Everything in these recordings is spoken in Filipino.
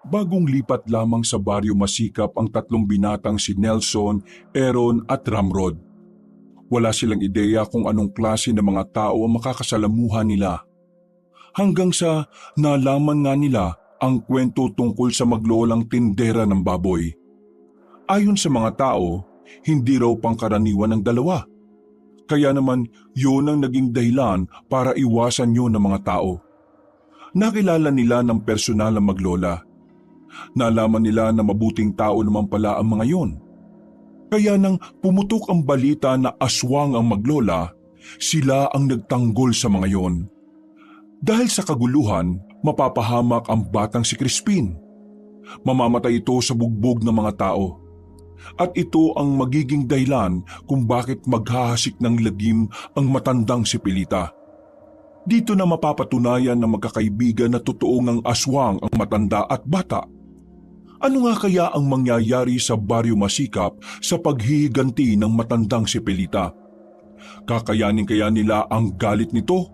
Bagong lipat lamang sa baryo masikap ang tatlong binatang si Nelson, Aaron at Ramrod. Wala silang ideya kung anong klase ng mga tao ang makakasalamuhan nila. Hanggang sa nalaman nga nila ang kwento tungkol sa maglolang tindera ng baboy. Ayon sa mga tao, hindi raw pangkaraniwan ng dalawa. Kaya naman yun ang naging dahilan para iwasan yun ng mga tao. Nakilala nila ng personal ang maglola. Nalaman nila na mabuting tao naman pala ang mga yon. Kaya nang pumutok ang balita na aswang ang maglola, sila ang nagtanggol sa mga yon. Dahil sa kaguluhan, mapapahamak ang batang si Crispin. Mamamatay ito sa bugbog ng mga tao. At ito ang magiging dahilan kung bakit maghahasik ng lagim ang matandang si Pilita. Dito na mapapatunayan ng magkakaibigan na totoong ang aswang ang matanda at bata. Ano nga kaya ang mangyayari sa baryo masikap sa paghihiganti ng matandang si Pilita? Kakayanin kaya nila ang galit nito?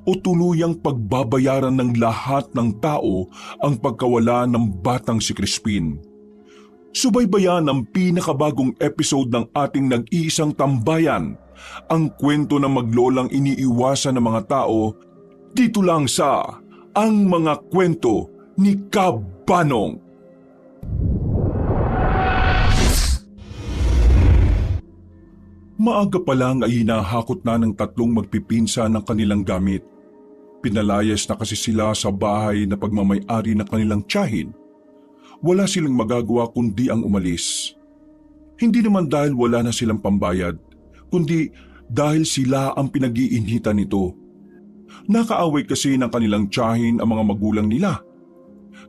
O tuluyang pagbabayaran ng lahat ng tao ang pagkawala ng batang si Crispin? Subaybayan ang pinakabagong episode ng ating nag-iisang tambayan, ang kwento ng maglolang iniiwasan ng mga tao, dito lang sa Ang Mga Kwento ni Kabanong. Maaga pa lang ay hinahakot na ng tatlong magpipinsa ng kanilang gamit. Pinalayas na kasi sila sa bahay na pagmamay-ari ng kanilang tiyahin. Wala silang magagawa kundi ang umalis. Hindi naman dahil wala na silang pambayad, kundi dahil sila ang pinag-iinhitan nito. Nakaaway kasi ng kanilang tiyahin ang mga magulang nila.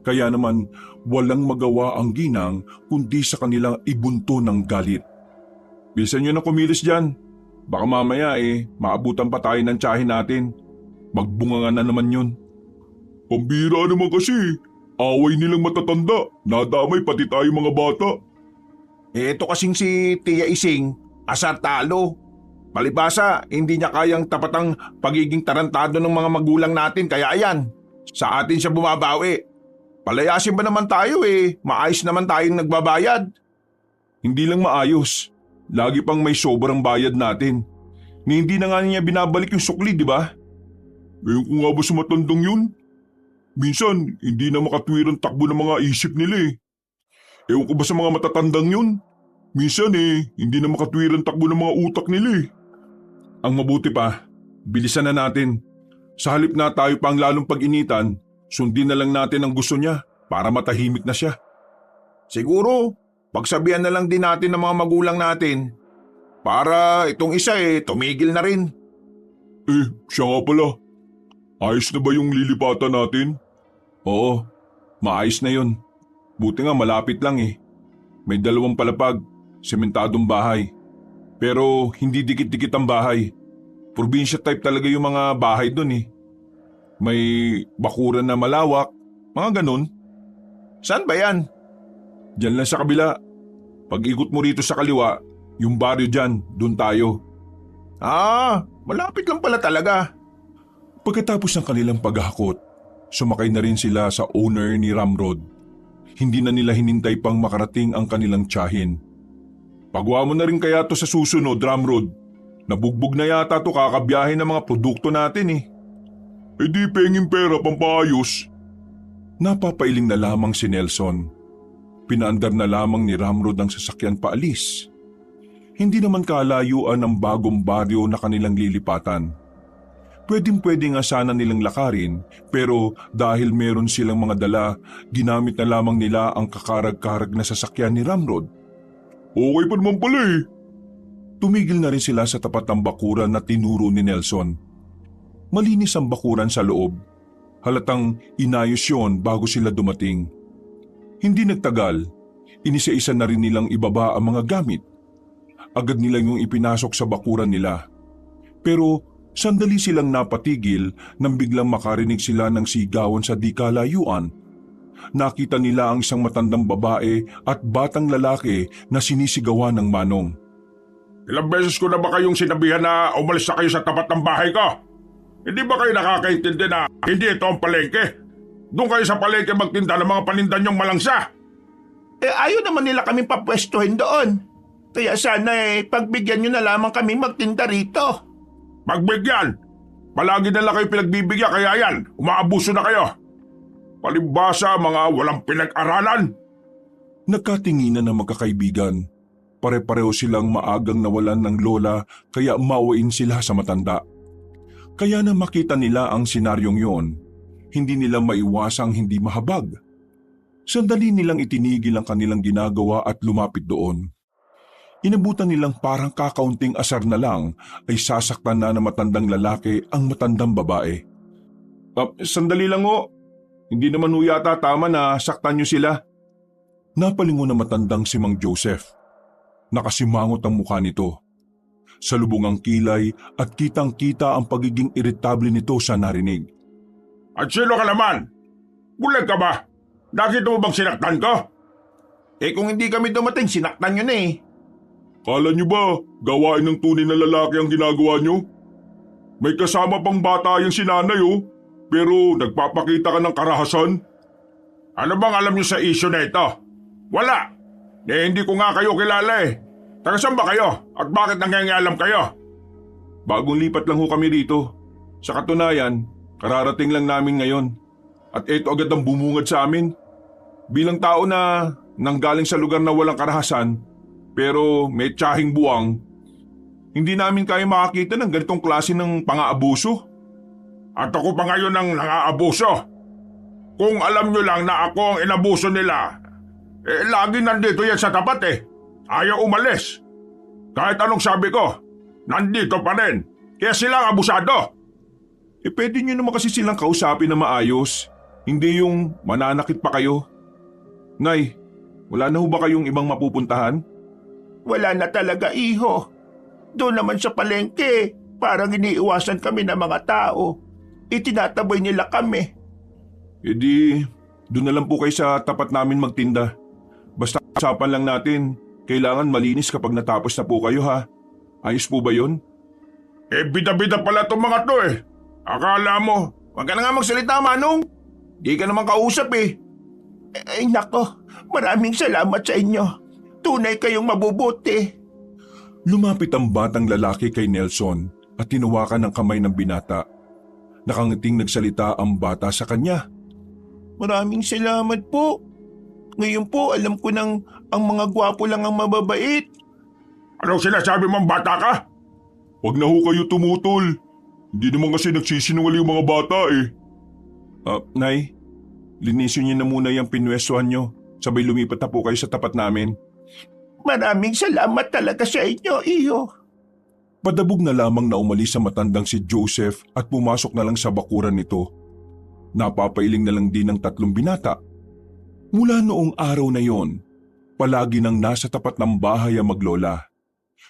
Kaya naman walang magawa ang ginang kundi sa kanilang ibunto ng galit. Bilisan nyo na kumilos dyan. Baka mamaya maabutan pa tayo ng tiyahin natin. Magbunga na naman yun. Pambira naman kasi. Away nilang matatanda. Nadamay pati tayo mga bata. Ito kasing si Tia Ising, asar talo. Palibasa, hindi niya kayang tapatang pagiging tarantado ng mga magulang natin kaya ayan, sa atin siya bumabawi. Palayasin ba naman tayo maayos naman tayong nagbabayad. Hindi lang maayos. Lagi pang may sobrang bayad natin. Ni hindi na nga niya binabalik yung sukli, di ba? Ngayon ko nga ba sa matandang yun? Minsan, hindi na makatwirang takbo ng mga isip nila Ewan ko ba sa mga matatandang yun? Minsan hindi na makatwirang takbo ng mga utak nila Ang mabuti pa, bilisan na natin. Sa halip na tayo pang lalong pag-initan, sundin na lang natin ang gusto niya para matahimik na siya. Siguro, pagsabihan na lang din natin ng mga magulang natin para itong isa tumigil na rin. Siya nga pala. Ayos na ba yung lilipatan natin? Oo, maayos na yun. Buti nga malapit lang May 2 palapag, sementadong bahay. Pero hindi dikit-dikit ang bahay. Probinsya type talaga yung mga bahay dun May bakuran na malawak, mga ganun. Saan ba yan? Diyan lang sa kabila. Pag-ikot mo rito sa kaliwa, yung baryo dyan, dun tayo. Malapit lang pala talaga. Pagkatapos ng kanilang paghahakot, sumakay na rin sila sa owner ni Ramrod. Hindi na nila hinintay pang makarating ang kanilang tiyahin. Pagawa mo na rin kaya to sa susunod, Ramrod. Nabugbog na yata to kakabiyahin ng mga produkto natin di penging pera pampaayos. Napapailing na lamang si Nelson. Pinaandar na lamang ni Ramrod ang sasakyan paalis. Hindi naman kalayuan ang bagong baryo na kanilang lilipatan. Pwedeng-pwede nga sana nilang lakarin pero dahil meron silang mga dala, ginamit na lamang nila ang kakarag-karag na sasakyan ni Ramrod. Okay pa naman pala Tumigil na rin sila sa tapat ng bakuran na tinuro ni Nelson. Malinis ang bakuran sa loob. Halatang inayos yon bago sila dumating. Hindi nagtagal, inisa-isa na rin nilang ibaba ang mga gamit. Agad nilang yung ipinasok sa bakuran nila. Pero sandali silang napatigil nang biglang makarinig sila ng sigawan sa di kalayuan. Nakita nila ang isang matandang babae at batang lalaki na sinisigawan ng manong. Ilang beses ko na ba kayong sinabihan na umalis na kayo sa tapat ng bahay ko? Hindi ba kayo nakakaintindi na hindi ito ang palengke? Doon kayo sa palengke magtinda ng mga paninda niyong malangsa. Ayaw naman nila kaming papwestuhin doon. Kaya sana pagbigyan niyo na lamang kami magtinda rito. Pagbigyan? Palagi na lang kayo pinagbibigyan kaya yan, umaabuso na kayo. Palibhasa mga walang pinag-aralan. Nagkatinginan ng magkakaibigan. Pare-pareho silang maagang nawalan ng lola kaya mawain sila sa matanda. Kaya na makita nila ang senaryong yon, hindi nila maiwasang hindi mahabag. Sandali nilang itinigil ang kanilang ginagawa at lumapit doon. Inabutan nilang parang kakaunting asar na lang ay sasaktan na ng matandang lalaki ang matandang babae. Sandali lang ho. Hindi naman ho yata tama na saktan niyo sila. Napalingon na matandang si Mang Joseph. Nakasimangot ang mukha nito. Salubong ang kilay at kitang-kita ang pagiging iritable nito sa narinig. At sino ka naman? Bulag ka ba? Nakita mo bang sinaktan ko? Kung hindi kami dumating, sinaktan nyo na eh. Kala nyo ba gawain ng tunay na lalaki ang ginagawa nyo? May kasama pang bata yung sinanay pero nagpapakita ka ng karahasan? Ano bang alam nyo sa issue na ito? Wala! Hindi ko nga kayo kilala eh. Taga saan ba kayo? At bakit nangyayalam kayo? Bagong lipat lang ho kami rito. Sa katunayan, kararating lang namin ngayon. At ito agad ang bumungad sa amin. Bilang tao na nanggaling sa lugar na walang karahasan, pero may tiyahing buwang, hindi namin kaya makakita ng ganitong klase ng pang-aabuso. At ako pa ngayon ang nang-aabuso. Kung alam nyo lang na ako ang inabuso nila, lagi nandito yan sa tapat eh. Ayaw umalis. Kahit anong sabi ko, nandito pa rin. Kaya sila ang abusado. Pwede nyo naman kasi silang kausapin na maayos. Hindi yung mananakit pa kayo. Nay, wala na ho ba kayong ibang mapupuntahan? Wala na talaga, iho. Doon naman sa palengke, parang iniiwasan kami ng mga tao. Itinataboy nila kami. Doon na lang po kayo sa tapat namin magtinda. Basta usapan lang natin, kailangan malinis kapag natapos na po kayo ha. Ayos po ba yun? Bida-bida pala itong mga to eh. Akala mo, wag ka na nga magsalita Manong. Di ka naman kausap eh. Nako, maraming salamat sa inyo. Tunay kayong mabubuti. Lumapit ang batang lalaki kay Nelson at tinawakan ng kamay ng binata. Nakangiting nagsalita ang bata sa kanya. Maraming salamat po. Ngayon po alam ko nang ang mga gwapo lang ang mababait. Anong sinasabi mong bata ka? Wag na ho kayo tumutol. Hindi naman kasi nagsisinungaling yung mga bata eh. Nay, linisin niyo na muna yung pinwestuhan niyo. Sabay lumipat na po kayo sa tapat namin. Maraming salamat talaga sa inyo, iyo. Padabog na lamang na umalis sa matandang si Joseph at pumasok na lang sa bakuran nito. Napapailing na lang din ng tatlong binata. Mula noong araw na yon, palagi nang nasa tapat ng bahay ang maglola.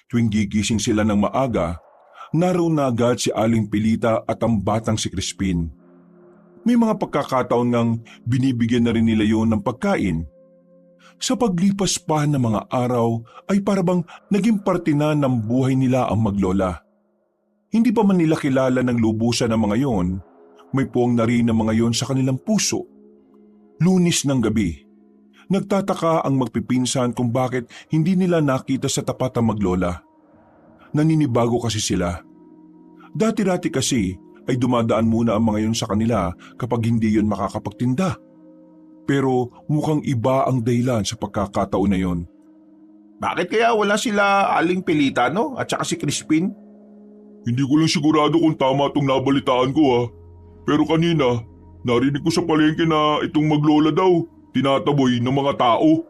Tuwing gigising sila ng maaga, naroon na agad si Aling Pilita at ang batang si Crispin. May mga pagkakataon ngang binibigyan na rin nila yon ng pagkain. Sa paglipas pa ng mga araw ay parabang naging parte na ng buhay nila ang maglola. Hindi pa man nila kilala ng lubusan ng mga yon, may puwang na rin ng mga yon sa kanilang puso. Lunes ng gabi, nagtataka ang magpipinsan kung bakit hindi nila nakita sa tapat ang maglola. Naninibago kasi sila. Dati-dati kasi ay dumadaan muna ang mga yon sa kanila kapag hindi yon makakapagtinda. Pero mukhang iba ang dahilan sa pagkakataon na yon. Bakit kaya wala sila Aling Pilita at saka si Crispin? Hindi ko lang sigurado kung tama itong nabalitaan ko ha. Pero kanina, narinig ko sa palengke na itong maglola daw, tinataboy ng mga tao.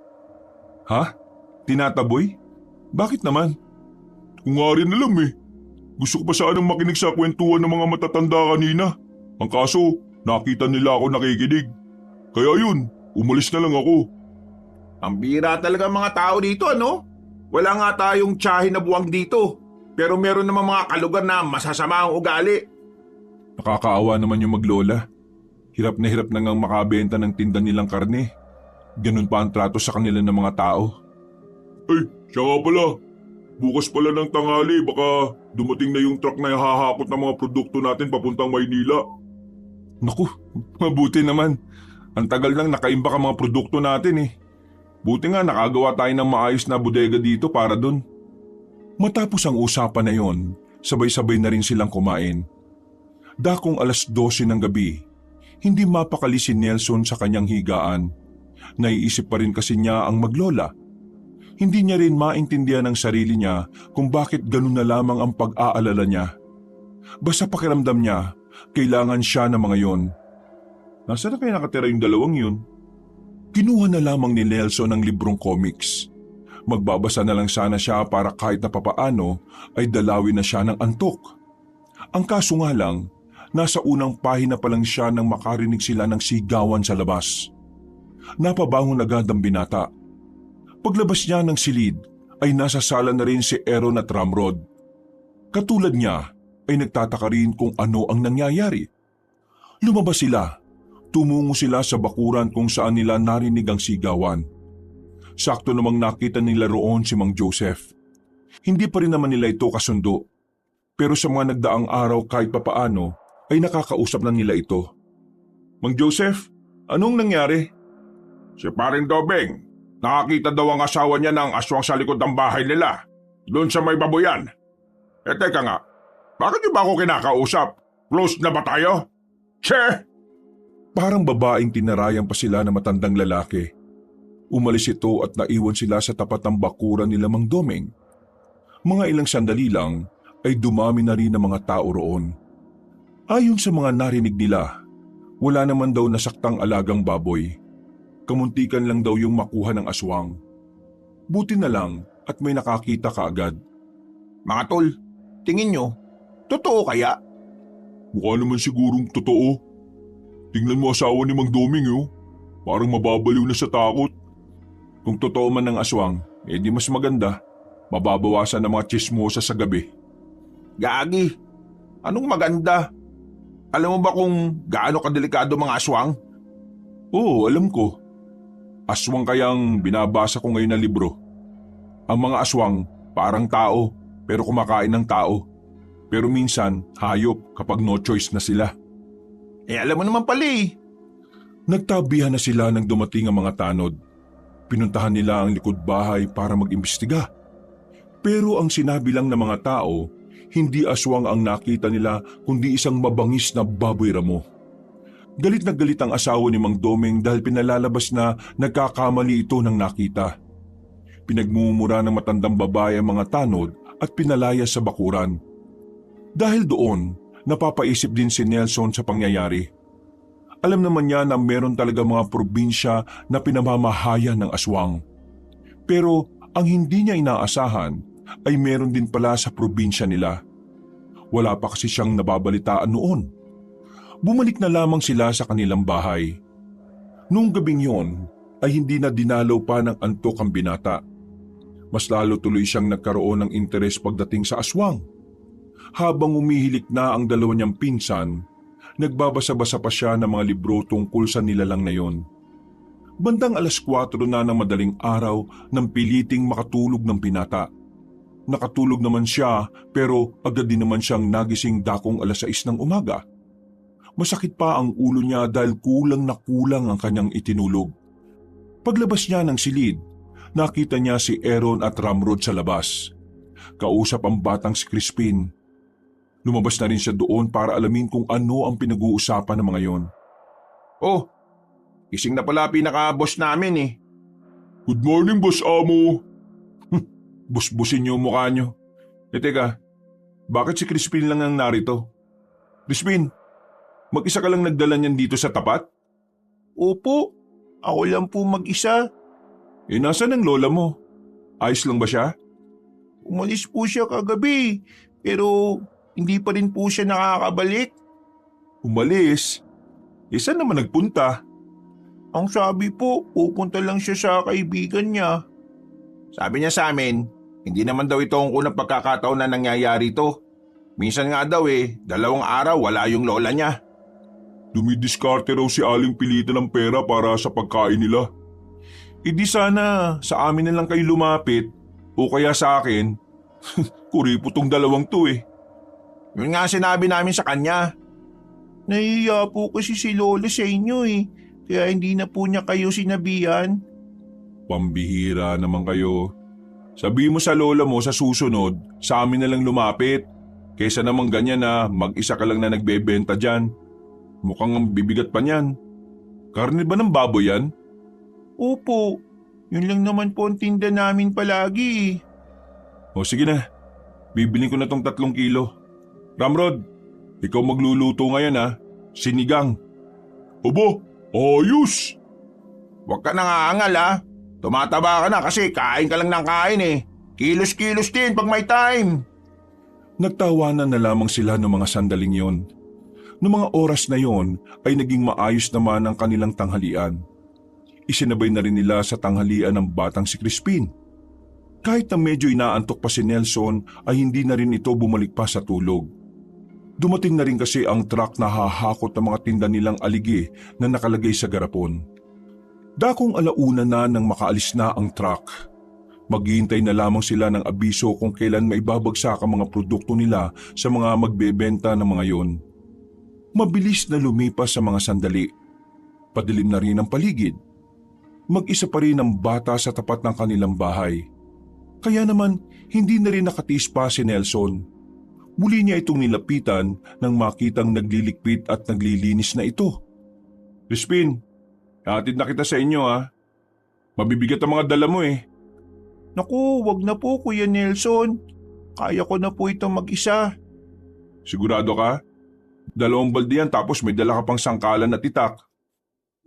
Ha? Tinataboy? Bakit naman? Kung nga rin alam eh. Gusto ko pa sanang makinig sa kwentuhan ng mga matatanda kanina. Ang kaso, nakita nila ako nakikinig. Kaya yun, umalis na lang ako. Ang bira talaga mga tao dito Wala nga tayong tiyahin na buwang dito. Pero meron naman mga kalugar na masasama ang ugali. Nakakaawa naman yung maglola. Hirap na ngang makabenta ng tinda nilang karne. Ganun pa ang trato sa kanila ng mga tao. Ay, siya nga pala. Bukas pala ng tanghali baka dumating na yung truck na hahakot ng mga produkto natin papuntang Maynila. Naku, mabuti naman. Ang tagal nang nakaimbak ang mga produkto natin eh. Buti nga nakagawa tayo ng maayos na bodega dito para dun. Matapos ang usapan na yon, sabay-sabay na rin silang kumain. Dakong 12:00 ng gabi, hindi mapakali si Nelson sa kanyang higaan. Naiisip pa rin kasi niya ang maglola. Hindi niya rin maintindihan ang sarili niya kung bakit ganun na lamang ang pag-aalala niya. Basta pakiramdam niya, kailangan siya ng mga yon. Nasaan na kaya nakatira yung dalawang yun? Kinuha na lamang ni Nelson ang librong comics. Magbabasa na lang sana siya para kahit na papaano ay dalawin na siya ng antok. Ang kaso nga lang, nasa unang pahina pa lang siya nang makarinig sila ng sigawan sa labas. Napabangon agad ang binata. Paglabas niya ng silid ay nasa sala na rin si Aaron at Ramrod. Katulad niya ay nagtataka rin kung ano ang nangyayari. Lumabas sila. Tumungo sila sa bakuran kung saan nila narinig ang sigawan. Sakto namang nakita nila roon si Mang Joseph. Hindi pa rin naman nila ito kasundo. Pero sa mga nagdaang araw kahit papaano ay nakakausap na nila ito. Mang Joseph, anong nangyari? Si Paring Dobeng, nakakita daw ang asawa niya ng aswang sa likod ng bahay nila. Doon sa may baboyan. Teka nga, bakit niyo ba ako kinakausap? Close na ba tayo? Che! Parang babaeng tinarayan pa sila ng matandang lalaki. Umalis ito at naiwan sila sa tapat ng bakuran nila Mang Domeng. Mga ilang sandali lang ay dumami na rin ang mga tao roon. Ayon sa mga narinig nila, wala naman daw nasaktang alagang baboy. Kamuntikan lang daw yung makuha ng aswang. Buti na lang at may nakakita kaagad. Mga tol, tingin nyo, totoo kaya? Mukha naman sigurong totoo. Tingnan mo asawa ni Mang Doming Parang mababaliw na sa takot. Kung totoo man ng aswang, di mas maganda. Mababawasan ng mga tsismosa sa gabi. Gagi, anong maganda? Alam mo ba kung gaano kadelikado mga aswang? Oo, alam ko. Aswang kayang binabasa ko ngayon na libro. Ang mga aswang parang tao pero kumakain ng tao. Pero minsan hayop kapag no choice na sila. Alam mo naman pala Nagtabihan na sila nang dumating ang mga tanod. Pinuntahan nila ang likod bahay para mag-imbestiga. Pero ang sinabi lang ng mga tao, hindi aswang ang nakita nila kundi isang mabangis na baboy ramo. Galit na galit ang asawa ni Mang Domeng dahil pinalalabas na nagkakamali ito ng nakita. Pinagmumura ng matandang babae ang mga tanod at pinalaya sa bakuran. Dahil doon, napapaisip din si Nelson sa pangyayari. Alam naman niya na meron talaga mga probinsya na pinamamahayan ng aswang. Pero ang hindi niya inaasahan ay meron din pala sa probinsya nila. Wala pa kasi siyang nababalitaan noon. Bumalik na lamang sila sa kanilang bahay. Noong gabing yon ay hindi na dinalaw pa ng antok ang binata. Mas lalo tuloy siyang nagkaroon ng interes pagdating sa aswang. Habang umihilik na ang dalawa niyang pinsan, nagbabasa-basa pa siya ng mga libro tungkol sa nilalang na yon. Bandang 4:00 na ng madaling araw nang piliting makatulog ng binata. Nakatulog naman siya pero agad din naman siyang nagising dakong 6:00 ng umaga. Masakit pa ang ulo niya dahil kulang na kulang ang kanyang itinulog. Paglabas niya ng silid, nakita niya si Aaron at Ramrod sa labas. Kausap ang batang si Crispin. Lumabas na rin siya doon para alamin kung ano ang pinag-uusapan ng mga yon. Oh, gising na pala pinaka-boss namin Good morning, Boss Amo. Busbusin niyo ang mukha niyo. Teka, bakit si Crispin lang ang narito? Crispin, mag-isa ka lang nagdala niyan dito sa tapat? Opo, ako lang po mag-isa. Nasaan ang lola mo? Ayos lang ba siya? Umalis po siya kagabi, pero hindi pa rin po siya nakakabalik. Umalis? Saan naman nagpunta? Ang sabi po, pupunta lang siya sa kaibigan niya. Sabi niya sa amin, hindi naman daw ito ang unang pagkakataon na nangyayari ito. Minsan nga daw 2 araw wala yung lola niya. Dumidiskarte raw si Aling pilitan ng pera para sa pagkain nila. Di sana sa amin na lang kayo lumapit o kaya sa akin. Kuripo tong dalawang to Yun nga sinabi namin sa kanya. Nahihiya po kasi si Lola sa inyo eh. Kaya hindi na po niya kayo sinabihan. Pambihira naman kayo. Sabi mo sa lola mo sa susunod, sa amin na lang lumapit. Kesa naman ganyan na mag-isa ka lang na nagbebenta dyan. Mukhang ang bibigat pa niyan. Karne ba ng baboy yan? Opo, yun lang naman po ang tinda namin palagi eh. O sige na, bibilin ko na tong 3 kilo. Ramrod, ikaw magluluto ngayon ha. Sinigang. Aba, ayos! Huwag ka nang aangal ha. Tumataba ka na kasi kain ka lang ng kain eh. Kilos-kilos din pag may time. Nagtawanan na lamang sila ng mga sandaling yon. Noong mga oras na yon ay naging maayos naman ang kanilang tanghalian. Isinabay na rin nila sa tanghalian ng batang si Crispin. Kahit na medyo inaantok pa si Nelson ay hindi na rin ito bumalik pa sa tulog. Dumating na rin kasi ang truck na hahakot ng mga tinda nilang aligi na nakalagay sa garapon. Dakong alauna na nang makaalis na ang truck. Maghihintay na lamang sila ng abiso kung kailan maibabagsak ang mga produkto nila sa mga magbebenta ng mga yon. Mabilis na lumipas sa mga sandali. Padilim na rin ang paligid. Mag-isa pa rin ang bata sa tapat ng kanilang bahay. Kaya naman hindi na rin nakatiis pa si Nelson. Muli niya itong nilapitan nang makitang naglilikpit at naglilinis na ito. Crispin, hatid na kita sa inyo ha. Mabibigat ang mga dala mo eh. Naku, wag na po Kuya Nelson. Kaya ko na po itong mag-isa. Sigurado ka? 2 balde yan tapos may dala ka pang sangkalan at itak.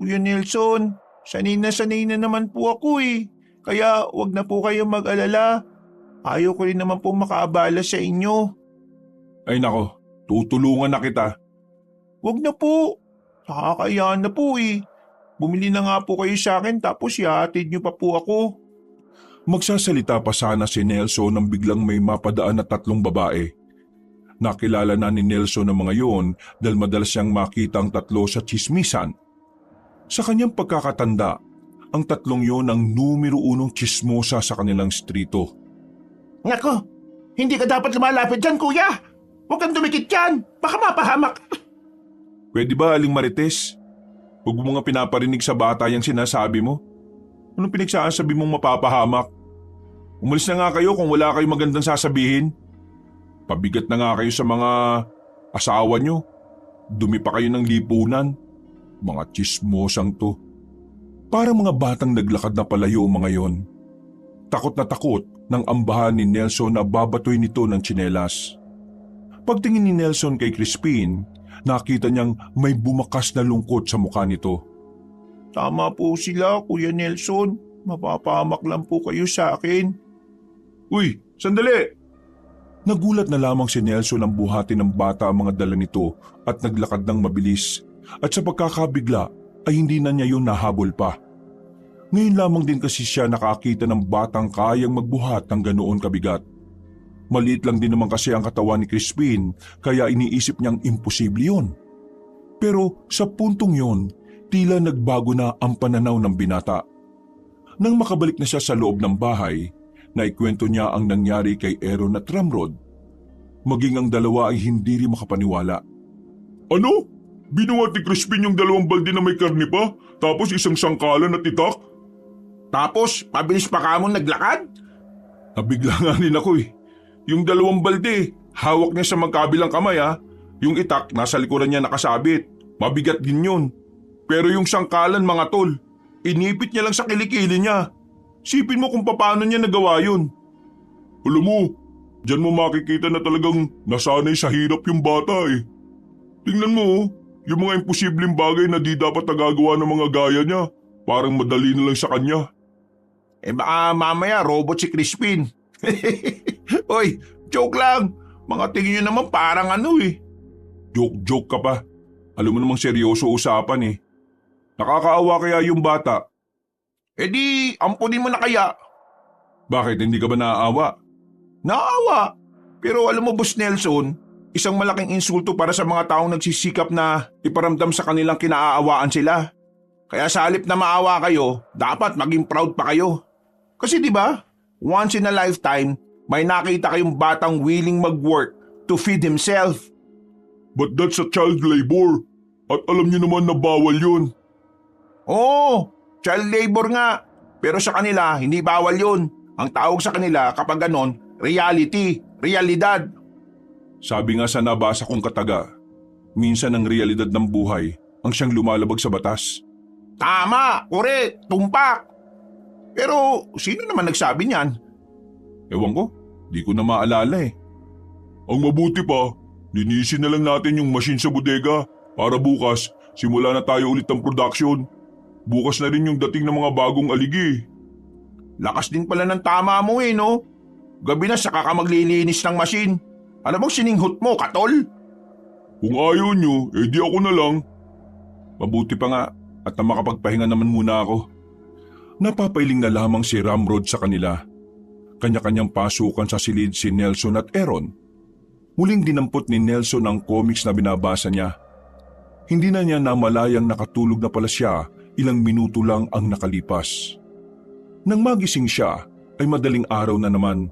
Kuya Nelson, sanay na naman po ako eh. Kaya wag na po kayo mag-alala. Ayaw ko rin naman po makaabala sa inyo. Ay nako, tutulungan na kita. Wag na po. Nakakayaan na po eh. Bumili na nga po kayo sa akin tapos ihatid niyo pa po ako. Magsasalita pa sana si Nelson nang biglang may mapadaan na 3 babae. Nakilala na ni Nelson ang mga yon dahil madalas siyang makita ang 3 sa tsismisan. Sa kanyang pagkakatanda, ang 3 yon ang numero 1 tsismosa sa kanilang strito. Nako, hindi ka dapat lumalapit dyan kuya. Huwag kang dumikit dyan. Baka mapahamak. Pwede ba, Aling Marites? Huwag mo nga pinaparinig sa bata yung sinasabi mo. Anong pinagsasabi mong mapapahamak? Umalis na nga kayo kung wala kayong magandang sasabihin. Pabigat na nga kayo sa mga asawa nyo. Dumi pa kayo ng lipunan. Mga tsismosang to. Parang mga batang naglakad na palayo ang mga yon. Takot na takot nang ambahan ni Nelson na babatoy nito ng tsinelas. Pagtingin ni Nelson kay Crispin, nakita niyang may bumakas na lungkot sa mukha nito. Tama po sila Kuya Nelson. Mapapahamak lang po kayo sa akin. Uy, sandali! Nagulat na lamang si Nelson ang buhati ng bata ang mga dala nito at naglakad ng mabilis. At sa pagkakabigla ay hindi na niya yun nahabol pa. Ngayon lamang din kasi siya nakakita ng batang kayang magbuhat ng ganoon kabigat. Maliit lang din naman kasi ang katawan ni Crispin kaya iniisip niyang imposible yun. Pero sa puntong yun, tila nagbago na ang pananaw ng binata. Nang makabalik na siya sa loob ng bahay, naikwento niya ang nangyari kay Aaron at Ramrod. Maging ang dalawa ay hindi rin makapaniwala. Ano? Binuhat ni Crispin yung 2 balde na may karne pa, tapos isang sangkalan at itak? Tapos, pabilis pa ka mo naglakad? Nabigla nga rin ako eh. Yung 2 balde, hawak niya sa magkabilang kamay ha. Yung itak, nasa likuran niya nakasabit. Mabigat din yun. Pero yung sangkalan mga tol, inipit niya lang sa kilikili niya. Sipin mo kung paano niya nagawa yun. Alam mo, dyan mo makikita na talagang nasanay sa hirap yung bata eh. Tingnan mo, yung mga imposibleng bagay na di dapat nagagawa ng mga gaya niya, parang madali na lang sa kanya. Eh baka mamaya robot si Crispin. Oy, joke lang. Mga tingin nyo naman parang ano eh. Joke ka pa. Alam mo namang seryoso usapan eh. Nakakaawa kaya yung bata? Eh di, ampunin mo na kaya. Bakit hindi ka ba naaawa? Naawa. Pero alam mo Boss Nelson, isang malaking insulto para sa mga taong nagsisikap na iparamdam sa kanilang kinaaawaan sila. Kaya sa halip na maawa kayo, dapat maging proud pa kayo. Kasi di ba, once in a lifetime, may nakita kayong batang willing mag-work to feed himself. But that's a child labor. At alam niyo naman na bawal yun. Oo, child labor nga. Pero sa kanila, hindi bawal yun. Ang tawag sa kanila kapag ganon, reality, realidad. Sabi nga sa nabasa kong kataga, minsan ang realidad ng buhay ang siyang lumalabag sa batas. Tama, kore, tumpak. Pero sino naman nagsabi niyan? Ewan ko, di ko na maalala eh. Ang mabuti pa, linisin na lang natin yung machine sa bodega para bukas simula na tayo ulit ang production. Bukas na rin yung dating ng mga bagong aligi. Lakas din pala ng tama mo no? Gabi na saka ka maglilinis ng machine. Alam mo sininghot mo, katol? Kung ayaw nyo, di ako na lang. Mabuti pa nga at na makapagpahinga naman muna ako. Napapailing na lamang si Ramrod sa kanila. Kanya-kanyang pasukan sa silid si Nelson at Aaron. Muling dinampot ni Nelson ang comics na binabasa niya. Hindi na niya namalayang nakatulog na pala siya, ilang minuto lang ang nakalipas. Nang magising siya ay madaling araw na naman.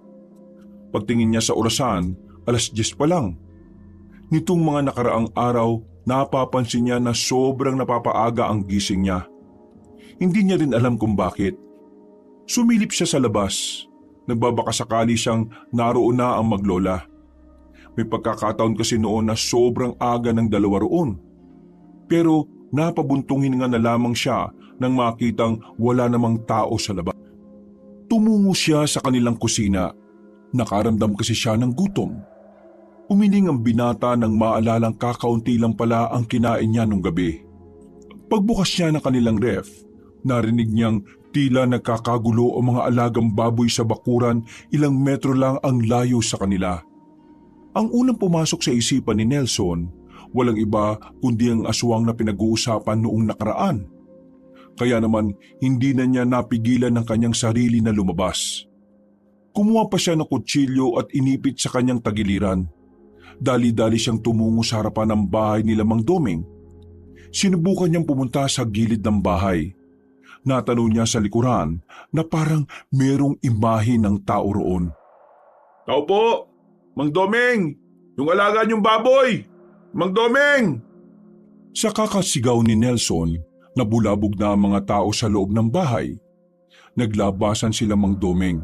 Pagtingin niya sa orasan, 10:00 pa lang. Nitong mga nakaraang araw, napapansin niya na sobrang napapaaga ang gising niya. Hindi niya rin alam kung bakit. Sumilip siya sa labas. Nagbabakasakali siyang naroon na ang maglola. May pagkakataon kasi noon na sobrang aga ng 2 roon. Pero napabuntong hininga na lamang siya nang makitang wala namang tao sa labas. Tumungo siya sa kanilang kusina. Nakaramdam kasi siya ng gutom. Umiling ang binata nang maalalang kakaunti lang pala ang kinain niya nung gabi. Pagbukas niya ng kanilang ref, narinig niyang tila nagkakagulo ang mga alagang baboy sa bakuran, ilang metro lang ang layo sa kanila. Ang unang pumasok sa isipan ni Nelson, walang iba kundi ang aswang na pinag-uusapan noong nakaraan. Kaya naman hindi na niya napigilan ng kanyang sarili na lumabas. Kumuha pa siya ng kutsilyo at inipit sa kanyang tagiliran. Dali-dali siyang tumungo sa harapan ng bahay nila Mang Doming. Sinubukan niyang pumunta sa gilid ng bahay. Natanaw niya sa likuran na parang merong imahe ng tao roon. Tao po, Mang Doming! Yung alaga niyong baboy! Mang Doming! Sa kakasigaw ni Nelson, nabulabog na ang mga tao sa loob ng bahay. Naglabasan sila Mang Doming.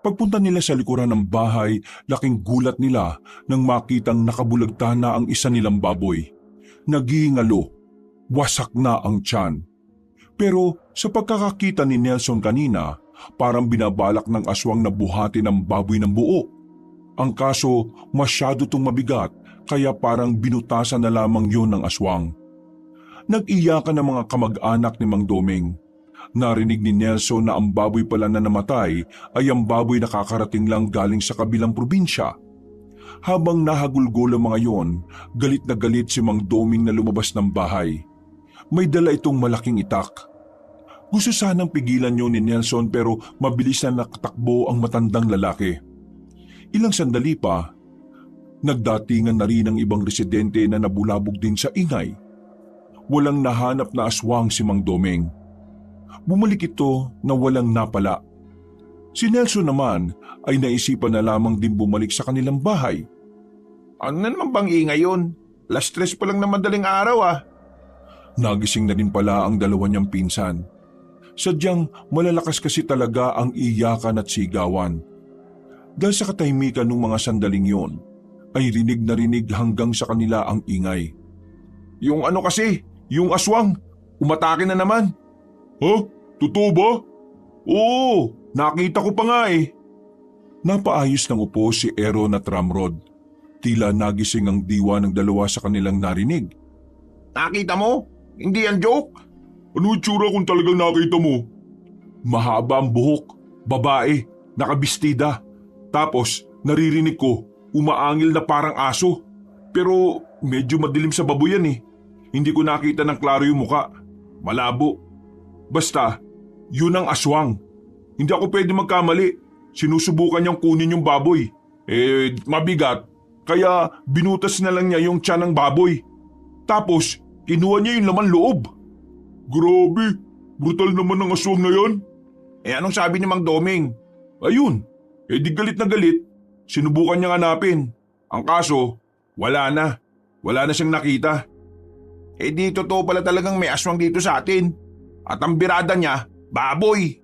Pagpunta nila sa likuran ng bahay, laking gulat nila nang makitang nakabulagta na ang isa nilang baboy. Naghihingalo, wasak na ang tiyan. Pero sa pagkakakita ni Nelson kanina, parang binabalak ng aswang na buhatin ang baboy ng buo. Ang kaso masyado itong mabigat kaya parang binutasan na lamang yon ng aswang. Nag-iyakan ang mga kamag-anak ni Mang Doming. Narinig ni Nelson na ang baboy pala na namatay ay ang baboy na kakarating lang galing sa kabilang probinsya. Habang nahagulgol ang mga yon, galit na galit si Mang Doming na lumabas ng bahay. May dala itong malaking itak. Gusto sanang pigilan yun ni Nelson pero mabilis na nakatakbo ang matandang lalaki. Ilang sandali pa, nagdatingan na rin ang ibang residente na nabulabog din sa ingay. Walang nahanap na aswang si Mang Doming. Bumalik ito na walang napala. Si Nelson naman ay naisipan na lamang din bumalik sa kanilang bahay. Ano na naman bang ingay yun? 3:00 pa lang na madaling araw Nagising na rin pala ang dalawa niyang pinsan. Sadyang malalakas kasi talaga ang iyakan at sigawan. Dahil sa katahimikan ng mga sandaling yon, ay rinig na rinig hanggang sa kanila ang ingay. Yung ano kasi, yung aswang, umatake na naman. Ha? Totoo ba? Oo, nakita ko pa nga Napaayos ng upo si Aaron at Ramrod. Tila nagising ang diwa ng dalawa sa kanilang narinig. Nakita mo? Hindi yan joke? Ano itsura kung talagang nakita mo? Mahaba ang buhok, babae, nakabistida. Tapos naririnig ko, umaangil na parang aso. Pero medyo madilim sa babuyan Hindi ko nakita ng klaro yung muka. Malabo. Basta, yun ang aswang. Hindi ako pwede magkamali. Sinusubukan niyang kunin yung baboy. Mabigat. Kaya binutas na lang niya yung tiyan ng baboy. Tapos, kinuha niya yung laman loob. Grabe, brutal naman ang aswang na yan. Anong sabi ni Mang Doming? Ayun, di galit na galit. Sinubukan niyang hanapin. Ang kaso, wala na. wala na siyang nakita. Di totoo pala talagang may aswang dito sa atin. At ang birada niya, baboy.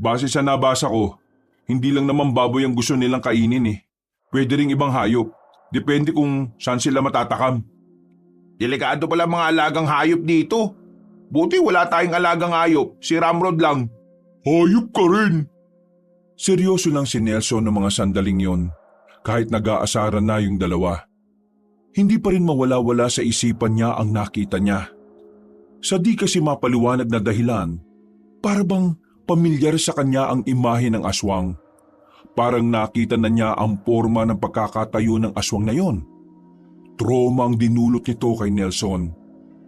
Base sa nabasa ko, hindi lang naman baboy ang gusto nilang kainin eh. Pwede ring ibang hayop. Depende kung saan sila matatakam. Delikado pala mga alagang hayop dito. Buti wala tayong alagang hayop, si Ramrod lang. Hayop ka rin! Seryoso lang si Nelson ng mga sandaling yon, kahit nag-aasaran na yung dalawa. Hindi pa rin mawala-wala sa isipan niya ang nakita niya. Sa di kasi mapaliwanag na dahilan, para bang pamilyar sa kanya ang imahe ng aswang. Parang nakita na niya ang forma ng pagkakatayo ng aswang na yon. Trauma ang dinulot nito kay Nelson.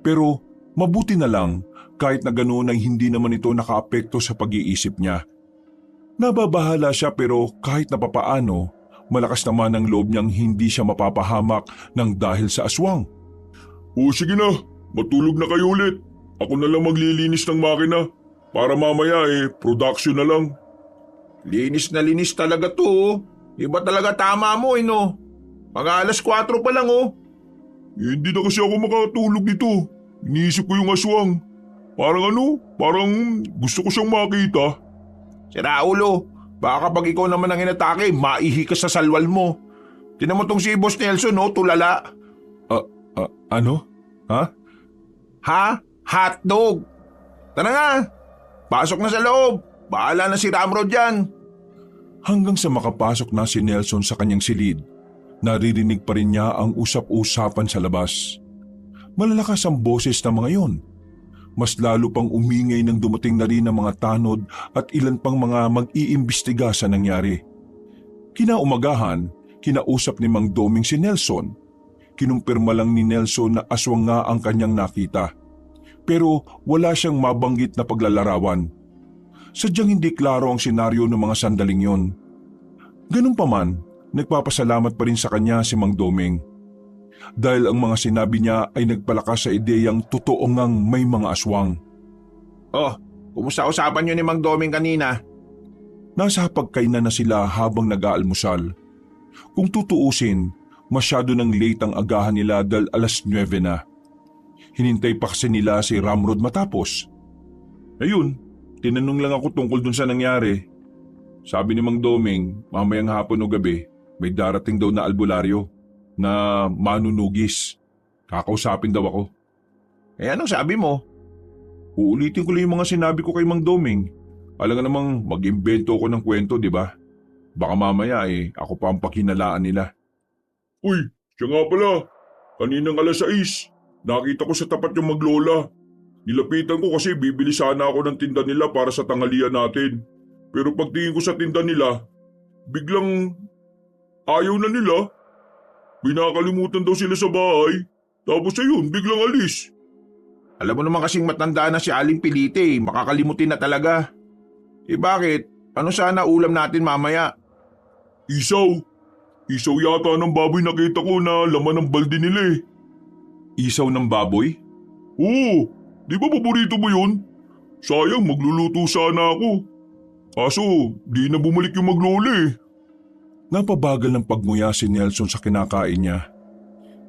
Pero mabuti na lang kahit na ganoon ay hindi naman ito nakaapekto sa pag-iisip niya. Nababahala siya pero kahit na papaano, malakas naman ang loob niyang hindi siya mapapahamak ng dahil sa aswang. O sige na, matulog na kayo ulit. Ako na lang maglilinis ng makina para mamaya production na lang. Linis na linis talaga to. Iba talaga tama mo no. Mga alas 4 pa lang Hindi na kasi ako makatulog dito. Iniisip ko yung aswang. Parang gusto ko siyang makita. Si Raulo, baka kapag ikaw naman ang inatake, maihi ka sa salwal mo. Tinan mo tong si Boss Nelson tulala. Ano? Ha? Ha? Hotdog! Tara nga! Pasok na sa loob! Bahala na si Ramrod dyan! Hanggang sa makapasok na si Nelson sa kanyang silid, naririnig pa rin niya ang usap-usapan sa labas. Malalakas ang boses ng mga yon. Mas lalo pang umingay nang dumating na rin ang mga tanod at ilan pang mga mag-iimbestiga sa nangyari. Kinaumagahan, kinausap ni Mang Doming si Nelson. Kinumpirma lang ni Nelson na aswang nga ang kanyang nakita. Pero wala siyang mabanggit na paglalarawan. Sadyang hindi klaro ang senaryo ng mga sandaling yon. Ganun pa man, nagpapasalamat pa rin sa kanya si Mang Doming. Dahil ang mga sinabi niya ay nagpalakas sa ideyang totoo ngang may mga aswang. Kumusta usapan niyo ni Mang Doming kanina? Nasa hapagkainan na sila habang nag-aalmusal. Kung tutuusin, masyado nang late ang agahan nila dahil alas 9 na. Hinintay pa kasi nila si Ramrod matapos. Ayun, tinanong lang ako tungkol dun sa nangyari. Sabi ni Mang Doming, mamayang hapon o gabi, may darating daw na albularyo na manunugis. Kakausapin daw ako. Anong sabi mo? Uulitin ko lang yung mga sinabi ko kay Mang Doming. Alam nga namang mag-imbento ko ng kwento, di ba? Baka mamaya ako pa ang paghinalaan nila. Uy, siya nga pala. Kaninang alas 6, nakita ko sa tapat yung maglola. Nilapitan ko kasi bibili sana ako ng tinda nila para sa tanghalian natin. Pero pagtingin ko sa tinda nila, biglang ayaw na nila. Binakalimutan daw sila sa bahay. Tapos ayun, biglang alis. Alam mo naman kasing matanda na si Aling Pilite, makakalimutin na talaga. Bakit? Ano sana ulam natin mamaya? Isaw. Isaw yata ng baboy nakita ko na laman ng balde nila Isaw ng baboy? Oo, di ba paborito mo yun? Sayang, magluluto sana ako. Kaso, di na bumalik yung maglola Napabagal ng pagmuya si Nelson sa kinakain niya.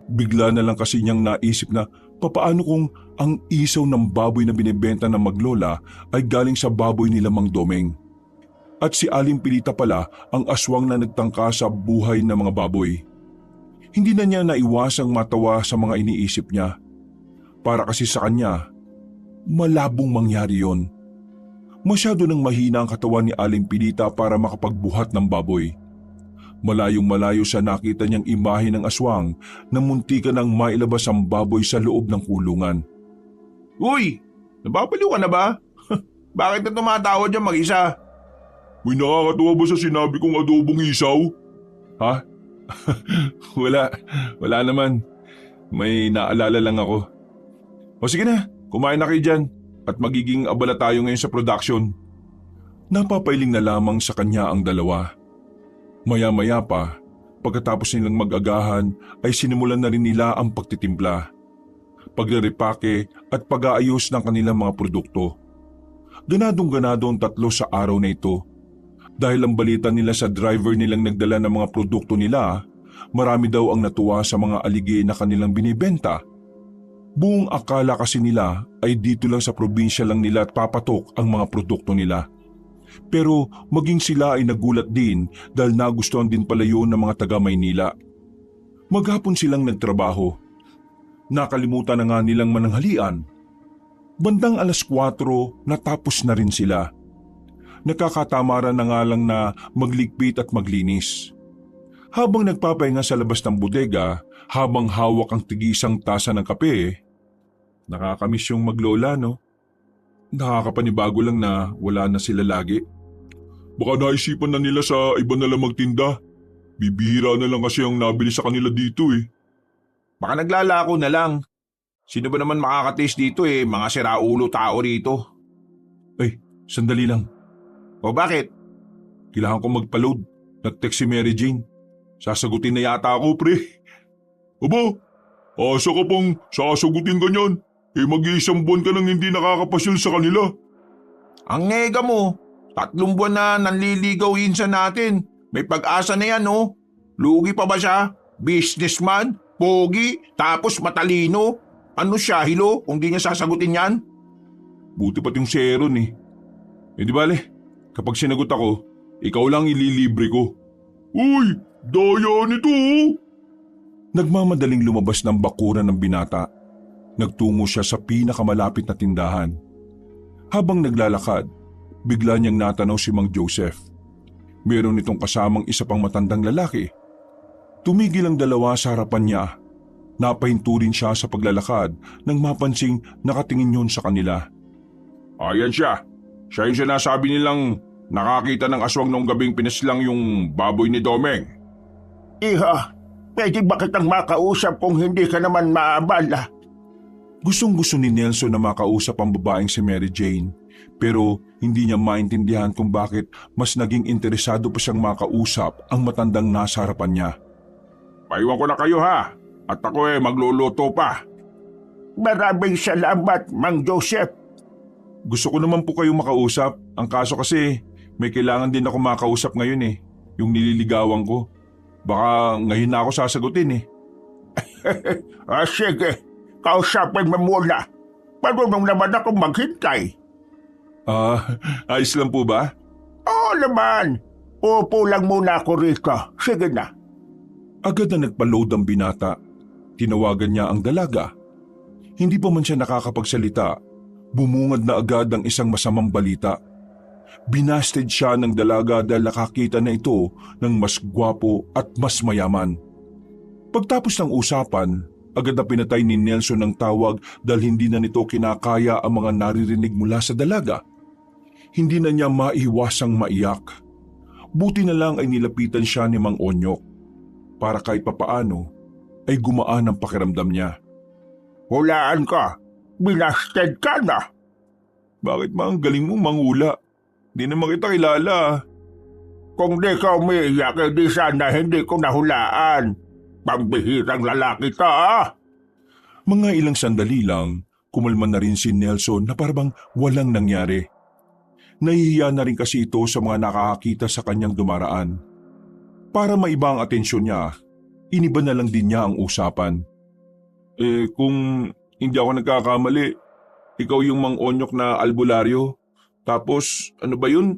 Bigla na lang kasi niyang naisip na papaano kung ang isaw ng baboy na binibenta ng maglola ay galing sa baboy nila Mang Doming. At si Aling Pilita pala ang aswang na nagtangka sa buhay ng mga baboy. Hindi na niya naiwasang matawa sa mga iniisip niya. Para kasi sa kanya, malabong mangyari yon. Masyado nang mahina ang katawan ni Aling Pilita para makapagbuhat ng baboy. Malayong malayo sa nakita niyang imahe ng aswang na muntika nang mailabas ang baboy sa loob ng kulungan. Uy! Nababaliw ka na ba? Bakit na tumatawa dyan mag-isa? May nakakatuwa ba sa sinabi kong adobong isaw? Ha? Wala naman. May naalala lang ako. O sige na, kumain na kayo dyan at magiging abala tayo ngayon sa production. Napapailing na lamang sa kanya ang dalawa. Maya-maya pa, pagkatapos nilang mag-agahan ay sinimulan na rin nila ang pagtitimpla, pagre-repake at pag-aayos ng kanilang mga produkto. Ganadong-ganado ang tatlo sa araw na ito. Dahil ang balita nila sa driver nilang nagdala ng mga produkto nila marami daw ang natuwa sa mga alige na kanilang binibenta. Buong akala kasi nila ay dito lang sa probinsya lang nila papatok ang mga produkto nila. Pero maging sila ay nagulat din dahil nagustuhan din pala yun ng mga taga Maynila. Maghapon silang nagtrabaho. Nakalimutan na nga nilang mananghalian. Bandang 4:00 natapos na rin sila. Nakakatamaran na nga lang na magligpit at maglinis. Habang nagpapahinga sa labas ng bodega, habang hawak ang tigisang tasa ng kape, nakakamiss yung maglola, no? Nakakapanibago lang na wala na sila lagi. Baka naisipan na nila sa iba na lang magtinda. Bibihira na lang kasi ang nabili sa kanila dito eh. Baka naglalako na lang. Sino ba naman makakatis dito mga siraulo tao rito. Ay, sandali lang. O bakit? Kailangan ko magpa-load. Nag-text si Mary Jane. Sasagutin na yata ako, pre. Aba, asa ka pang sasagutin ka niyan? Mag-iisang buwan ka nang hindi nakakapasyal sa kanila. Ang nega mo, 3 buwan na nanliligaw insan natin. May pag-asa na yan, oh. Lugi pa ba siya? Businessman? Pogi? Tapos matalino? Ano siya, hilo, kung di niya sasagutin yan? Buti pati yung si Aaron eh. Di bale, kapag sinagot ako, ikaw lang ililibre ko. Uy, daya nito oh. Nagmamadaling lumabas ng bakuran ng binata. Nagtungo siya sa pinakamalapit na tindahan. Habang naglalakad, bigla niyang natanaw si Mang Joseph. Meron itong kasamang isa pang matandang lalaki. Tumigil ang dalawa sa harapan niya. Napahinto rin siya sa paglalakad nang mapansing nakatingin yun sa kanila. Ayan siya. Siya yung sinasabi nilang nakakita ng aswang nung gabing pinaslang yung baboy ni Domeng. Iha, pwede ba kitang makausap kung hindi ka naman maabala? Gustong-gusto ni Nelson na makausap ang babaeng si Mary Jane, pero hindi niya maintindihan kung bakit mas naging interesado pa siyang makausap ang matandang nasa harapan niya. Paiwan ko na kayo ha, at ako magluluto pa. Maraming salamat, Mang Joseph. Gusto ko naman po kayong makausap, ang kaso kasi may kailangan din ako makausap ngayon yung nililigawan ko. Baka ngayon na ako sasagutin Sige, kausapin mo muna. Marunong naman ako maghintay. Ayos lang po ba? Oo naman. Upo lang muna ako rito. Sige na. Agad na nagpa-load ang binata. Tinawagan niya ang dalaga. Hindi pa man siya nakakapagsalita, bumungad na agad ang isang masamang balita. Binasted siya ng dalaga dahil nakakita na ito ng mas gwapo at mas mayaman. Pagtapos ng usapan, agad na pinatay ni Nelson ang tawag dahil hindi na nito kinakaya ang mga naririnig mula sa dalaga. Hindi na niya maiwasang maiyak. Buti na lang ay nilapitan siya ni Mang Onyok para kahit papaano ay gumaan ang pakiramdam niya. Hulaan ka. Binasted ka na. Bakit ma ang galing mo mangula? Di naman kita kilala. Kung di ka umiiyak, di sana hindi ko nahulaan. Pambihirang lalaki ka Mga ilang sandali lang, kumalman na rin si Nelson na parang walang nangyari. Nahihiya na rin kasi ito sa mga nakakakita sa kanyang dumaraan. Para maiba ang atensyon niya, iniba na lang din niya ang usapan. Kung hindi ako nagkakamali, ikaw yung Mang Onyok na albularyo. Tapos, ano ba yun?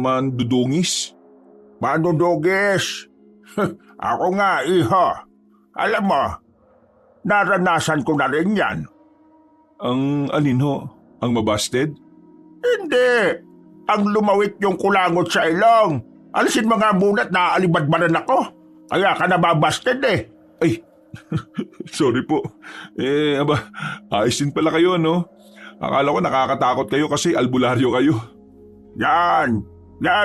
Mandudungis? Manudugis. Ako nga, iho. Alam mo, naranasan ko na rin yan. Ang alin ho? Ang mabasted? Hindi. Ang lumawit yung kulangot sa ilong. Alisin mo nga muna at naaalibadbaran ako. Kaya ka nababasted Ay, sorry po. Ayos din pala kayo, no? Akala ko nakakatakot kayo kasi albularyo kayo. Yan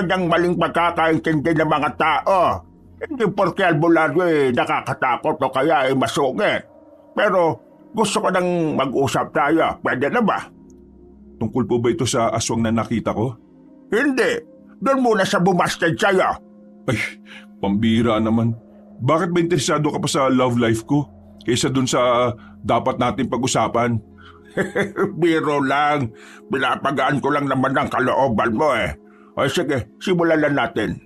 ang maling pagkakaintindi ng mga tao. Hindi porke albularyo nakakatakot o kaya masungit. Pero gusto ko nang mag-usap tayo. Pwede na ba? Tungkol po ba ito sa aswang na nakita ko? Hindi. Doon muna sa bumasted sa'yo. Ay, pambira naman. Bakit ba interesado ka pa sa love life ko? Kaysa dun sa dapat natin pag-usapan? Biro lang. Pinapagaan ko lang naman ang kalooban mo O sige, simulan na natin.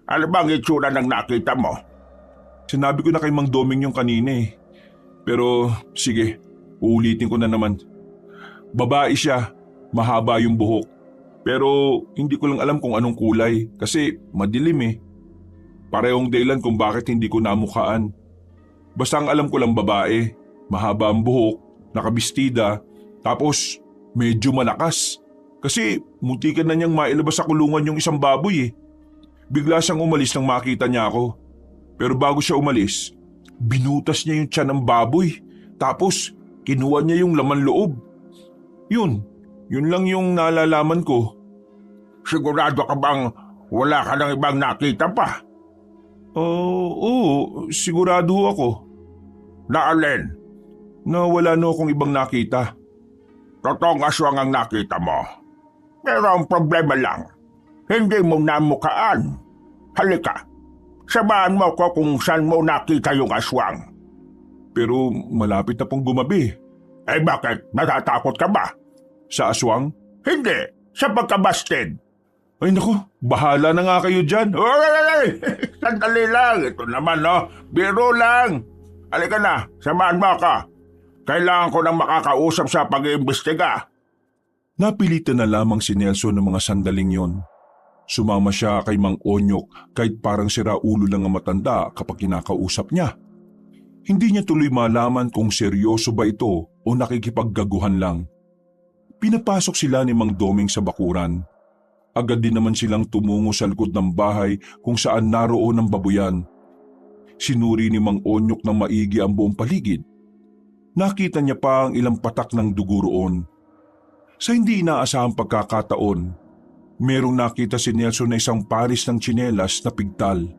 Ano bang itsura ng nakita mo? Sinabi ko na kay Mang Doming yung kanina eh. Pero sige, uulitin ko na naman. Babae siya, mahaba yung buhok. Pero hindi ko lang alam kung anong kulay kasi madilim eh. Parehong dahilan kung bakit hindi ko namukaan. Basta ang alam ko lang babae, mahaba ang buhok, nakabistida, tapos medyo malakas. Kasi muntikan na niyang mailabas sa kulungan yung isang baboy eh. Bigla siyang umalis nang makita niya ako. Pero bago siya umalis, binutas niya yung tiyan ng baboy. Tapos kinuha niya yung laman loob. Yun lang yung nalalaman ko. Sigurado ka bang wala ka ng ibang nakita pa? Oo, sigurado ako Na alin? na wala na akong ibang nakita. Totoong aswang ang nakita mo. Pero ang problema lang, hindi mo namukaan. Halika, samahan mo ko kung saan mo nakita yung aswang. Pero malapit na pong gumabi. Eh bakit? Natatakot ka ba? Sa aswang? Hindi, sa pagkabasted. Ay naku, bahala na nga kayo dyan. Oy! Sandali lang. Ito naman, no? Biro lang. Halika na, samahan mo ako. Kailangan ko nang makakausap sa pag-iimbestiga. Napilitan na lamang si Nelson ng mga sandaling yon. Sumama siya kay Mang Onyok kahit parang siraulo lang ang matanda kapag kinakausap niya. Hindi niya tuloy malaman kung seryoso ba ito o nakikipaggaguhan lang. Pinapasok sila ni Mang Doming sa bakuran. Agad din naman silang tumungo sa likod ng bahay kung saan naroon ang babuyan. Sinuri ni Mang Onyok ng maigi ang buong paligid. Nakita niya pa ang ilang patak ng dugo roon. Sa hindi inaasahang pagkakataon, merong nakita si Nelson na isang paris ng tsinelas na pigtal.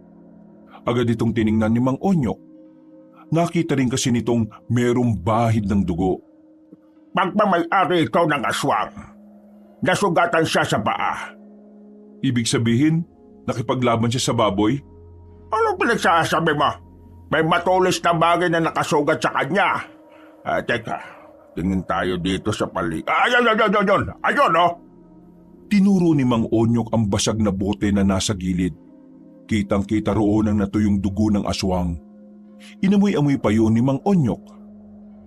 Agad itong tiningnan ni Mang Onyok. Nakita rin kasi nitong merong bahid ng dugo. Pagmamayari ito ng aswang. Nasugatan siya sa paa. Ibig sabihin, nakipaglaban siya sa baboy? Ano pinagsasabi mo? May matulis na bagay na nakasugat sa kanya. Teka, tingin tayo dito sa paligid. Ayun, oh! Tinuro ni Mang Onyok ang basag na bote na nasa gilid. Kitang-kita roon ang natuyong dugo ng aswang. Inamoy-amoy pa yun ni Mang Onyok.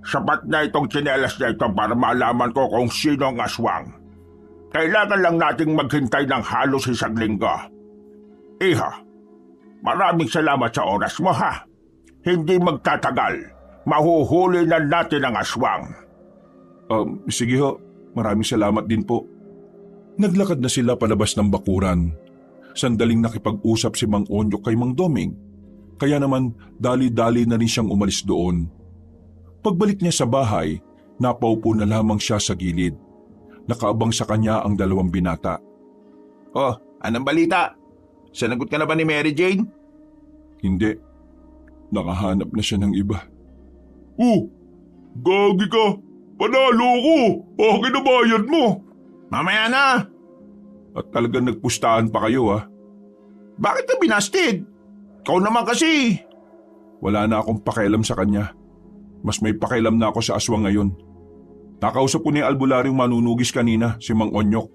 Sapat na itong tsinelas na ito para malaman ko kung sino ang aswang. Kailangan lang nating maghintay ng halos isang linggo. Iha, maraming salamat sa oras mo ha. Hindi magtatagal. Mahuhuli na natin ang aswang. Sige ho, maraming salamat din po. Naglakad na sila palabas ng bakuran. Sandaling nakipag-usap si Mang Onyok kay Mang Doming. Kaya naman dali-dali na rin siyang umalis doon. Pagbalik niya sa bahay, napaupo na lamang siya sa gilid. Nakaabang sa kanya ang dalawang binata. Oh, anong balita? Sanagot ka na ba ni Mary Jane? Hindi. Nakahanap na siya ng iba. Gagi ka! Panalo ko! Akin na bayad mo! Mamaya na! At talagang nagpustahan pa kayo ha. Bakit ka binasted? Ikaw naman kasi. Wala na akong pakialam sa kanya. Mas may pakialam na ako sa aswang ngayon. Nakausap ko ni albularyong manunugis kanina, si Mang Onyok.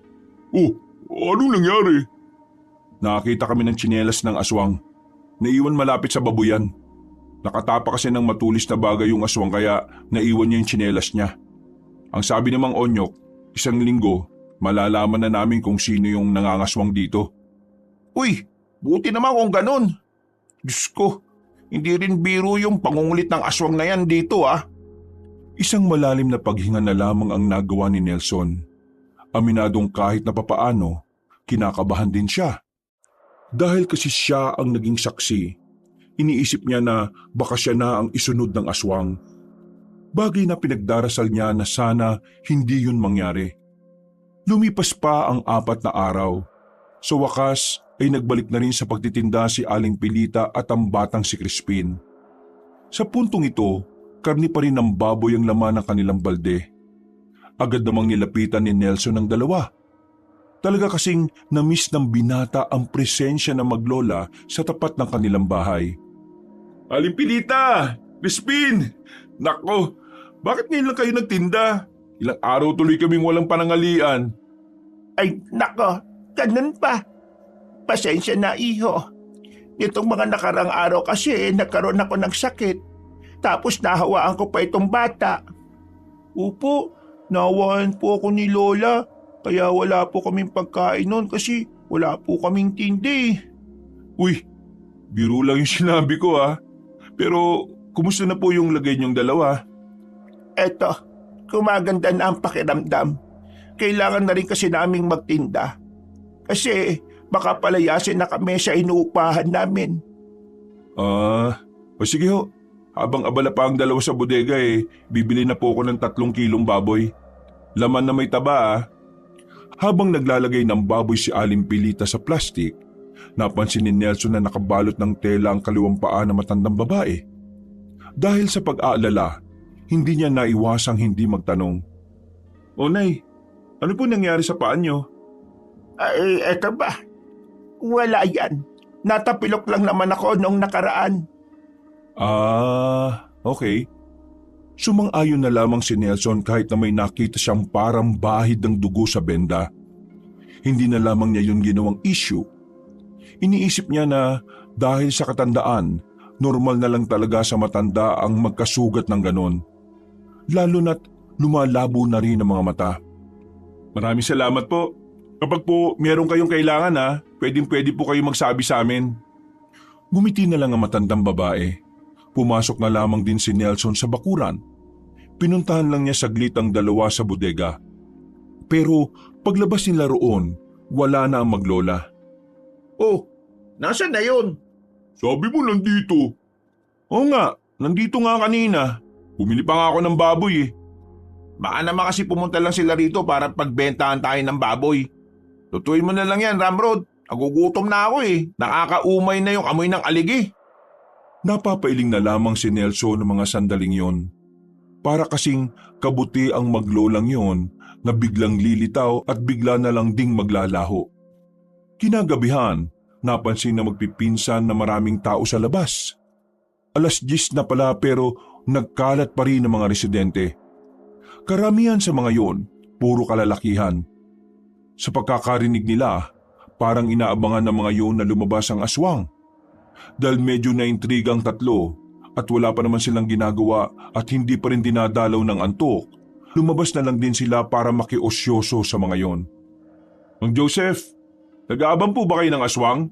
Anong nangyari? Nakakita kami ng tsinelas ng aswang. Naiwan malapit sa babuyan. Nakatapa kasi ng matulis na bagay yung aswang kaya naiwan niya yung tsinelas niya. Ang sabi ni Mang Onyok, isang linggo, malalaman na namin kung sino yung nangangaswang dito. Uy, buti naman kung ganun. Diyos ko, hindi rin biro yung pangungulit ng aswang na yan dito ah. Isang malalim na paghinga na lamang ang nagawa ni Nelson. Aminadong kahit na papaano, kinakabahan din siya. Dahil kasi siya ang naging saksi, iniisip niya na baka siya na ang isunod ng aswang. Bagay na pinagdarasal niya na sana hindi yun mangyari. Lumipas pa ang 4 na araw. Sa wakas ay nagbalik na rin sa pagtitinda si Aling Pilita at ang batang si Crispin. Sa puntong ito, karni pa rin ng baboy ang laman ng kanilang balde. Agad namang nilapitan ni Nelson ang dalawa. Talaga kasing na-miss ng binata ang presensya ng maglola sa tapat ng kanilang bahay. Aling Pilita! Crispin! Nako, bakit ngayon lang kayo nagtinda? Ilang araw tuloy kaming walang panangalian. Ay, nako, ganun pa. Pasensya na, iho. Nitong mga nakarang araw kasi nagkaroon ako ng sakit. Tapos nahawaan ko pa itong bata. Opo, nawaan po ako ni Lola. Kaya wala po kaming pagkain noon kasi wala po kaming tindi. Uy, biro lang yung sinabi ko Pero kumusta na po yung lagay niyong dalawa? Eto, kumaganda na ang pakiramdam. Kailangan na rin kasi naming magtinda. Kasi baka palayasin na kami sa inuupahan namin. O sige ho. Habang abala pa ang dalawa sa bodega bibili na po ako ng 3 kilong baboy. Laman na may taba Habang naglalagay ng baboy si Aling Pilita sa plastik, napansin ni Nelson na nakabalot ng tela ang kaliwang paa ng matandang babae. Dahil sa pag-aalala, hindi niya naiwasang hindi magtanong. O Nay, ano po nangyari sa paa niyo? Ay, eto ba? Wala yan. Natapilok lang naman ako noong nakaraan. Okay. Sumang-ayon na lamang si Nelson kahit na may nakita siyang parang bahid ng dugo sa benda. Hindi na lamang niya yun ginawang issue. Iniisip niya na dahil sa katandaan, normal na lang talaga sa matanda ang magkasugat ng ganon. Lalo na't lumalabo na rin ang mga mata. Maraming salamat po. Kapag po meron kayong kailangan pwedeng-pwede po kayo magsabi sa amin. Ngumiti na lang ang matandang babae. Pumasok na lamang din si Nelson sa bakuran. Pinuntahan lang niya saglit ang dalawa sa bodega. Pero paglabas nila roon, wala na ang maglola. Oh, nasaan na yun? Sabi mo nandito. Oo nga, nandito nga kanina. Bumili pa nga ako ng baboy Baka naman kasi pumunta lang sila rito para pagbentahan tayo ng baboy. Tutuin mo na lang yan, Ramrod. Nagugutom na ako Nakakaumay na yung amoy ng aligi. Napapailing na lamang si Nelson ng mga sandaling yon. Para kasing kabuti ang maglolang yon na biglang lilitaw at bigla na lang ding maglalaho. Kinagabihan, napansin na magpipinsan na maraming tao sa labas. 10:00 na pala pero nagkalat pa rin ang mga residente. Karamihan sa mga yon, puro kalalakihan. Sa pagkakarinig nila, parang inaabangan ng mga yon na lumabas ang aswang. Dahil medyo naintriga ang tatlo at wala pa naman silang ginagawa at hindi pa rin dinadalaw ng antok, lumabas na lang din sila para makiosyoso sa mga yon. Mang Joseph, nag-aabang po ba kayo ng aswang?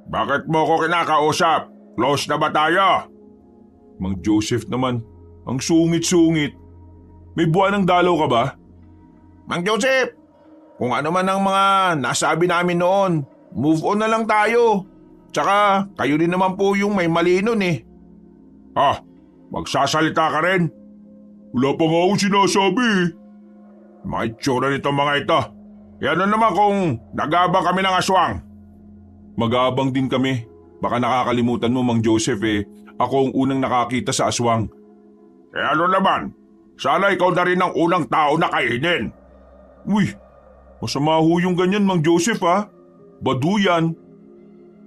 Bakit mo ko kinakausap? Close na ba tayo? Mang Joseph naman, ang sungit-sungit. May buwan ng dalaw ka ba? Mang Joseph, kung ano man ang mga nasabi namin noon, move on na lang tayo. Tsaka kayo din naman po yung may mali nun magsasalita ka rin. Wala pa nga akong sinasabi. Mga itsura nito mga ito. Ano naman kung nagabang kami ng aswang? Mag-aabang din kami. Baka nakakalimutan mo, Mang Joseph ako ang unang nakakita sa aswang. Ano naman? Sana ikaw na rin ang unang tao na kainin. Uy, masama ho yung ganyan, Mang Joseph Badu yan.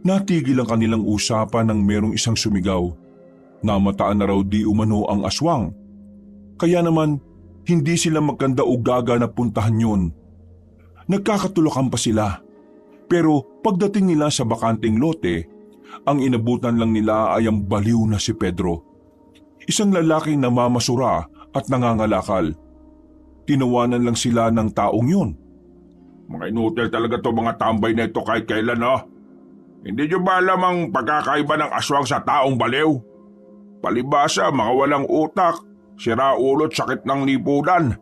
Natigil ang kanilang usapan nang merong isang sumigaw. Namataan na raw di umano ang aswang. Kaya naman, hindi sila magkanda o gaga na puntahan yun. Nagkakatulakan pa sila. Pero pagdating nila sa bakanting lote, ang inabutan lang nila ay ang baliw na si Pedro. Isang lalaking namamasura at nangangalakal. Tinawanan lang sila ng taong yun. Mga inutil talaga to mga tambay na ito kahit kailan Hindi nyo ba alam ang pagkakaiba ng aswang sa taong baliw? Palibasa, mga walang utak, sira ulo't sakit ng lipunan.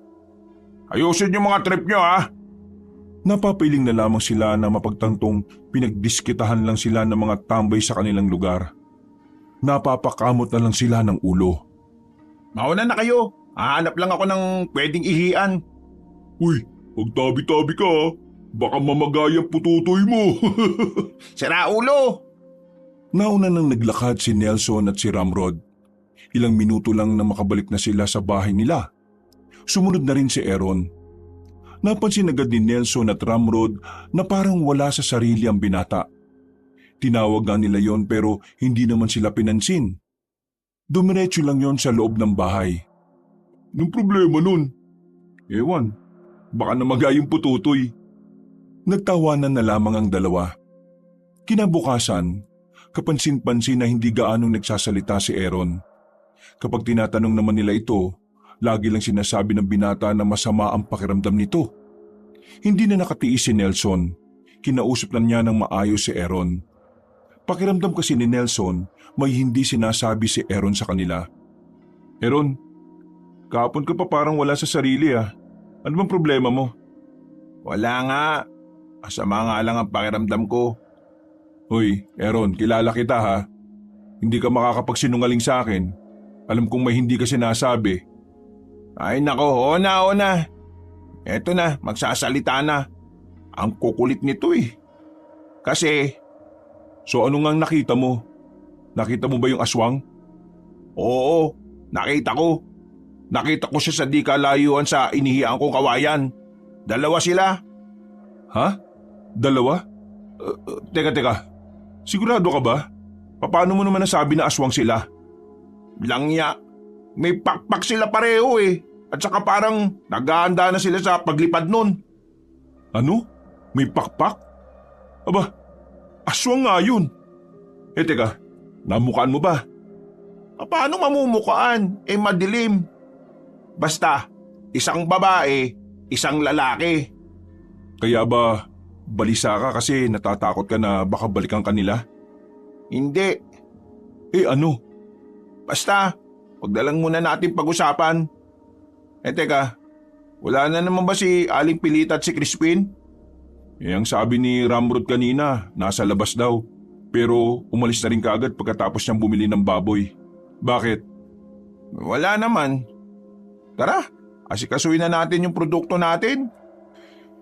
Ayusin yung mga trip nyo Napapiling na lamang sila na mapagtantong pinagdiskitahan lang sila ng mga tambay sa kanilang lugar. Napapakamot na lang sila ng ulo. Mauna na kayo. Hahanap lang ako ng pwedeng ihian. Uy, magtabi-tabi ka Baka mamagayang pututoy mo. Sira ulo! Nauna nang naglakad si Nelson at si Ramrod. Ilang minuto lang na makabalik na sila sa bahay nila. Sumunod na rin si Aaron. Napansin agad ni Nelson at Ramrod na parang wala sa sarili ang binata. Tinawag nga nila yon pero hindi naman sila pinansin. Dumiretso lang yon sa loob ng bahay. Anong problema nun? Ewan, baka namagayang pututoy. Nagtawanan na lamang ang dalawa. Kinabukasan, Kapansin-pansin na hindi gaanong nagsasalita si Aaron. Kapag tinatanong naman nila ito, lagi lang sinasabi ng binata na masama ang pakiramdam nito. Hindi na nakatiis si Nelson. Kinausap na niya ng maayos si Aaron. Pakiramdam kasi ni Nelson, may hindi sinasabi si Aaron sa kanila. Aaron, kahapon ka pa parang wala sa sarili ah. Ano bang problema mo? Wala nga. Masama nga lang ang pakiramdam ko. Hoy, Aaron, kilala kita ha. Hindi ka makakapagsinungaling sa akin. Alam kong may hindi ka sinasabi. Ay nako, oo na. Eto na, magsasalita na. Ang kukulit nito eh. Kasi, So ano ngang nakita mo? Nakita mo ba yung aswang? oo, nakita ko. Nakita ko siya sa di kalayuan sa inihian kong kawayan. Dalawa sila. Ha? Dalawa? Teka. Sigurado ka ba? Paano mo naman nasabi na aswang sila? Langya, may pakpak sila pareho eh. At saka parang naghahanda na sila sa paglipad nun. Ano? May pakpak? Aba, aswang nga yun. Teka, namukaan mo ba? Paano mamumukaan? Eh madilim. Basta, isang babae, isang lalaki. Kaya ba, balisa ka kasi natatakot ka na baka balikan ka nila? Hindi. Ano? Basta, wag na lang muna natin pag-usapan. Teka, wala na naman ba si Aling Pilita at si Crispin? Ang sabi ni Ramrod kanina, nasa labas daw. Pero umalis na rin kaagad pagkatapos niyang bumili ng baboy. Bakit? Wala naman. Tara, asikasuhin na natin yung produkto natin.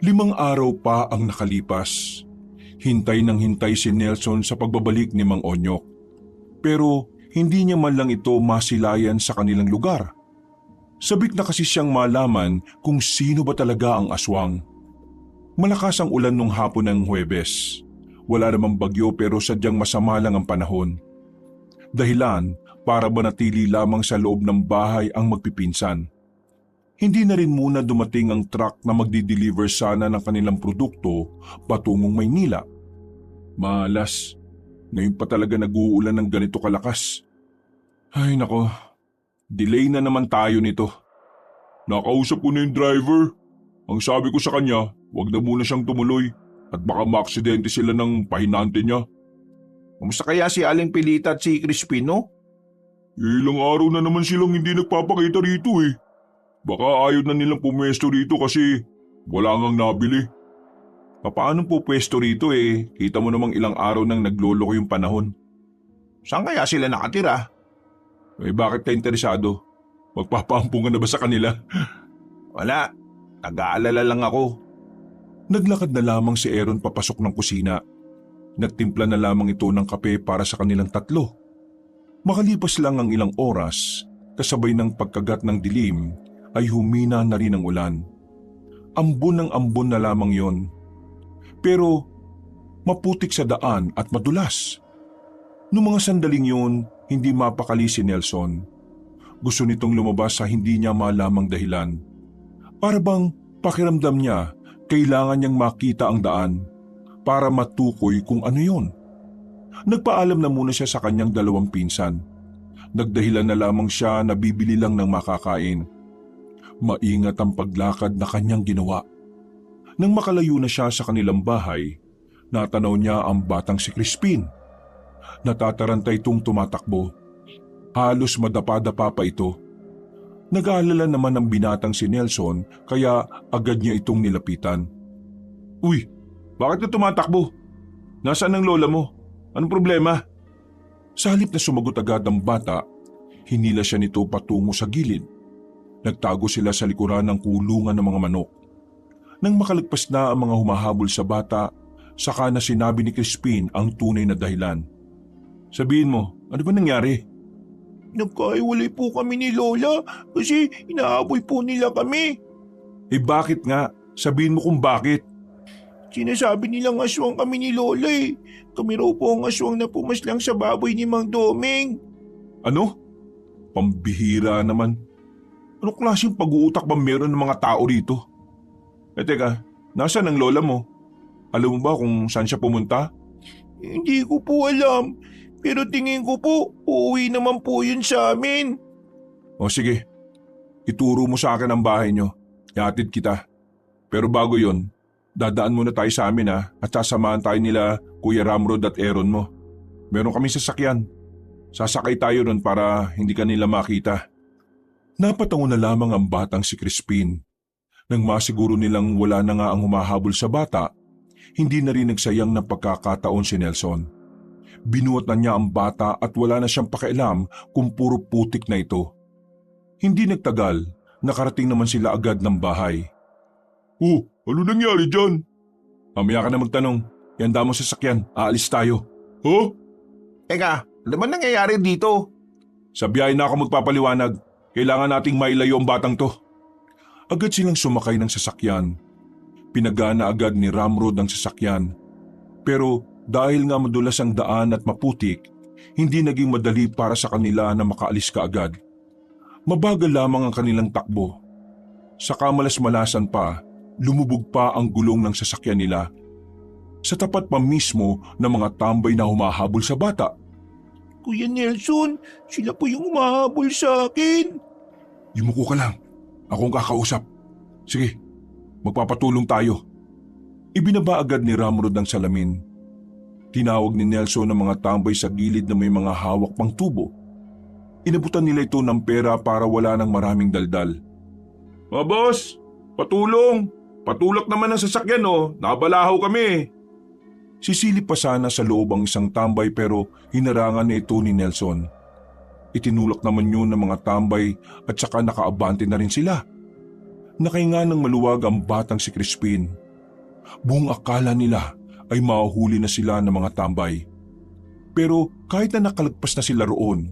5 araw pa ang nakalipas. Hintay ng hintay si Nelson sa pagbabalik ni Mang Onyok. Pero hindi niya man lang ito masilayan sa kanilang lugar. Sabik na kasi siyang malaman kung sino ba talaga ang aswang. Malakas ang ulan nung hapon ng Huwebes. Wala namang bagyo pero sadyang masama lang ang panahon. Dahilan para manatili lamang sa loob ng bahay ang magpipinsan. Hindi na rin muna dumating ang truck na magdi-deliver sana ng kanilang produkto patungong Maynila. Malas, ngayon pa talaga nag-uulan ng ganito kalakas. Ay nako, delay na naman tayo nito. Nakausap ko na yung driver. Ang sabi ko sa kanya, wag na muna siyang tumuloy at baka maaksidente sila ng pahinante niya. Kamusta kaya si Aling Pilita at si Crispin, no? Ilang araw na naman silang hindi nagpapakita rito eh. Baka ayaw na nilang pumwesto rito kasi wala ngang nabili. Paano po pwesto rito eh? Kita mo namang ilang araw nang nagloloko yung panahon. Saan kaya sila nakatira? Bakit ka interesado? Magpapaampungan na ba sa kanila? Wala, nag-aalala lang ako. Naglakad na lamang si Aaron papasok ng kusina. Nagtimpla na lamang ito ng kape para sa kanilang tatlo. Makalipas lang ang ilang oras, kasabay ng pagkagat ng dilim, ay humina na rin ang ulan. Ambon ng ambon na lamang yon. Pero maputik sa daan at madulas. Noong mga sandaling yun, hindi mapakali si Nelson. Gusto nitong lumabas sa hindi niya malamang dahilan. Para bang pakiramdam niya, kailangan niyang makita ang daan para matukoy kung ano yon. Nagpaalam na muna siya sa kanyang 2 pinsan. Nagdahilan na lamang siya na bibili lang ng makakain. Maingat ang paglakad na kanyang ginawa. Nang makalayo na siya sa kanilang bahay, natanaw niya ang batang si Crispin. Natataranta itong tumatakbo. Halos madapa-dapa pa ito. Nag-aalala naman ang binatang si Nelson kaya agad niya itong nilapitan. Uy, bakit ka tumatakbo? Nasaan ang lola mo? Anong problema? Sa halip na sumagot agad ang bata, hinila siya nito patungo sa gilid. Nagtago sila sa likuran ng kulungan ng mga manok. Nang makalagpas na ang mga humahabol sa bata, saka na sinabi ni Crispin ang tunay na dahilan. Sabihin mo, ano ba nangyari? Nagkaiwalay po kami ni Lola kasi inaaboy po nila kami. Bakit nga? Sabihin mo kung bakit. Sinasabi nilang aswang kami ni Lola eh. Kami raw po ang aswang na pumaslang sa baboy ni Mang Doming. Ano? Pambihira naman. Ano klaseng pag-uutak ba meron ng mga tao rito? Teka, nasaan ang lola mo? Alam mo ba kung saan siya pumunta? Hindi ko po alam. Pero tingin ko po, uuwi naman po yun sa amin. O sige, ituro mo sa akin ang bahay nyo. Ihatid kita. Pero bago yon, dadaan muna tayo sa amin at sasamahan tayo nila Kuya Ramrod at Aaron mo. Meron kami sasakyan. Sasakay tayo nun para hindi ka nila makita. Napatango na lamang ang batang si Crispin. Nang masiguro nilang wala na nga ang humahabol sa bata, hindi na rin nagsayang ng pagkakataon si Nelson. Binuhat na niya ang bata at wala na siyang pakialam kung puro putik na ito. Hindi nagtagal, nakarating naman sila agad ng bahay. Oh, ano nangyari dyan? Mamaya ka na magtanong, ihanda mo sasakyan, aalis tayo. Ha? Eka, ano ba nangyayari dito? Sa biyahe na ako magpapaliwanag, kailangan nating mailayo ang batang to. Agad silang sumakay ng sasakyan. Pinagana agad ni Ramrod ang sasakyan. Pero dahil nga madulas ang daan at maputik, hindi naging madali para sa kanila na makaalis kaagad. Mabagal lamang ang kanilang takbo. Sa kamalas-malasan pa, lumubog pa ang gulong ng sasakyan nila. Sa tapat pa mismo ng mga tambay na humahabol sa bata. Kuya Nelson, sila po yung humahabol sa akin. Yumuko ka lang. Ako ang kakausap. Sige, magpapatulong tayo. Ibinaba agad ni Ramrod ang salamin. Tinawag ni Nelson ang mga tambay sa gilid na may mga hawak pang tubo. Inabutan nila ito ng pera para wala ng maraming daldal. Boss, patulong. Patulak naman ang sasakyan Nabalahaw kami. Sisilip pa sana sa loob ang isang tambay pero hinarangan na ito ni Nelson. Itinulak naman yun ng mga tambay at saka nakaabante na rin sila. Nakahinga ng maluwag ang batang si Crispin. Buong akala nila ay mahuhuli na sila ng mga tambay. Pero kahit na nakalagpas na sila roon,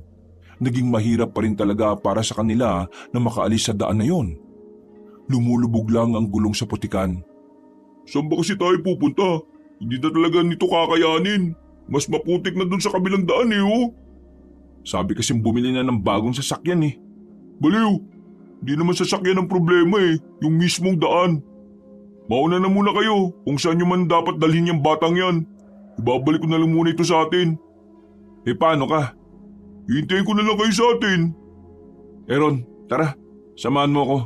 naging mahirap pa rin talaga para sa kanila na makaalis sa daan na yon. Lumulubog lang ang gulong sa putikan. Saan ba kasi tayo pupunta? Hindi na talaga nito kakayanin. Mas maputik na dun sa kabilang daan Sabi kasing bumili na ng bagong sasakyan Baliw, di naman sasakyan ang problema yung mismong daan. Mauna na muna kayo kung saan nyo man dapat dalhin yung batang yan. Ibabalik ko na lang muna ito sa atin. Paano ka? Hintayin ko na lang kayo sa atin. Aaron, tara, samahan mo ako.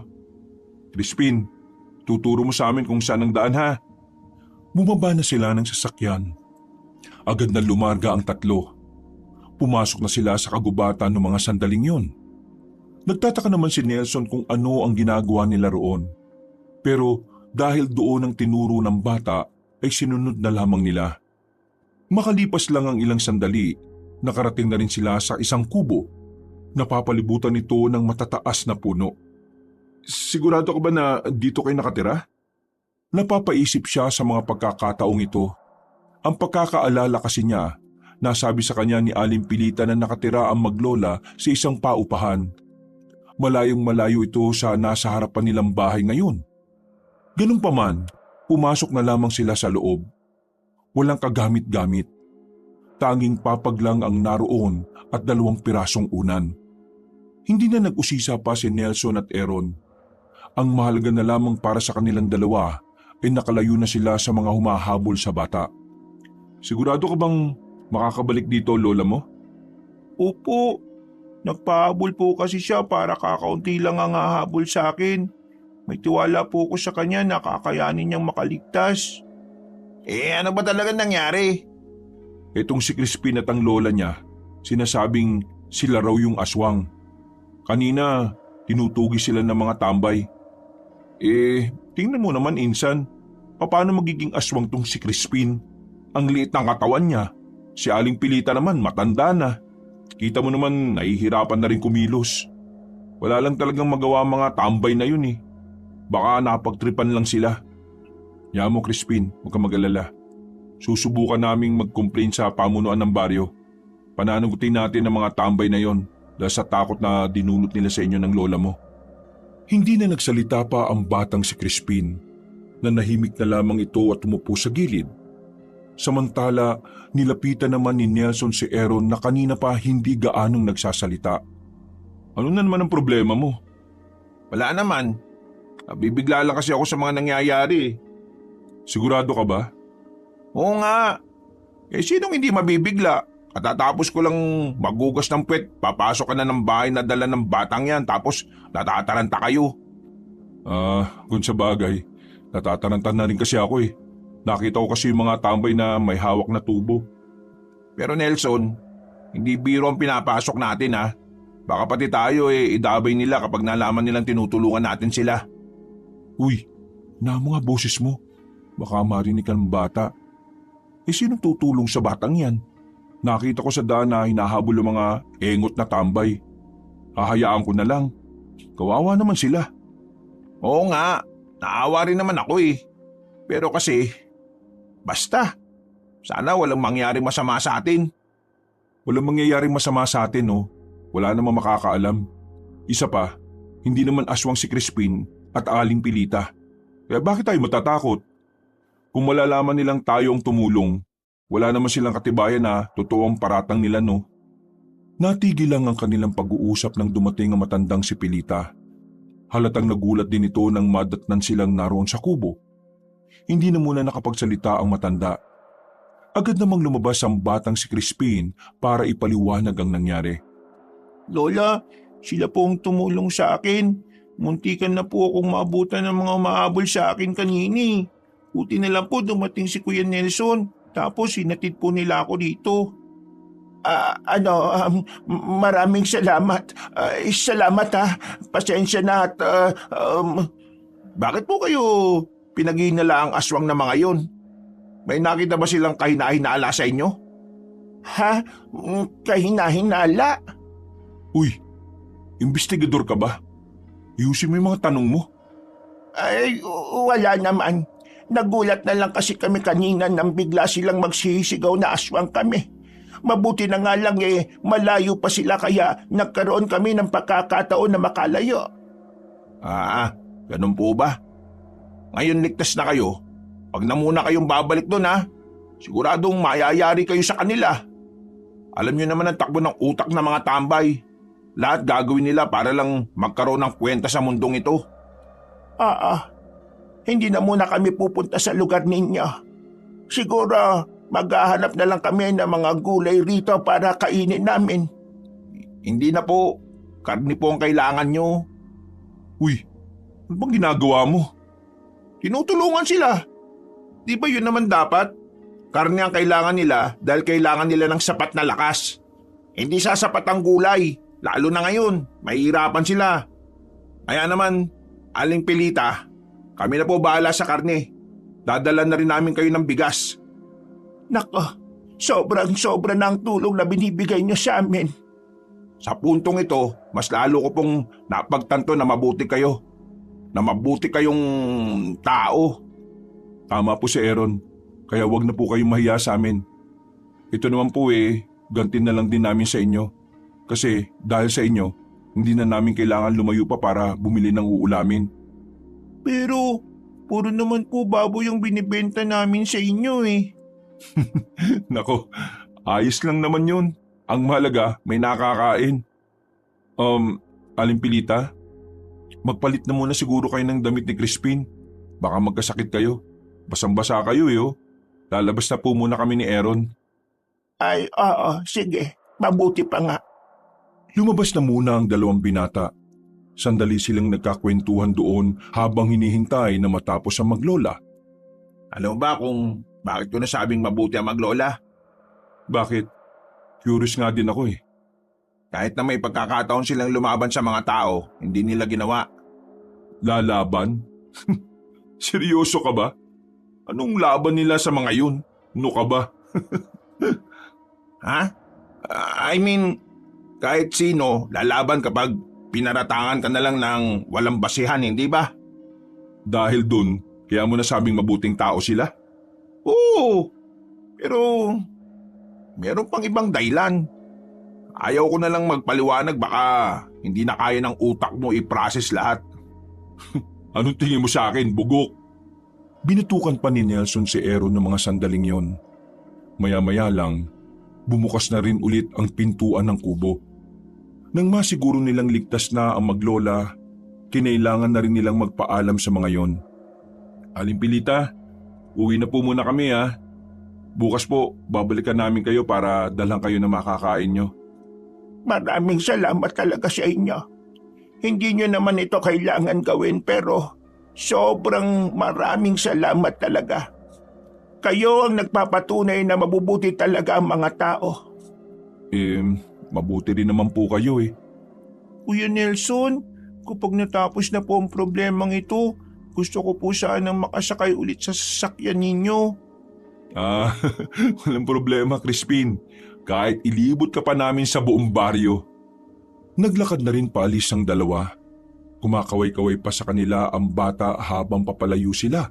Crispin, tuturo mo sa amin kung saan ang daan ha. Bumaba na sila ng sasakyan. Agad na lumarga ang tatlo. Pumasok na sila sa kagubatan ng mga sandaling yon. Nagtataka naman si Nelson kung ano ang ginagawa nila roon. Pero dahil doon ang tinuro ng bata ay sinunod na lamang nila. Makalipas lang ang ilang sandali, nakarating na rin sila sa isang kubo. Napapalibutan ito ng matataas na puno. Sigurado ka ba na dito kayo nakatira? Napapaisip siya sa mga pagkakataong ito. Ang pagkakaalala kasi niya, nasabi sa kanya ni Aling Pilita na nakatira ang maglola sa isang paupahan. Malayong malayo ito sa nasa harapan nilang bahay ngayon. Ganun pa man, pumasok na lamang sila sa loob. Walang kagamit-gamit. Tanging papag lang ang naroon at 2 pirasong unan. Hindi na nag-usisa pa si Nelson at Aaron. Ang mahalaga na lamang para sa kanilang dalawa ay nakalayo na sila sa mga humahabol sa bata. Sigurado ka bang makakabalik dito, lola mo? Opo, nagpahabol po kasi siya para kakaunti lang ang hahabol sa akin. May tiwala po ko sa kanya na kakayanin niyang makaligtas. Ano ba talaga nangyari? Itong si Crispin at ang lola niya, sinasabing sila raw yung aswang. Kanina, tinutugi sila ng mga tambay. Tingnan mo naman insan, paano magiging aswang tong si Crispin? Ang liit ng katawan niya. Si Aling Pilita naman matanda na. Kita mo naman nahihirapan na rin kumilos. Wala lang talagang magawa mga tambay na yun Baka napagtripan lang sila. Yaman mo Crispin, huwag kang mag-alala. Susubukan naming mag-complain sa pamunuan ng baryo. Pananagutin natin ang mga tambay na yon dahil sa takot na dinulot nila sa inyo ng lola mo. Hindi na nagsalita pa ang batang si Crispin. Nanahimik na lamang ito at umupo sa gilid. Samantala, nilapitan naman ni Nelson si Aaron na kanina pa hindi gaanong nagsasalita. Ano na naman ang problema mo? Wala naman. Nabibigla lang kasi ako sa mga nangyayari. Sigurado ka ba? Oo nga. Sinong hindi mabibigla? Katatapos ko lang magugas ng puwet, papasok ka na ng bahay na dala ng batang yan tapos natataranta kayo. Kung sa bagay, natatarantan na rin kasi ako eh. Nakita ko kasi yung mga tambay na may hawak na tubo. Pero Nelson, hindi biro ang pinapasok natin ha. Baka pati tayo idabay nila kapag nalaman nilang tinutulungan natin sila. Uy, na mga boses mo. Baka marinig ka ng bata. Sinong tutulong sa batang yan? Nakita ko sa daan na hinahabol ang mga engot na tambay. Hahayaan ko na lang. Kawawa naman sila. Oo nga, naawa rin naman ako eh. Pero kasi, basta. Sana walang mangyaring masama sa atin. Walang mangyayaring masama sa atin, no? Wala namang makakaalam. Isa pa, hindi naman aswang si Crispin at Aling Pilita. Kaya bakit tayo matatakot? Kung malalaman nilang tayo ang tumulong, wala naman silang katibayan na totoong paratang nila, no? Natigil lang ang kanilang pag-uusap nang dumating ang matandang si Pilita. Halatang nagulat din ito nang madatnan silang naroon sa kubo. Hindi na muna nakapagsalita ang matanda. Agad namang lumabas ang batang si Crispin para ipaliwanag ang nangyari. Lola, sila po ang tumulong sa akin. Muntikan na po akong maabutan ng mga umahabol sa akin kanini. Buti na lang po dumating si Kuya Nelson. Tapos hinatid po nila ako dito. Maraming salamat. Salamat ha. Pasensya na at Bakit po kayo pinaginala ang aswang na mga yon? May nakita ba silang kahina-hinala sa inyo? Ha? Kahina-hinala? Uy, investigador ka ba? Ayusin mo yung mga tanong mo. Ay, wala naman. Nagulat na lang kasi kami kanina nang bigla silang magsisigaw na aswang kami. Mabuti na nga lang malayo pa sila kaya nagkaroon kami ng pagkakataon na makalayo. Ganun po ba? Ngayon ligtas na kayo. Pag na muna kayong babalik doon ha. Siguradong mayayari kayo sa kanila. Alam niyo naman ang takbo ng utak ng mga tambay. Lahat gagawin nila para lang magkaroon ng kwenta sa mundong ito. Hindi na muna kami pupunta sa lugar ninyo. Siguro maghahanap na lang kami ng mga gulay rito para kainin namin. Hindi na po. Karni po ang kailangan nyo. Uy, ano bang ginagawa mo? Tinutulungan sila. Di ba yun naman dapat? Karni ang kailangan nila dahil kailangan nila ng sapat na lakas. Hindi sasapat ang gulay. Lalo na ngayon, mahihirapan sila. Kaya naman, Aling Pilita, kami na po bahala sa karne. Dadala na rin namin kayo ng bigas. Nako, sobrang-sobra na ang tulong na binibigay niyo sa amin. Sa puntong ito, mas lalo ko pong napagtanto na mabuti kayo. Na mabuti kayong tao. Tama po si Aaron, kaya wag na po kayong mahiya sa amin. Ito naman po ganti na lang din namin sa inyo. Kasi dahil sa inyo, hindi na namin kailangan lumayo pa para bumili ng uulamin. Pero, puro naman po baboy yung binibenta namin sa inyo Nako, ayos lang naman yun. Ang mahalaga, may nakakain. Aling Pilita, magpalit na muna siguro kayo ng damit ni Crispin. Baka magkasakit kayo. Basang-basa kayo Lalabas na po muna kami ni Aaron. Ay, oo, sige. Mabuti pa nga. Lumabas na muna ang dalawang binata. Sandali silang nagkakwentuhan doon habang hinihintay na matapos ang maglola. Alam mo ba kung bakit ko nasabing mabuti ang maglola? Bakit? Curious nga din ako Kahit na may pagkakataon silang lumaban sa mga tao, hindi nila ginawa. Lalaban? Seryoso ka ba? Anong laban nila sa mga yun? Ano ka ba? Ha? Kahit sino, lalaban kapag pinaratangan ka na lang ng walang basihan, hindi ba? Dahil dun, kaya mo nasabing mabuting tao sila? Oo, pero meron pang ibang dahilan. Ayaw ko na lang magpaliwanag baka hindi na kaya ng utak mo i-process lahat. Anong tingin mo sa akin, bugok? Binutukan pa ni Nelson si Aaron ng mga sandaling yon. Maya-maya lang, bumukas na rin ulit ang pintuan ng kubo. Nang masiguro nilang ligtas na ang maglola, kinailangan na rin nilang magpaalam sa mga yon. Aling Pilita, uwi na po muna kami ha. Bukas po, babalikan namin kayo para dalhan kayo na makakain nyo. Maraming salamat talaga sa inyo. Hindi nyo naman ito kailangan gawin pero sobrang maraming salamat talaga. Kayo ang nagpapatunay na mabubuti talaga ang mga tao. Mabuti rin naman po kayo eh. Kuya Nelson, kapag natapos na po ang problemang ito, gusto ko po sanang makasakay ulit sa sasakyan ninyo. Walang problema, Crispin. Kahit ilibot ka pa namin sa buong baryo. Naglakad na rin paalis ang dalawa. Kumakaway-kaway pa sa kanila ang bata habang papalayo sila.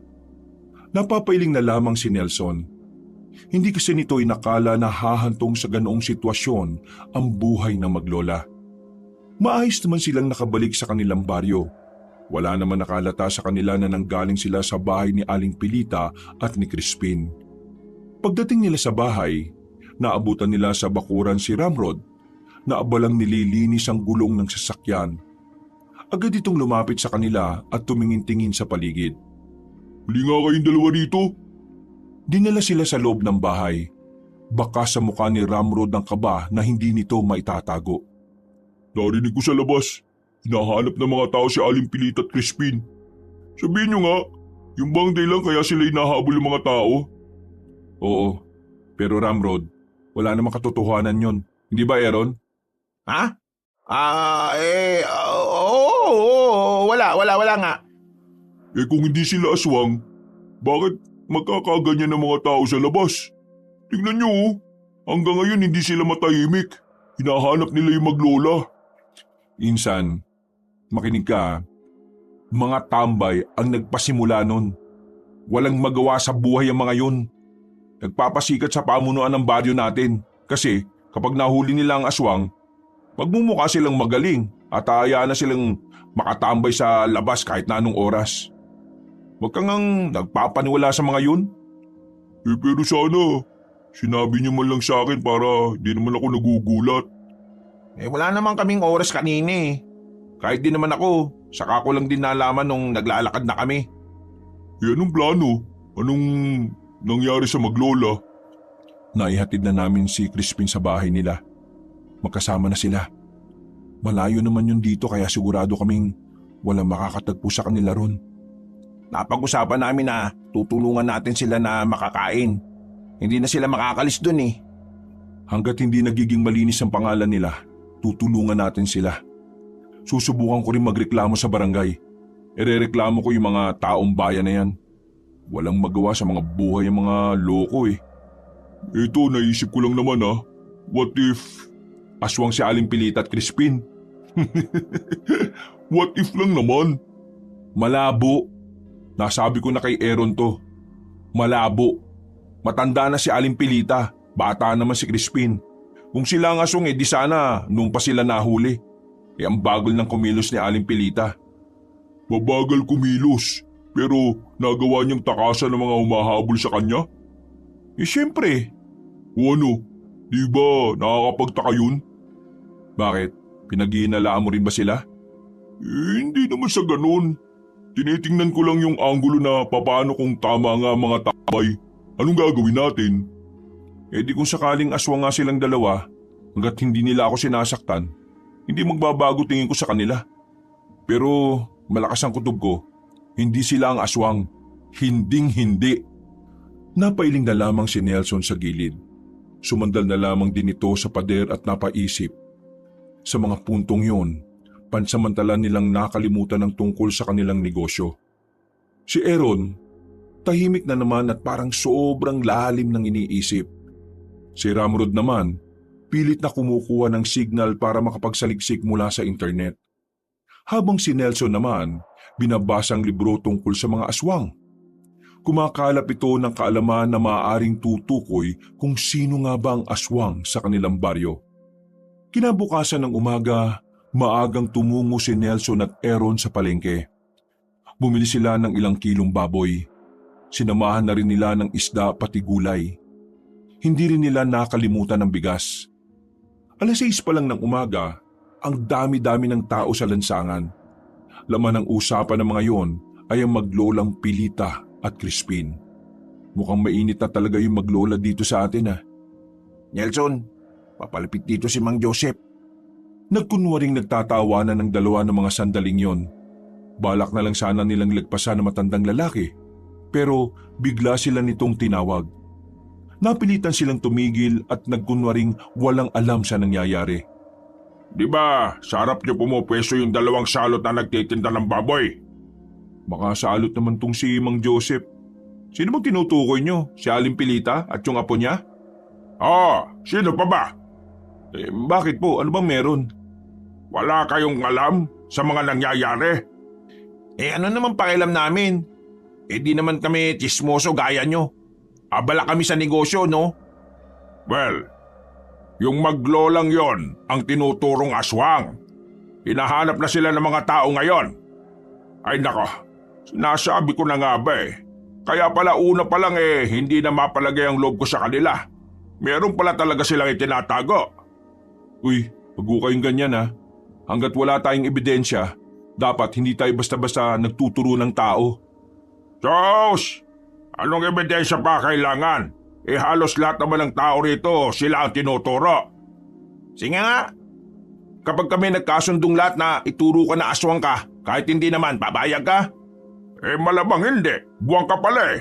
Napapailing na lamang si Nelson. Hindi kasi nito inakala na hahantong sa ganoong sitwasyon ang buhay ng maglola. Maayos naman silang nakabalik sa kanilang baryo. Wala naman nakalata sa kanila na nanggaling sila sa bahay ni Aling Pilita at ni Crispin. Pagdating nila sa bahay, naabutan nila sa bakuran si Ramrod na abalang nililinis ang gulong ng sasakyan. Agad itong lumapit sa kanila at tumingin-tingin sa paligid. Huli nga kayong dalawa rito. Dinala sila sa loob ng bahay. Baka sa mukha ni Ramrod ang kaba na hindi nito maitatago. Narinig ko sa labas. Hinahanap ng mga tao si Aling Pilita at Crispin. Sabihin nyo nga, yung bang dahilan kaya sila hinahabol ng mga tao? Oo, pero Ramrod, wala namang katotohanan yon. Hindi ba, Aaron? Ha? Wala nga. Kung hindi sila aswang, bakit magkakaganyan ng mga tao sa labas? Tingnan nyo hanggang ngayon hindi sila matahimik. Hinahanap nila yung maglola. Insan, makinig ka. Mga tambay ang nagpasimula nun. Walang magawa sa buhay ang mga yun. Nagpapasikat sa pamunuan ng baryo natin kasi kapag nahuli nila ang aswang, magmumukha silang magaling at hayaan na silang makatambay sa labas kahit na anong oras. Huwag kang nagpapaniwala sa mga yun. Pero sana, sinabi niyo man lang sa akin para di naman ako nagugulat. Wala naman kaming oras kanina eh. Kahit di naman ako, saka ko lang din nalaman nung naglalakad na kami. Anong plano? Anong nangyari sa maglola? Naihatid na namin si Crispin sa bahay nila. Magkasama na sila. Malayo naman yun dito kaya sigurado kaming walang makakatagpo sa kanila ron. Napag-usapan namin na tutulungan natin sila na makakain. Hindi na sila makakalis dun eh. Hanggat hindi nagiging malinis ang pangalan nila, tutulungan natin sila. Susubukan ko rin magreklamo sa barangay. Irereklamo ko yung mga taong bayan na yan. Walang magawa sa mga buhay ang mga loko eh. Ito, naisip ko lang naman What if aswang si Aling Pilita at Crispin? What if lang naman? Malabo. Nasabi ko na kay Aaron to. Malabo. Matanda na si Aling Pilita. Bata naman si Crispin. Kung sila ang aswang di sana nung pa sila nahuli. Ang bagal ng kumilos ni Aling Pilita. Mabagal kumilos, pero nagawa niyang takasan ng mga humahabol sa kanya? Siyempre. O ano, di ba nakakapagtaka yun? Bakit? Pinag-iinalaan mo rin ba sila? Hindi naman sa ganun. Tinitingnan ko lang yung anggulo na papaano kung tama nga mga tambay. Anong gagawin natin? Di kung sakaling aswang nga silang dalawa, hanggat hindi nila ako sinasaktan, hindi magbabago tingin ko sa kanila. Pero malakas ang kutob ko, hindi sila ang aswang. Hinding-hindi. Napailing na lamang si Nelson sa gilid. Sumandal na lamang din ito sa pader at napaisip. Sa mga puntong yon, pansamantala nilang nakalimutan ang tungkol sa kanilang negosyo. Si Aaron, tahimik na naman at parang sobrang lalim ng iniisip. Si Ramrod naman, pilit na kumukuha ng signal para makapagsaliksik mula sa internet. Habang si Nelson naman, binabasa ang libro tungkol sa mga aswang. Kumakalap ito ng kaalaman na maaaring tutukoy kung sino nga ba ang aswang sa kanilang baryo. Kinabukasan ng umaga, maagang tumungo si Nelson at Aaron sa palengke. Bumili sila ng ilang kilong baboy. Sinamahan na rin nila ng isda pati gulay. Hindi rin nila nakalimutan ng bigas. 6:00 pa lang ng umaga, ang dami-dami ng tao sa lansangan. Laman ng usapan ng mga yon ay ang maglolang Pilita at Crispin. Mukhang mainit na talaga yung maglola dito sa atin ah. Nelson, papalapit dito si Mang Joseph. Nagkunwaring nagtatawanan ng dalawa ng mga sandaling yon. Balak na lang sana nilang lagpasan ng matandang lalaki, pero bigla sila nitong tinawag. Napilitan silang tumigil at nagkunwaring walang alam sa nangyayari. Di ba, sa harap niyo pumupwesto yung dalawang salot na nagtitinda ng baboy? Makasalot naman tong si Mang Joseph. Sino bang tinutukoy nyo? Si Aling Pilita at yung apo niya? Sino pa ba? Bakit po? Ano bang meron? Wala kayong alam sa mga nangyayari? Ano naman pakialam namin? Di naman kami tsismoso gaya nyo. Abala kami sa negosyo, no? Well, yung maglolang yon ang tinuturong aswang. Hinahanap na sila ng mga tao ngayon. Ay nako, sinasabi ko na nga ba eh. Kaya pala una pa lang hindi na mapalagay ang loob ko sa kanila. Meron pala talaga silang itinatago. Uy, wag ko kayong ganyan ha. Hanggat wala tayong ebidensya, dapat hindi tayo basta-basta nagtuturo ng tao. Diyos! Anong ebidensya pa kailangan? Halos lahat naman ng tao rito sila ang tinuturo. Sige nga. Kapag kami nagkasundong lahat na ituro ka na aswang ka, kahit hindi naman, papayag ka? Malamang hindi. Buwang ka pala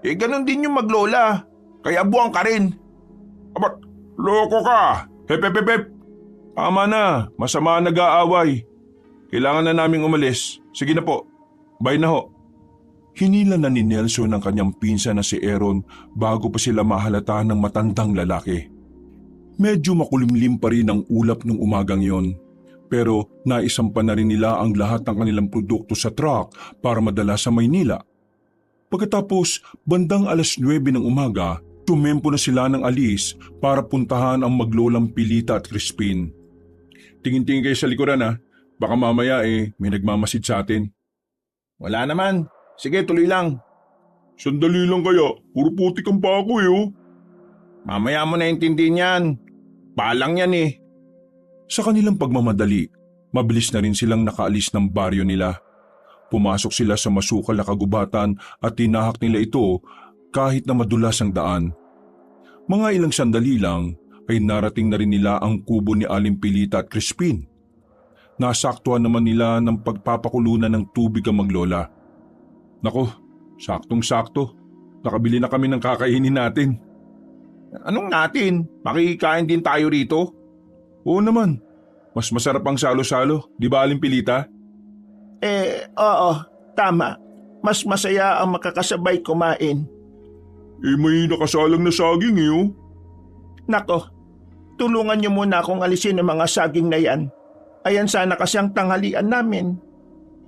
Ganun din yung maglola. Kaya buwang ka rin. Abat, loko ka. Hep. Tama na, masama ang nag-aaway. Kailangan na naming umalis. Sige na po, bye na ho. Hinila na ni Nelson ang kanyang pinsan na si Aaron bago pa sila mahalata ng matandang lalaki. Medyo makulimlim pa rin ang ulap ng umagang yon, pero naisampa na rin nila ang lahat ng kanilang produkto sa truck para madala sa Maynila. Pagkatapos, bandang 9:00 ng umaga, tumempo na sila ng alis para puntahan ang maglolang Pilita at Crispin. Tingin-tingin kayo sa likuran ha, baka mamaya may nagmamasid sa atin. Wala naman. Sige, tuloy lang. Sandali lang kaya, puro putik ang pa ako Mamaya mo na intindihin yan. Palang yan Sa kanilang pagmamadali, mabilis na rin silang nakaalis ng baryo nila. Pumasok sila sa masukal na kagubatan at tinahak nila ito kahit na madulas ang daan. Mga ilang sandali lang ay narating na rin nila ang kubo ni Aling Pilita at Crispin. Nasaktuhan naman nila ng pagpapakulunan ng tubig ang maglola. Nako, saktong-sakto. Nakabili na kami ng kakainin natin. Anong natin? Makikain din tayo rito? Oo naman. Mas masarap ang salo-salo, di ba Aling Pilita? Oo, tama. Mas masaya ang makakasabay kumain. May nakasalang na saging Nako, tulungan niyo muna akong alisin ang mga saging na yan. Ayan sana kasi ang tanghalian namin.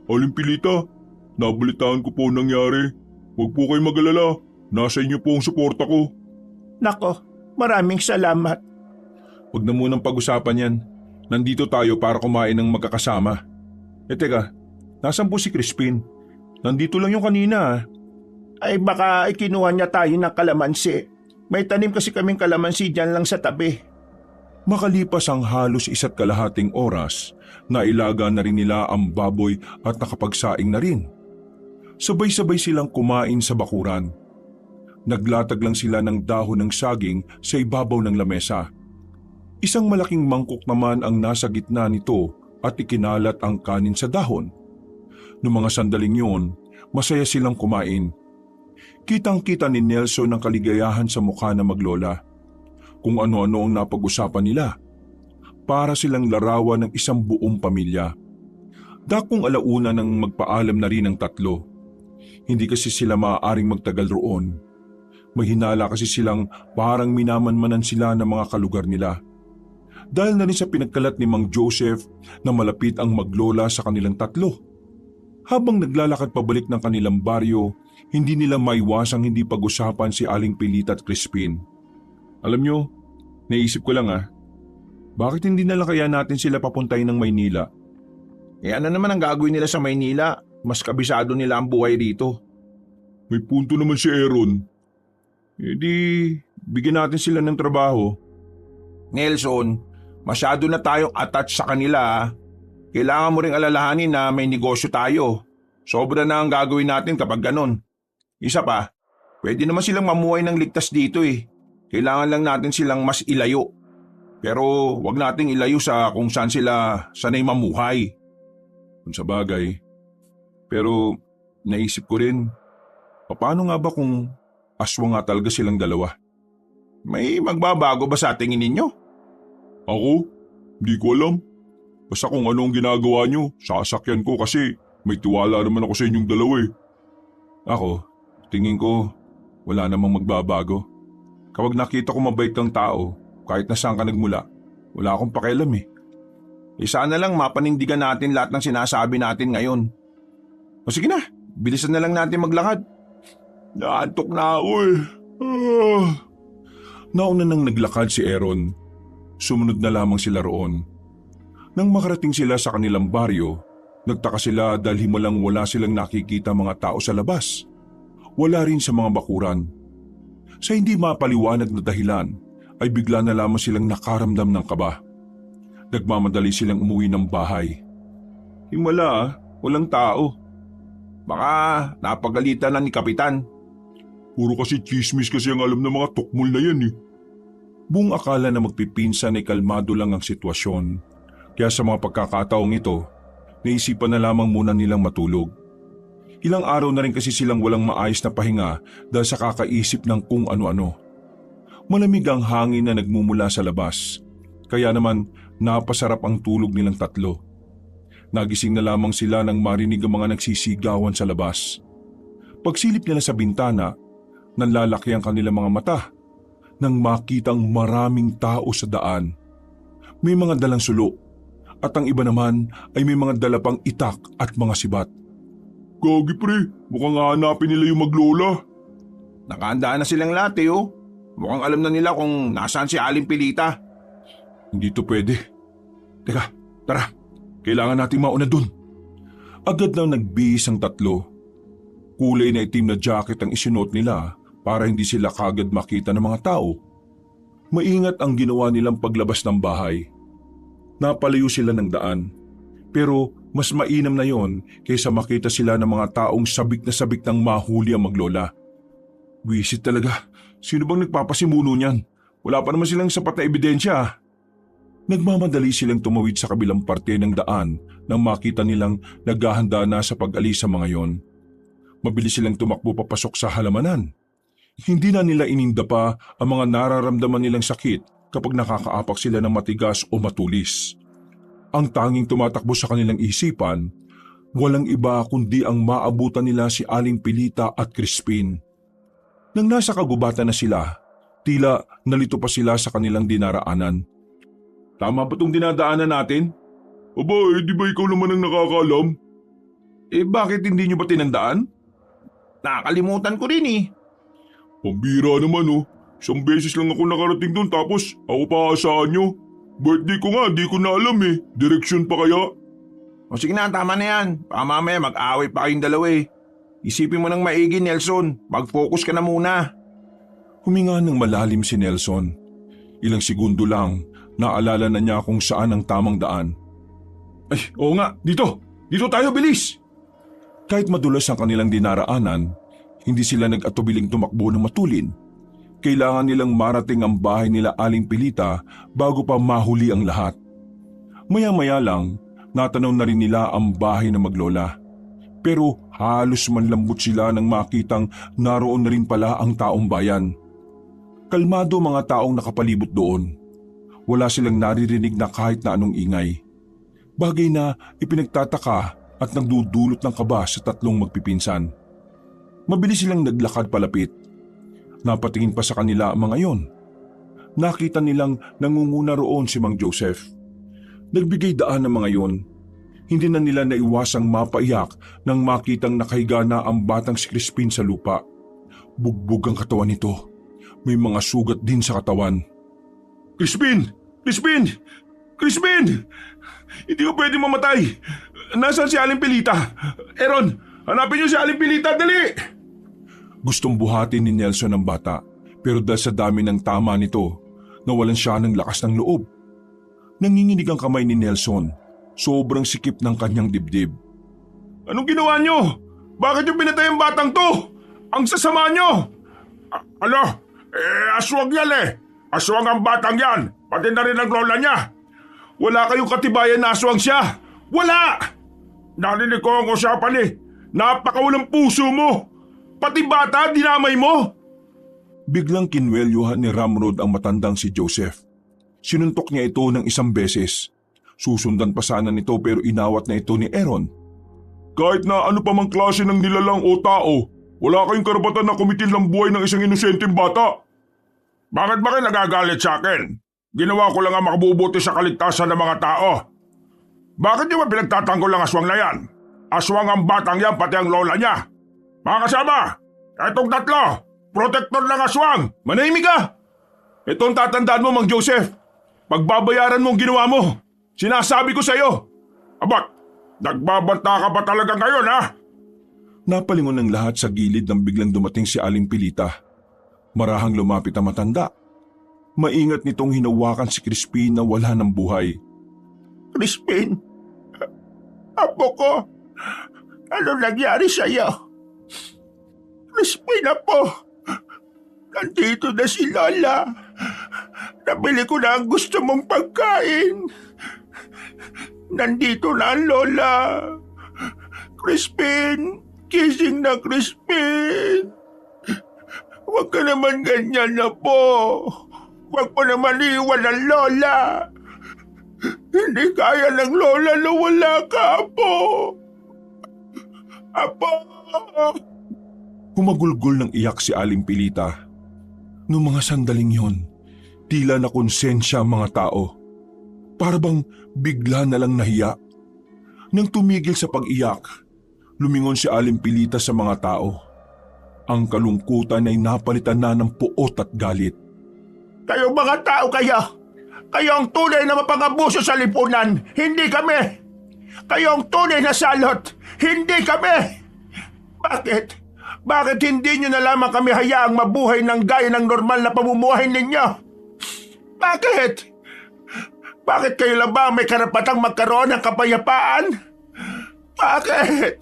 Aling Pilita, nabalitaan ko po nangyari. Huwag po kayo mag-alala. Nasa inyo po ang suporta ko. Nako, maraming salamat. Huwag na munang pag-usapan yan. Nandito tayo para kumain ng magkakasama. Teka, nasan po si Crispin? Nandito lang yung kanina Ay baka ikinuha niya tayo ng kalamansi. May tanim kasi kaming kalamansi dyan lang sa tabi. Makalipas ang halos 1.5 oras, nailaga na rin nila ang baboy at nakapagsaing na rin. Sabay-sabay silang kumain sa bakuran. Naglatag lang sila ng dahon ng saging sa ibabaw ng lamesa. Isang malaking mangkok naman ang nasa gitna nito at ikinalat ang kanin sa dahon. Noong mga sandaling yun, masaya silang kumain. Kitang-kita ni Nelson ang kaligayahan sa mukha ng maglola. Kung ano-ano ang napag-usapan nila. Para silang larawan ng isang buong pamilya. Dakong alauna nang magpaalam na rin ang tatlo. Hindi kasi sila maaaring magtagal roon. May hinala kasi silang parang minamanmanan sila ng mga kalugar nila. Dahil na rin sa pinagkalat ni Mang Joseph na malapit ang maglola sa kanilang tatlo. Habang naglalakad pabalik ng kanilang baryo, hindi nila maiwasang hindi pag-usapan si Aling Pilita at Crispin. Alam nyo, naisip ko lang bakit hindi na lang kaya natin sila papuntahin ng Maynila? Ano naman ang gagawin nila sa Maynila? Mas kabisado nila ang buhay rito. May punto naman si Aaron. Bigyan natin sila ng trabaho. Nelson, masyado na tayong attached sa kanila. Kailangan mo ring alalahanin na may negosyo tayo. Sobra na ang gagawin natin kapag ganon. Isa pa, Pwede naman silang mamuhay ng ligtas dito eh. Kailangan lang natin silang mas ilayo. Pero wag nating ilayo sa kung saan sila sanay mamuhay. Kung sa bagay. Pero naisip ko rin, paano nga ba kung aswang nga talaga silang dalawa? May magbabago ba sa tingin ninyo? Ako? Hindi ko alam. Basta kung ano ang ginagawa nyo, sasakyan ko kasi may tiwala naman ako sa inyong dalawa eh. Ako, tingin ko wala namang magbabago. Kapag nakita ko mabait kang tao, kahit na saan ka nagmula, wala akong pakialam eh. Sana lang mapanindigan natin lahat ng sinasabi natin ngayon. O sige na, bilisan na lang natin maglakad. Naantok na ako eh. Nauna nang naglakad si Aaron. Sumunod na lamang sila roon. Nang makarating sila sa kanilang baryo, nagtaka sila dahil himalang wala silang nakikita mga tao sa labas. Wala rin sa mga bakuran. Sa hindi mapaliwanag na dahilan, ay bigla na lamang silang nakaramdam ng kaba. Nagmamadali silang umuwi ng bahay. Himala, walang tao. Baka napagalitan na ni Kapitan. Puro kasi chismis kasi ang alam ng mga tukmol na yan eh. Buong akala na magpipinsan ay kalmado lang ang sitwasyon. Kaya sa mga pagkakataong ito, naisipan na lamang muna nilang matulog. Ilang araw na rin kasi silang walang maayos na pahinga dahil sa kakaisip ng kung ano-ano. Malamig ang hangin na nagmumula sa labas, kaya naman napasarap ang tulog nilang tatlo. Nagising na lamang sila nang marinig ang mga nagsisigawan sa labas. Pagsilip nila sa bintana, nanlalaki ang kanilang mga mata nang makitang maraming tao sa daan. May mga dalang sulo at ang iba naman ay may mga dala pang itak at mga sibat. Gagi pre, mukhang hahanapin nila yung maglola. Nakahandaan na silang lahat eh oh. Mukhang alam na nila kung nasaan si Aling Pilita. Hindi to pwede. Teka, tara. Kailangan nating mauna dun. Agad nang nagbihis ang tatlo. Kulay na itim na jacket ang isinuot nila para hindi sila kagad makita ng mga tao. Maingat ang ginawa nilang paglabas ng bahay. Napalayo sila ng daan. Pero mas mainam na yon kaysa makita sila ng mga taong sabik ng mahuli ang maglola. Wisit talaga. Sino bang nagpapasimuno niyan? Wala pa naman silang sapat na ebidensya. Nagmamadali silang tumawid sa kabilang parte ng daan nang makita nilang naghahanda na sa pag-alis sa mga yon. Mabilis silang tumakbo papasok sa halamanan. Hindi na nila ininda pa ang mga nararamdaman nilang sakit kapag nakakaapak sila ng matigas o matulis. Ang tanging tumatakbo sa kanilang isipan, walang iba kundi ang maabutan nila si Aling Pilita at Crispin. Nang nasa kagubatan na sila, tila nalito pa sila sa kanilang dinaraanan. Tama ba itong dinadaanan natin? Aba, di ba ikaw naman ang nakakaalam? Bakit hindi nyo ba tinandaan? Nakakalimutan ko rin eh. Pambira naman oh. Isang beses lang ako nakarating doon tapos ako pa asahan nyo. Birthday ko nga, di ko na alam eh. Direksyon pa kaya? O sige na, tama na yan. Baka mamaya mag-away pa kayong dalawa eh. Isipin mo ng maigi, Nelson. Mag-focus ka na muna. Huminga ng malalim si Nelson. Ilang segundo lang, naalala na niya kung saan ang tamang daan. Ay, oo nga, dito! Dito tayo, bilis! Kahit madulas ang kanilang dinaraanan, hindi sila nag-atubiling tumakbo ng matulin. Kailangan nilang marating ang bahay nila Aling Pilita bago pa mahuli ang lahat. Maya-maya lang, natanaw na rin nila ang bahay ng maglola. Pero halos manlambot sila nang makitang naroon na rin pala ang taong bayan. Kalmado mga taong nakapalibot doon. Wala silang naririnig na kahit na anong ingay. Bagay na ipinagtataka at nagdudulot ng kaba sa tatlong magpipinsan. Mabilis silang naglakad palapit. Napatingin pa sa kanila ang mga yon. Nakita nilang nangunguna roon si Mang Joseph. Nagbigay daan ng mga yon. Hindi na nila naiwasang mapaiyak nang makitang nakahiga na ang batang si Crispin sa lupa. Bugbog ang katawan nito. May mga sugat din sa katawan. Crispin! Crispin! Crispin! Hindi ko pwede mamatay! Nasaan si Aling Pilita? Aaron, hanapin niyo si Aling Pilita, dali! Gustong buhatin ni Nelson ang bata, pero dahil sa dami ng tama nito, nawalan siya ng lakas ng loob. Nanginginig ang kamay ni Nelson, sobrang sikip ng kanyang dibdib. Anong ginawa niyo? Bakit niyo pinatay ang batang to? Ang sasama niyo! Ano? Aswang yan eh. Aswang ang batang yan. Pati na rin ang lola niya. Wala kayong katibayan na aswang siya. Wala! Narinig ko ang usapan eh. Napakawalang puso mo! Pati bata, dinamay mo! Biglang kinwelyuhan ni Ramrod ang matandang si Joseph. Sinuntok niya ito ng isang beses. Susundan pa sana nito pero inawat na ito ni Aaron. Kahit na ano pa mang klase ng nilalang o tao, wala kayong karapatan na kumitil ng buhay ng isang inosenteng bata. Bakit ba kayo nagagalit sa akin? Ginawa ko lang ang makabubuti sa kaligtasan ng mga tao. Bakit niyo ba pinagtatanggol ang aswang na yan? Aswang ang batang yan pati ang lola niya. Mga kasama, etong tatlo, protector ng aswang. Manahimik ka! Ito ang tatandaan mo, Mang Joseph. Pagbabayaran mo ang ginawa mo. Sinasabi ko sa iyo. Abot, nagbabanta ka pa talaga ngayon ha? Napalingon ng lahat sa gilid nang biglang dumating si Aling Pilita. Marahang lumapit ang matanda. Maingat nitong hinawakan si Crispin na wala ng buhay. Crispin, apo ko, ano nangyari sa iyo? Crispin, apo, nandito na si Lola. Nabili ko na ang gusto mong pagkain. Nandito na ang Lola. Crispin, gising na Crispin. Huwag ka naman ganyan na po. Huwag mo naman iwan ang Lola. Hindi kaya ng Lola na wala ka, Apo. Apo! Humagulgol ng iyak si Aling Pilita. Noong mga sandaling yon, tila na konsensya ang mga tao. Para bang bigla na lang nahiya. Nang tumigil sa pag-iyak, lumingon si Aling Pilita sa mga tao. Ang kalungkutan ay napalitan na ng puot at galit. Kayong mga tao kayo ang tunay na mapangabuso sa lipunan, hindi kami. Kayo ang tunay na salot, hindi kami. Bakit? Bakit hindi nyo na lamang kami hayaang mabuhay ng gaya ng normal na pamumuhay ninyo? Bakit? Bakit kayo lang ba may karapatang magkaroon ng kapayapaan? Bakit?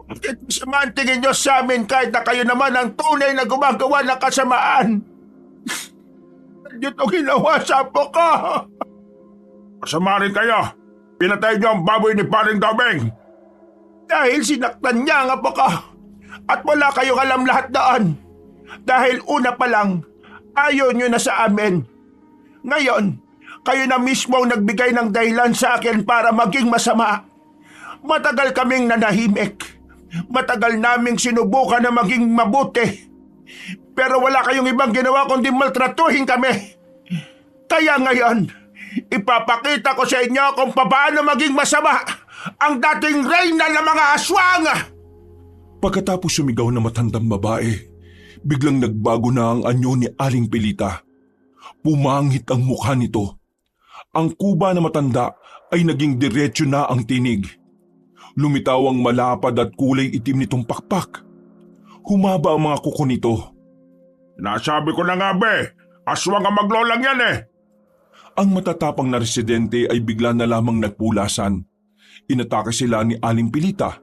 Bakit masama ang tingin nyo sa amin kahit na kayo naman ang tunay na gumagawa ng kasamaan? Dito ginawa sa apo ko. Masama rin kayo. Pinatay niyo ang baboy ni Paring Domeng. Dahil sinaktan niya ang apo ko. At wala kayong alam lahat doon. Dahil una pa lang, ayaw niyo na sa amin. Ngayon, kayo na mismo ang nagbigay ng dahilan sa akin para maging masama. Matagal kaming nanahimik. Matagal naming sinubukan na maging mabuti. Pero wala kayong ibang ginawa kundi maltratuhin kami. Kaya ngayon, ipapakita ko sa inyo kung paano maging masama ang dating reyna ng mga aswang. Pagkatapos sumigaw na matandang babae, biglang nagbago na ang anyo ni Aling Pilita. Pumangit ang mukha nito. Ang kuba na matanda ay naging diretsyo na ang tinig. Lumitaw ang malapad at kulay itim nitong pakpak. Humaba ang mga kuko nito. Nasabi ko na nga be, aswang ang maglolang yan eh. Ang matatapang na residente ay bigla na lamang nagpulasan. Inatake sila ni Aling Pilita.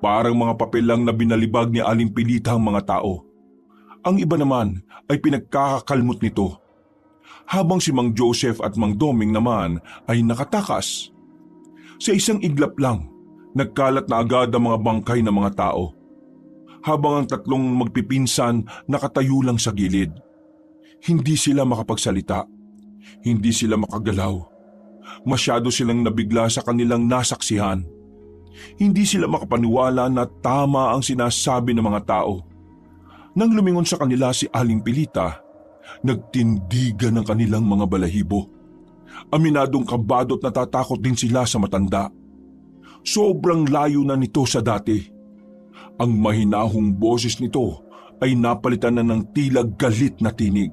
Parang mga papel lang na binalibag ni Aling Pilita ang mga tao. Ang iba naman ay pinagkakakalmot nito. Habang si Mang Joseph at Mang Doming naman ay nakatakas. Sa isang iglap lang, nagkalat na agad ang mga bangkay ng mga tao. Habang ang tatlong magpipinsan nakatayo lang sa gilid. Hindi sila makapagsalita. Hindi sila makagalaw. Masyado silang nabigla sa kanilang nasaksihan. Hindi sila makapaniwala na tama ang sinasabi ng mga tao. Nang lumingon sa kanila si Aling Pilita, nagtindigan ang kanilang mga balahibo. Aminadong kabado at natatakot din sila sa matanda. Sobrang layo na nito sa dati. Ang mahinahong boses nito ay napalitan na ng tila galit na tinig.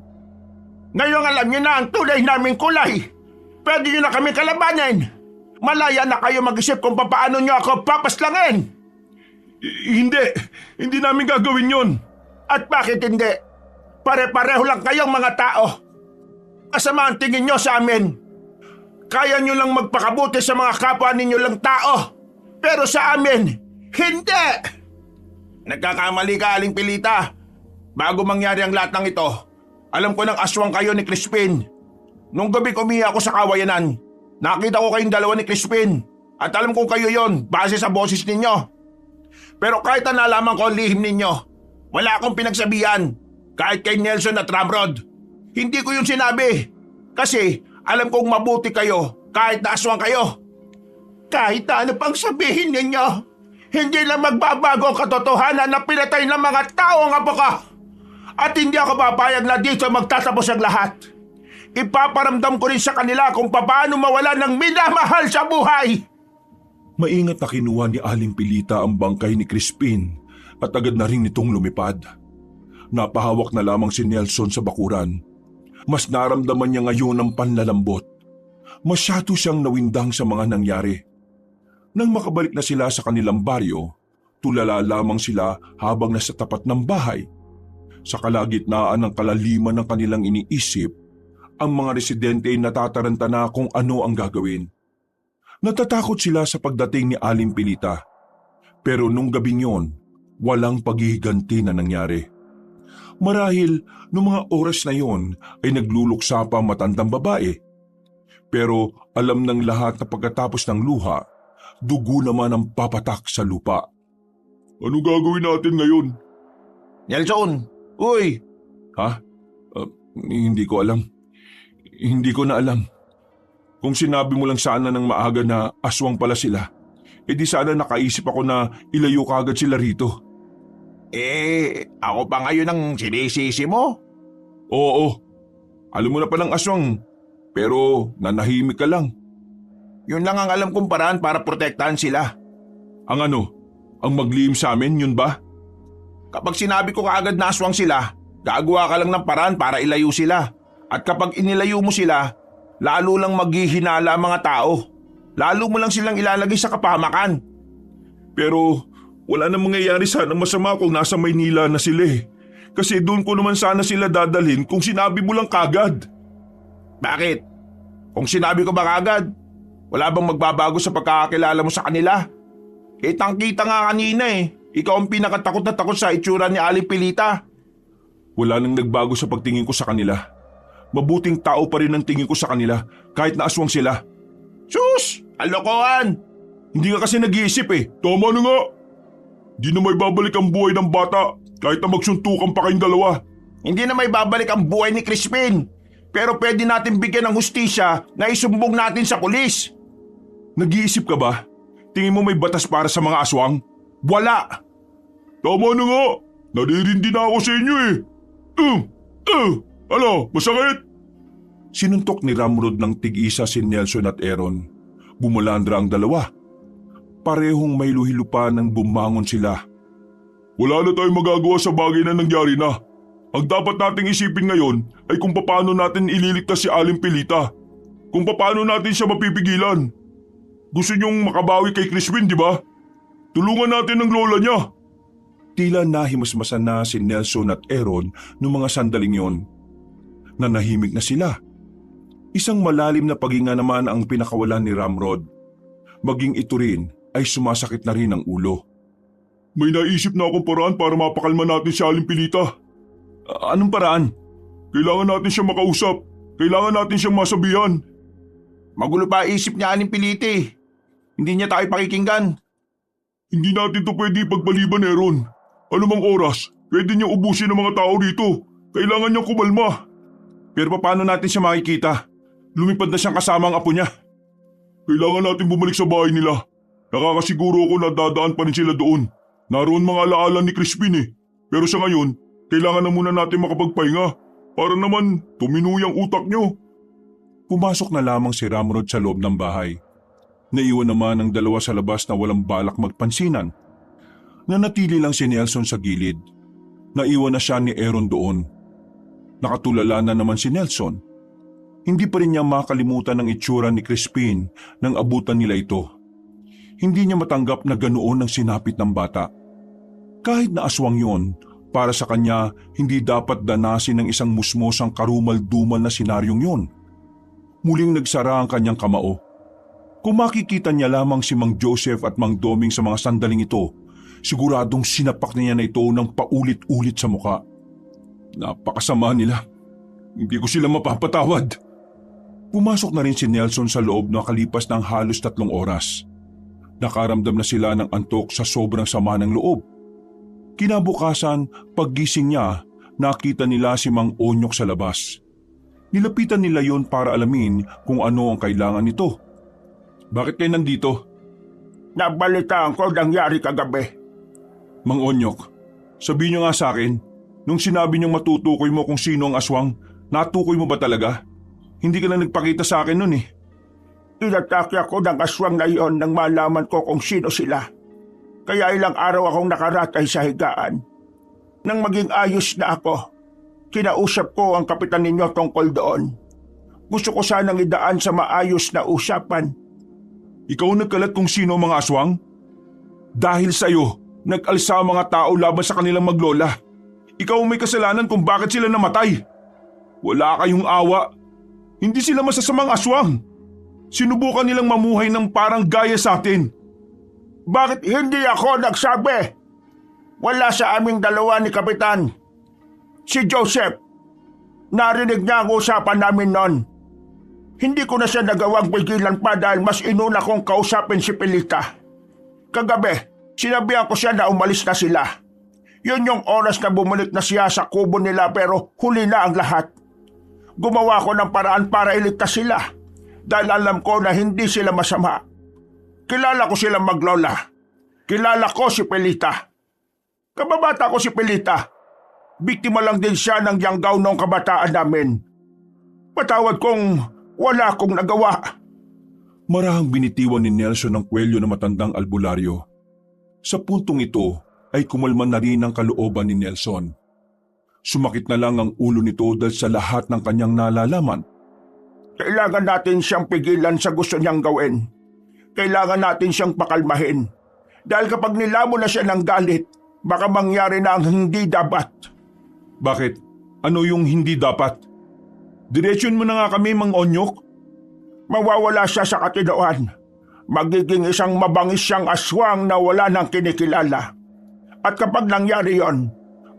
Ngayong alam niyo na ang tunay naming kulay. Pwede niyo na kami kalabanin. Malaya na kayo mag-isip kung paano niyo ako papaslangin. Hindi namin gagawin yon. At bakit hindi? Pare-pareho lang kayong mga tao. Masama ang tingin niyo sa amin. Kaya niyo lang magpakabuti sa mga kapwa ninyo lang tao. Pero sa amin, hindi! Nagkakamali ka, Aling Pilita. bago mangyari ang lahat ng ito, alam ko ng aswang kayo ni Crispin. Nung gabi umiya ako sa kawayanan, nakita ko kayong dalawa ni Crispin at alam kong kayo yon base sa boses ninyo. Pero kahit na nalaman ko ang lihim ninyo, wala akong pinagsabihan kahit kay Nelson at Ramrod. Hindi ko yun sinabi kasi alam kong mabuti kayo kahit na aswang kayo. Kahit na ano pang sabihin ninyo, hindi lang magbabago ang katotohanan na pinatay ng mga tao ang apo ko. At hindi ako papayag na dito magtatapos ang lahat. Ipaparamdam ko rin sa kanila kung paano mawala ng minamahal sa buhay. Maingat na kinuha ni Aling Pilita ang bangkay ni Crispin at agad na rin itong lumipad. Napahawak na lamang si Nelson sa bakuran. Mas naramdaman niya ngayon ang panlalambot. Masyado siyang nawindang sa mga nangyari. Nang makabalik na sila sa kanilang baryo, tulala lamang sila habang nasa tapat ng bahay. Sa kalagitnaan ng kalaliman ng kanilang iniisip, ang mga residente ay natataranta na kung ano ang gagawin. Natatakot sila sa pagdating ni Aling Pilita. Pero nung gabing yon, walang paghihiganti na nangyari. Marahil, nung mga oras na yon ay nagluluksa pa ang matandang babae. Pero alam ng lahat na pagkatapos ng luha, dugo naman ang papatak sa lupa. Ano gagawin natin ngayon? Nelson, uy! Ha? Hindi ko alam. Hindi ko na alam. Kung sinabi mo lang sana ng maaga na aswang pala sila, edi sana nakaisip ako na ilayo kagad sila rito. Ako pa ngayon ang sinisisi mo? Oo, alam mo na palang aswang, pero nanahimik ka lang. Yun lang ang alam kong paraan para protektahan sila. Ang ano? Ang maglihim sa amin, yun ba? Kapag sinabi ko kaagad na aswang sila, gagawa ka lang ng paraan para ilayo sila. At kapag inilayo mo sila, lalo lang maghihinala ang mga tao. Lalo mo lang silang ilalagay sa kapahamakan. Pero wala na mangyayari sana masama kung nasa Maynila na sila eh. Kasi doon ko naman sana sila dadalhin kung sinabi mo lang kagad. Bakit? Kung sinabi ko ba kaagad, wala bang magbabago sa pagkakakilala mo sa kanila? Kitang-kita nga kanina eh. Ikaw ang pinakatakot na takot sa itsura ni Aling Pilita. Wala nang nagbago sa pagtingin ko sa kanila. Mabuting tao pa rin ang tingin ko sa kanila kahit na aswang sila. Sus! Alokohan! Hindi ka kasi nag-iisip eh. Tama na nga! Di na may babalik ang buhay ng bata kahit na magsuntukan pa kayong dalawa. Hindi na may babalik ang buhay ni Crispin. Pero pwede natin bigyan ng hustisya na isumbong natin sa pulis. Nag-iisip ka ba? Tingin mo may batas para sa mga aswang? Wala! Tama na nga! Naririndi na ako sa inyo eh! Ano? Masakit? Sinuntok ni Ramrod ng tig-isa si Nelson at Aaron. Bumulandra ang dalawa. Parehong may luhilupa nang bumangon sila. Wala na tayong magagawa sa bagay na nangyari na. Ang dapat nating isipin ngayon ay kung paano natin ililigtas si Aling Pilita. Kung paano natin siya mapipigilan. Gusto niyong makabawi kay Crispin, di ba? Tulungan natin ang lola niya. Tila nahimasmasan na si Nelson at Aaron noong mga sandaling yon. Nanahimik na sila. Isang malalim na paghinga naman ang pinakawalan ni Ramrod. Maging ito rin ay sumasakit na rin ang ulo. May naisip na akong paraan para mapakalma natin si Aling Pilita. Anong paraan? Kailangan natin siya makausap. Kailangan natin siyang masabihan. Magulo pa isip niya Aling Pilita eh. Hindi niya tayo pakikinggan. Hindi natin to pwede ipagpaliban, Aaron. Anumang oras, pwede niyang ubusin ang mga tao dito. Kailangan niyang kumalma. Pero paano natin siya makikita? Lumipad na siyang kasama ang apo niya. Kailangan natin bumalik sa bahay nila. Nakakasiguro ako na dadaan pa rin sila doon. Naroon mga alaala ni Crispin eh. Pero sa ngayon, kailangan na muna natin makapagpahinga. Para naman tuminuyang utak niyo. Pumasok na lamang si Ramrod sa loob ng bahay. Naiwan naman ang dalawa sa labas na walang balak magpansinan. Nanatili lang si Nelson sa gilid. Naiwan na siya ni Aaron doon. Nakatulala na naman si Nelson. Hindi pa rin niya makalimutan ang itsura ni Crispin nang abutan nila ito. Hindi niya matanggap na ganoon ang sinapit ng bata. Kahit na aswang yon, para sa kanya hindi dapat danasin ng isang musmosang karumal-dumal na senaryong yon. Muling nagsara ang kanyang kamao. Kung makikita niya lamang si Mang Joseph at Mang Doming sa mga sandaling ito, siguradong sinapak niya na ito ng paulit-ulit sa muka. Napakasama nila. Hindi ko sila mapapatawad. Pumasok na rin si Nelson sa loob na kalipas ng halos 3 oras. Nakaramdam na sila ng antok sa sobrang sama ng loob. Kinabukasan, paggising niya, nakita nila si Mang Onyok sa labas. Nilapitan nila yon para alamin kung ano ang kailangan nito. Bakit kayo nandito? Nabalitaan ko nangyari kagabi. Mang Onyok, sabihin niyo nga sa akin, nung sinabi niyong matutukoy mo kung sino ang aswang, natukoy mo ba talaga? Hindi ka na nagpakita sa akin nun eh. Inatake ako ng aswang na iyon nang malaman ko kung sino sila. Kaya ilang araw akong nakaratay sa higaan. Nang maging ayos na ako, kinausap ko ang kapitan ninyo tungkol doon. Gusto ko sanang idaan sa maayos na usapan. Ikaw ang nagkalat kung sino ang mga aswang? Dahil sa'yo, nag-alsa ang mga tao laban sa kanilang maglola. Ikaw ang may kasalanan kung bakit sila namatay. Wala kayong awa. Hindi sila masasamang aswang. Sinubukan nilang mamuhay ng parang gaya sa atin. Bakit hindi ako nagsabi? Wala sa aming dalawa ni Kapitan. Si Joseph. Narinig niya ang usapan namin noon. Hindi ko na siya nagawang pigilan pa dahil mas inuna kong kausapin si Pilita. Kagabi, sinabihan ko siya na umalis na sila. Yun yung oras na bumalik na siya sa kubo nila pero huli na ang lahat. Gumawa ko ng paraan para iligtas sila dahil alam ko na hindi sila masama. Kilala ko silang maglola. Kilala ko si Pilita. Kababata ko si Pilita. Biktima lang din siya ng yanggaw noong kabataan namin. Patawad kong wala akong nagawa. Marahang binitiwan ni Nelson ang kwelyo ng matandang albularyo. Sa puntong ito ay kumalman na rin ang kalooban ni Nelson. Sumakit na lang ang ulo nito dahil sa lahat ng kanyang nalalaman. Kailangan natin siyang pigilan sa gusto niyang gawin. Kailangan natin siyang pakalmahin. Dahil kapag nilamon na siya ng galit, baka mangyari na ang hindi dapat. Bakit? Ano yung hindi dapat? Diretsyon mo na nga kami, Mang Onyok. Mawawala siya sa katinoan. Magiging isang mabangis siyang aswang na wala nang kinikilala. At kapag nangyari yon,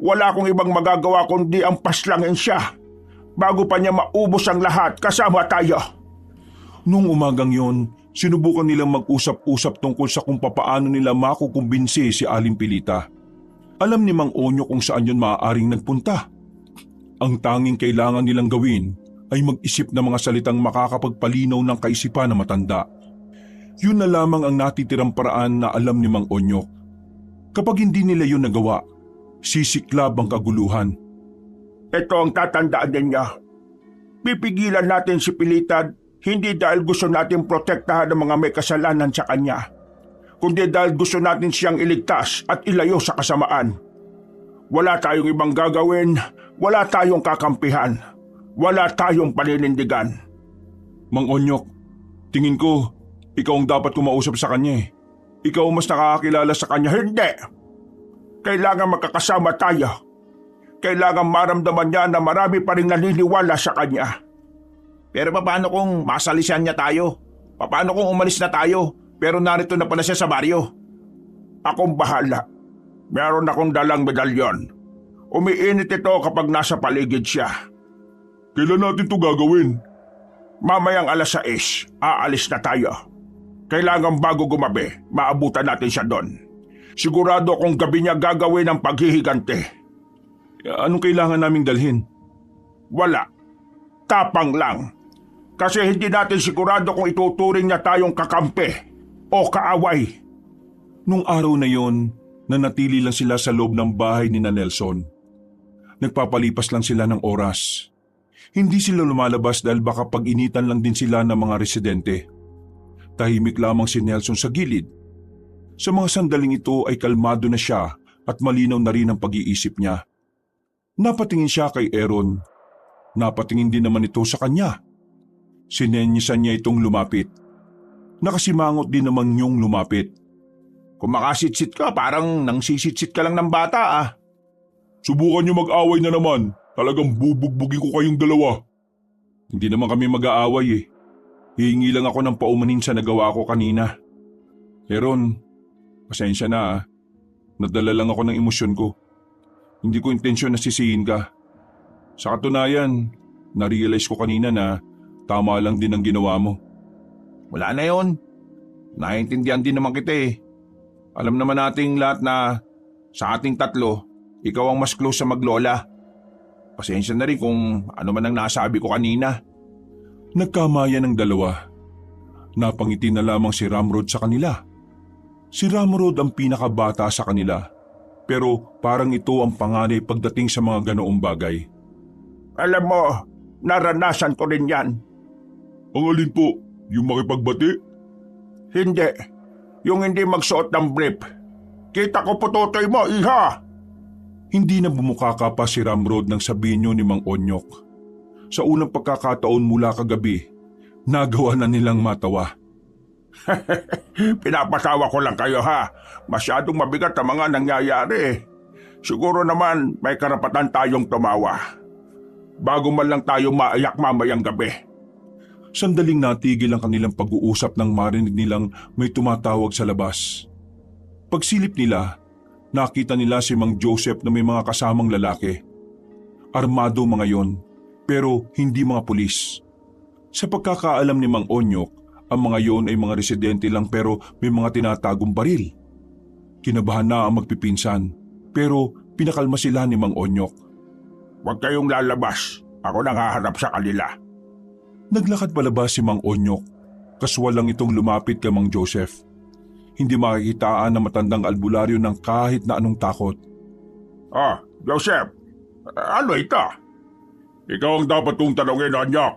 wala akong ibang magagawa kundi ang paslangin siya bago pa niya maubos ang lahat kasama tayo. Nung umagang yon, sinubukan nilang mag-usap-usap tungkol sa kung papaano nila makukumbinsi si Aling Pilita. Alam ni Mang Onyok kung saan yun maaaring nagpunta. Ang tanging kailangan nilang gawin ay mag-isip ng mga salitang makakapagpalinaw ng kaisipan na matanda. Yun na lamang ang natitirang paraan na alam ni Mang Onyok. Kapag hindi nila yun nagawa, sisiklab ang kaguluhan. Ito ang tatandaan ninyo. Pipigilan natin si Pilita hindi dahil gusto natin protektahan ang mga may kasalanan sa kanya, kundi dahil gusto natin siyang iligtas at ilayo sa kasamaan. Wala tayong ibang gagawin, wala tayong kakampihan, wala tayong paninindigan. Mang Onyok, tingin ko, ikaw ang dapat kumausap sa kanya eh. Ikaw mas nakakakilala sa kanya. Hindi! Kailangan magkakasama tayo. Kailangan maramdaman niya na marami pa rin naniniwala sa kanya. Pero paano kung masalisan niya tayo? Paano kung umalis na tayo pero narito na pala siya sa baryo? Akong bahala. Meron akong dalang medalyon. Umiinit ito kapag nasa paligid siya. Kailan natin to gagawin? Mamayang 6:00, aalis na tayo. Kailangan bago gumabi, maabutan natin siya doon. Sigurado akong gabi niya gagawin ang paghihigante. Anong kailangan naming dalhin? Wala. Tapang lang. Kasi hindi natin sigurado kung ituturing niya tayong kakampi o kaaway. Nung araw na yon, nanatili lang sila sa loob ng bahay ni Nelson. Nagpapalipas lang sila ng oras. Hindi sila lumalabas dahil baka pag-initan lang din sila ng mga residente. Tahimik lamang si Nelson sa gilid. Sa mga sandaling ito ay kalmado na siya at malinaw na rin ang pag-iisip niya. Napatingin siya kay Aaron. Napatingin din naman ito sa kanya. Sinenyisan niya itong lumapit. Nakasimangot din naman yung lumapit. Kung makasitsit ka, parang nangsisitsit ka lang ng bata ah. Subukan niyo mag-away na naman. Talagang bubugbugin ko kayong dalawa. Hindi naman kami mag-aaway eh. Hihingi lang ako ng paumanin sa nagawa ko kanina. Aaron, pasensya na ah. Nadala lang ako ng emosyon ko. Hindi ko intensyon na sisihin ka. Sa katunayan, narealize ko kanina na tama lang din ang ginawa mo. Wala na yon. Naiintindihan din naman kita eh. Alam naman nating lahat na sa ating tatlo, ikaw ang mas close sa maglola. Pasensya na rin kung ano man ang nasabi ko kanina. Nagkamayan ang dalawa. Napangiti na lamang si Ramrod sa kanila. Si Ramrod ang pinakabata sa kanila, pero parang ito ang panganay pagdating sa mga ganoong bagay. Alam mo, naranasan ko rin yan. Ang alin po? Yung makipagbati? Hindi. Yung hindi magsuot ng brief. Kita ko pututoy mo, iha! Hindi na bumukaka pa si Ramrod nang sabihin niyo ni Mang Onyok. Sa unang pagkakataon mula kagabi, nagawa na nilang matawa. Pinapasawa ko lang kayo ha. Masyadong mabigat ang mga nangyayari. Siguro naman may karapatan tayong tumawa. Bago man lang tayo maiyak mamayang gabi. Sandaling natigil ang kanilang pag-uusap nang marinig nilang may tumatawag sa labas. Pagsilip nila, nakita nila si Mang Joseph na may mga kasamang lalaki. Armado mga yon, pero hindi mga pulis. Sa pagkakaalam ni Mang Onyok, ang mga yon ay mga residente lang pero may mga tinatagong baril. Kinabahan na ang magpipinsan, pero pinakalma sila ni Mang Onyok. Huwag kayong lalabas. Ako nang haharap sa kanila. Naglakad palabas si Mang Onyok, kaswal lang itong lumapit kay Mang Joseph. Hindi makikitaan ng matandang albularyo ng kahit na anong takot. Ah, Joseph, ano ito? Ikaw ang dapat kong tanongin, Onyok.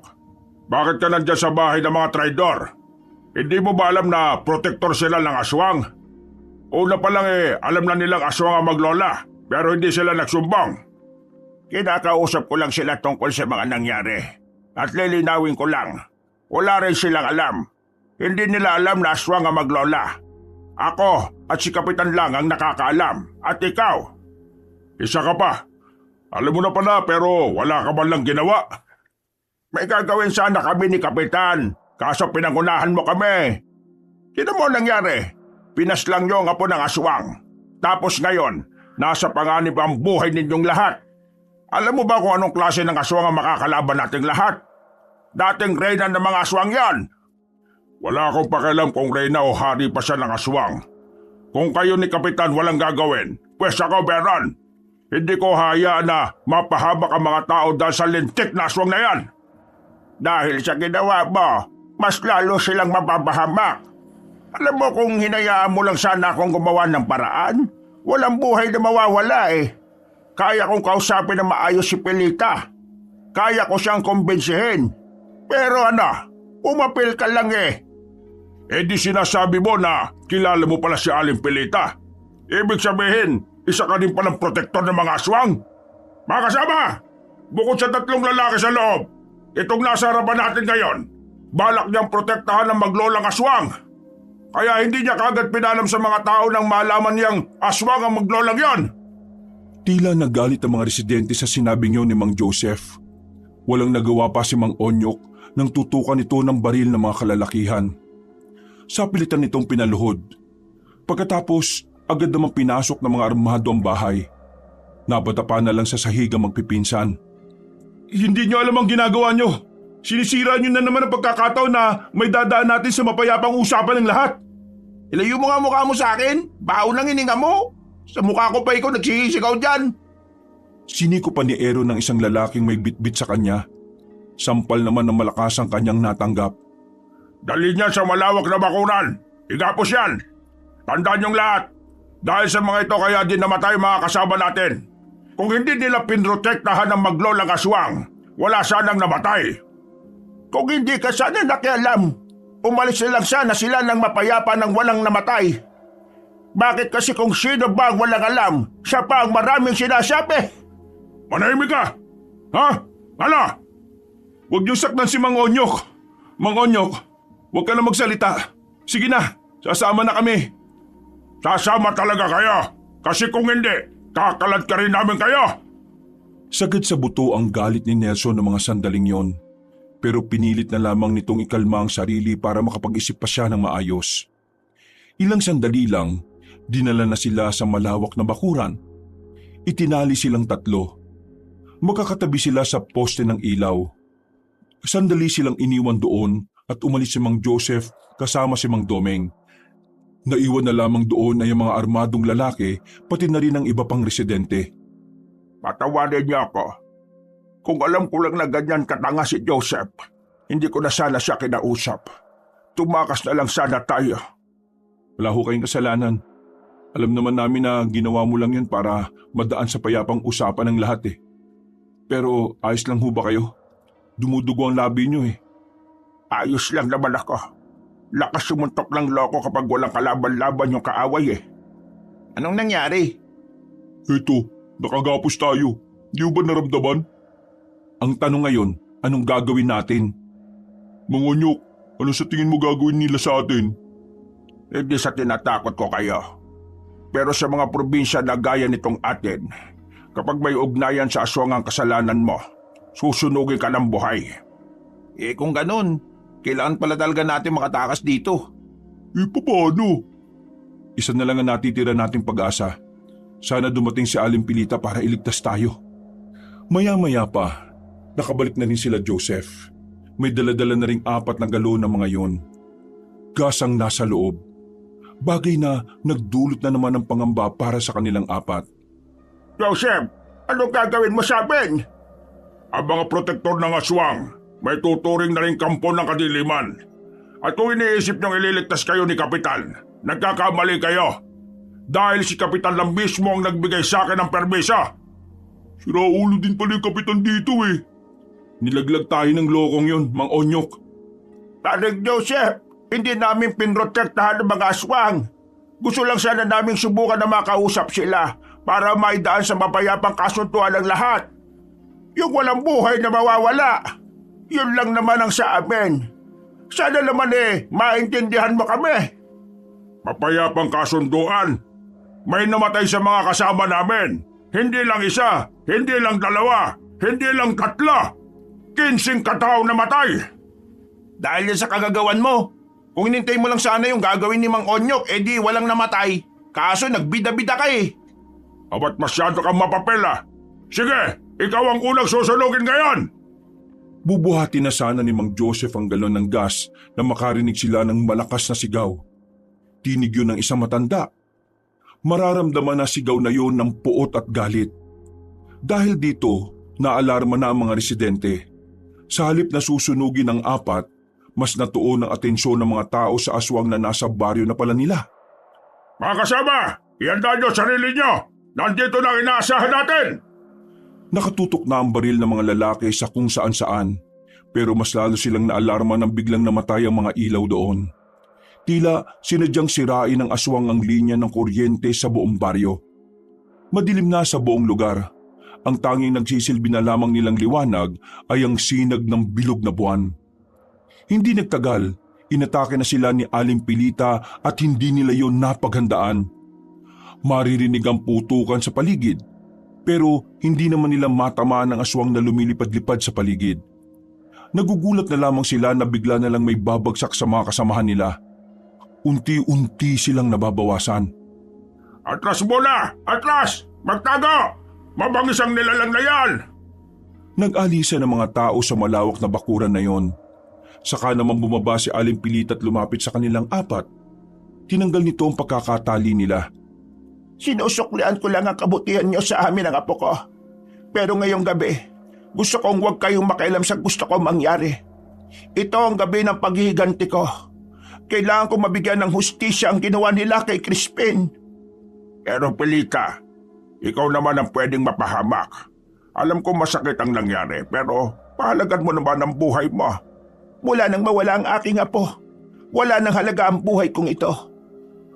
Bakit ka nandyan sa bahay ng mga traidor? Hindi mo ba alam na protektor sila ng aswang? Una pa lang alam na nilang aswang ang maglola, pero hindi sila nagsumbong. Kinakausap ko lang sila tungkol sa mga nangyari. At lilinawin ko lang, wala rin silang alam. Hindi nila alam na aswang ang maglola. Ako at si Kapitan lang ang nakakaalam. At ikaw? Isa ka pa. Alam mo na pala pero wala ka man lang ginawa. May gagawin sana kami ni Kapitan, kaso pinangunahan mo kami. Sino mo nangyari? Pinaslang niyo ang apo ng aswang. Tapos ngayon, nasa panganib ang buhay ninyong lahat. Alam mo ba kung anong klase ng aswang ang makakalaban nating lahat? Dating reyna ng mga aswang yan. Wala akong pakialam kung reyna o hari pa siya ng aswang. Kung kayo ni Kapitan walang gagawin, pwes ako meron. Hindi ko hayaan na mapahabak ang mga tao dahil sa lintik na aswang na yan. Dahil sa ginawa mo, mas lalo silang mapapahamak. Alam mo kung hinayaan mo lang sana akong gumawa ng paraan, walang buhay na mawawala eh. Kaya kong kausapin na maayos si Pilita. Kaya ko siyang kumbinsihin. Pero umapil ka lang eh. Eh di sinasabi mo na kilala mo pala si Aling Pilita. Ibig sabihin, isa ka din palang protektor ng mga aswang. Mga kasama, bukod sa 3 lalaki sa loob, itong nasa harapan natin ngayon, balak niyang protektahan ng maglolang aswang. Kaya hindi niya kagad pinalam sa mga tao nang malaman niyang aswang ang maglolang yon. Tila nagalit ang mga residente sa sinabi niyo ni Mang Joseph. Walang nagawa pa si Mang Onyok nang tutukan ito ng baril ng mga kalalakihan. Sa pilitan nitong pinaluhod. Pagkatapos, agad namang pinasok ng mga armado ang bahay. Nabata pa na lang sa sahig ang magpipinsan. Hindi niyo alam ang ginagawa niyo. Sinisira niyo na naman ang pagkakataon na may dadaan natin sa mapayapang usapan ng lahat. Ilayo mo nga mukha mo sa akin. Baho ng hininga mo. Sa mukha ko pa ikaw nagsisigaw dyan. Siniko pa ni Aaron ng isang lalaking may bitbit sa kanya. Sampal naman ng malakas ang kanyang natanggap. Dali niya sa malawak na bakuran. Igapos yan. Tandaan niyong lahat. Dahil sa mga ito kaya din namatay mga kasama natin. Kung hindi nila pinrotektahan ng maglolang aswang, wala sanang namatay. Kung hindi ka sana nakialam, umalis na lang sana sila ng mapayapa nang walang namatay. Bakit kasi kung sino ba ang walang alam, siya pa ang maraming sinasabi? Manahimik ka! Ha? Ano? Huwag niyo saktan si Mang Onyok. Mang Onyok, huwag ka na magsalita. Sige na, sasama na kami. Sasama talaga kayo. Kasi kung hindi, kakalat ka rin namin kayo. Sagad sa buto ang galit ni Nelson ng mga sandaling yon. Pero pinilit na lamang nitong ikalma ang sarili para makapag-isip pa siya ng maayos. Ilang sandali lang, dinala na sila sa malawak na bakuran. Itinali silang 3. Magkakatabi sila sa poste ng ilaw. Sandali silang iniwan doon at umalis si Mang Joseph kasama si Mang Domeng. Naiwan na lamang doon ay ang mga armadong lalaki pati na rin ang iba pang residente. Patawarin niyo ako. Kung alam ko lang na ganyan katanga si Joseph, hindi ko na sana siya kinausap. Tumakas na lang sana tayo. Wala ho kayong kasalanan. Alam naman namin na ginawa mo lang yan para madaan sa payapang usapan ng lahat eh. Pero ayos lang ho ba kayo? Dumudugo ang labi niyo eh. Ayos lang naman ako. Lakas sumuntok ng loko kapag walang kalaban-laban yung kaaway eh. Anong nangyari? Eto, nakagapos tayo. Di mo ba naramdaman? Ang tanong ngayon, anong gagawin natin? Mga Onyok, ano sa tingin mo gagawin nila sa atin? Hindi sa tinatakot ko kayo. Pero sa mga probinsya na gaya nitong atin, kapag may ugnayan sa aswang ang kasalanan mo, susunugin ka ng buhay. Kung ganun, kailangan pala talaga natin makatakas dito. Paano? Isa na lang ang natitira nating pag-asa. Sana dumating si Aling Pilita para iligtas tayo. Maya-maya pa, nakabalik na rin sila Joseph. May daladala na ring 4 na galon ng mga yon. Gasang nasa loob. Bagay na nagdulot na naman ng pangamba para sa kanilang 4. Joseph, anong gagawin mo sa amin? Ang mga protektor ng aswang, may tuturing na rin kampo ng kadiliman. At kung iniisip niyong ililigtas kayo ni Kapitan, nagkakamali kayo. Dahil si Kapitan lang mismo ang nagbigay sa akin ng permisa. Siraulo din pala yung Kapitan dito eh. Nilaglag tayo ng lokong yon, Mang Onyok. Tarig Joseph, hindi namin pinrotektahan ng mga aswang. Gusto lang sana naming subukan na makausap sila para maidaan sa mapayapang kasunduan ng lahat. Yung walang buhay na mawawala, yun lang naman ang sa amin. Sana naman maintindihan mo kami. Mapayapang kasunduan. May namatay sa mga kasama namin. Hindi lang isa, hindi lang 2, hindi lang 3. 15 katao namatay. Dahil yan sa kagagawan mo. Kung inintay mo lang sana yung gagawin ni Mang Onyok, di walang namatay. Kaso nagbida-bida ka eh. Abat masyado kang mapapela. Sige, ikaw ang unang susunugin ngayon. Bubuhati na sana ni Mang Joseph ang galon ng gas na makarinig sila ng malakas na sigaw. Tinig yun ng isang matanda. Mararamdaman na sigaw na yun ng puot at galit. Dahil dito, naalarma na ang mga residente. Sa halip na susunugin ng 4, mas natuon ang atensyon ng mga tao sa aswang na nasa baryo na pala nila. Mga kasama, ihanda nyo sarili nyo. Nandito na ang inaasahan natin. Nakatutok na ang baril ng mga lalaki sa kung saan-saan, pero mas lalo silang naalarma nang biglang namatay ang mga ilaw doon. Tila sinadyang sirain ng aswang ang linya ng kuryente sa buong baryo. Madilim na sa buong lugar. Ang tanging nagsisilbi na lamang nilang liwanag ay ang sinag ng bilog na buwan. Hindi nagtagal, inatake na sila ni Aling Pilita at hindi nila yon napaghandaan. Maririnig ang putukan sa paligid, pero hindi naman nila matamaan ang aswang na lumilipad-lipad sa paligid. Nagugulat na lamang sila na bigla na lang may babagsak sa mga kasamahan nila. Unti-unti silang nababawasan. Atras muna! Atras! Magtago! Mabangis ang nilalang na yan! Nag-alisa ng mga tao sa malawak na bakuran na yon. Saka naman bumaba si Aling Pilita at lumapit sa kanilang 4. Tinanggal nito ang pagkakatali nila. Sinusuklian ko lang ang kabutihan niyo sa amin ang apo ko. Pero ngayong gabi, gusto kong huwag kayong makialam sa gusto kong mangyari. Ito ang gabi ng paghihiganti ko. Kailangan kong mabigyan ng hustisya ang ginawa nila kay Crispin. Pero Pilita, ikaw naman ang pwedeng mapahamak. Alam ko masakit ang nangyari, pero pahalagan mo naman ang buhay mo. Mula nang mawala ang aking apo, wala nang halaga ang buhay kong ito.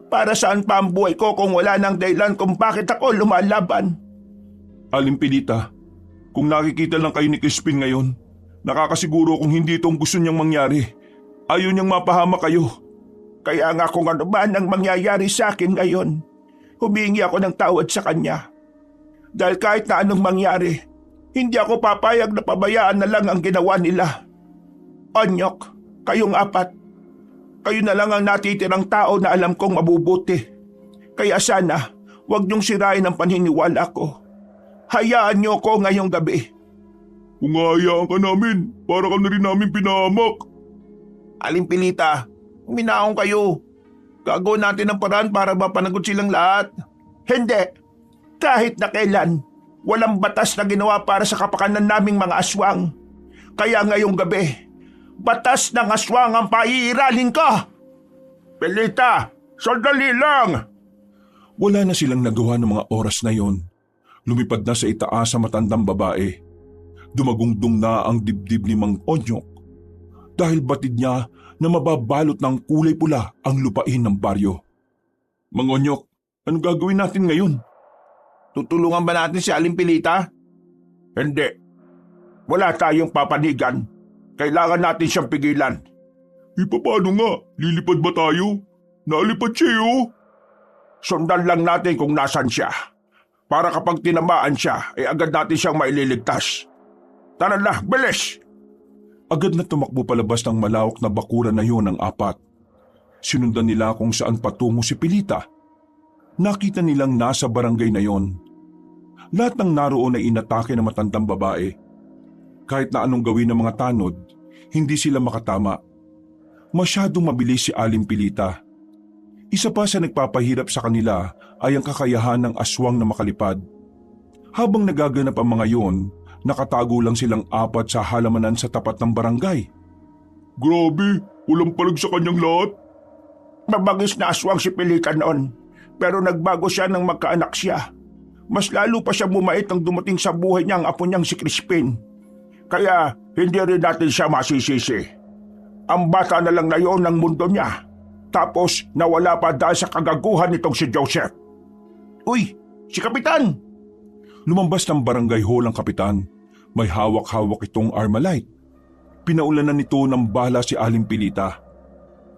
Para saan pa ang buhay ko kung wala nang dahilan kung bakit ako lumalaban? Aling Pilita, kung nakikita lang kayo ni Crispin ngayon, nakakasiguro kung hindi itong gusto niyang mangyari. Ayaw niyang mapahamak kayo. Kaya nga kung ano man ang mangyayari sa akin ngayon, humingi ako ng tawad sa kanya. Dahil kahit na anong mangyari, hindi ako papayag na pabayaan na lang ang ginawa nila. Onyok, kayong 4. Kayo na lang ang natitirang tao na alam kong mabubuti. Kaya sana, huwag niyong sirain ang paniniwala ko. Hayaan niyo ko ngayong gabi. Kung hahayaan ka namin, para ka na rin namin pinahamak. Aling Pilita, uminaong kayo. Gagawin natin ang paraan para mapanagot silang lahat. Hindi. Kahit na kailan, walang batas na ginawa para sa kapakanan naming mga aswang. Kaya ngayong gabi, batas ng aswang ang paiiralin ko. Pilita, sandali lang! Wala na silang nagawa ng mga oras na yon. Lumipad na sa itaas sa matandang babae. Dumagungdong na ang dibdib ni Mang Onyok dahil batid niya na mababalot ng kulay pula ang lupain ng baryo. Mang Onyok, anong gagawin natin ngayon? Tutulungan ba natin si Aling Pilita? Hindi. Wala tayong papanigan. Kailangan natin siyang pigilan. Paano nga? Lilipad ba tayo? Nalipad siya Sundan lang natin kung nasan siya. Para kapag tinamaan siya, ay agad natin siyang maililigtas. Tara na, bilis! Agad na tumakbo palabas ng malawak na bakuran na yon ng apat. Sinundan nila kung saan patungo si Pilita. Nakita nilang nasa barangay na yon. Lahat ng naroon ay inatake ng matandang babae. Kahit na anong gawin ng mga tanod, hindi sila makatama. Masyadong mabilis si Aling Pilita. Isa pa sa nagpapahirap sa kanila ay ang kakayahan ng aswang na makalipad. Habang nagaganap ang mga yon, nakatago lang silang apat sa halamanan sa tapat ng barangay. Grabe, walang palag sa kanyang lahat. Mabagis na aswang si Pilita noon, pero nagbago siya nang magkaanak siya. Mas lalo pa siya bumait nang dumating sa buhay niya ang apo niyang si Crispin. Kaya hindi rin natin siya masisisi. Ang bata na lang na yun ng mundo niya. Tapos nawala pa dahil sa kagaguhan nitong si Joseph. Uy, si Kapitan! Lumambas ng barangay hall ang kapitan. May hawak-hawak itong Armalite. Pinaulanan nito ng bala si Aling Pilita.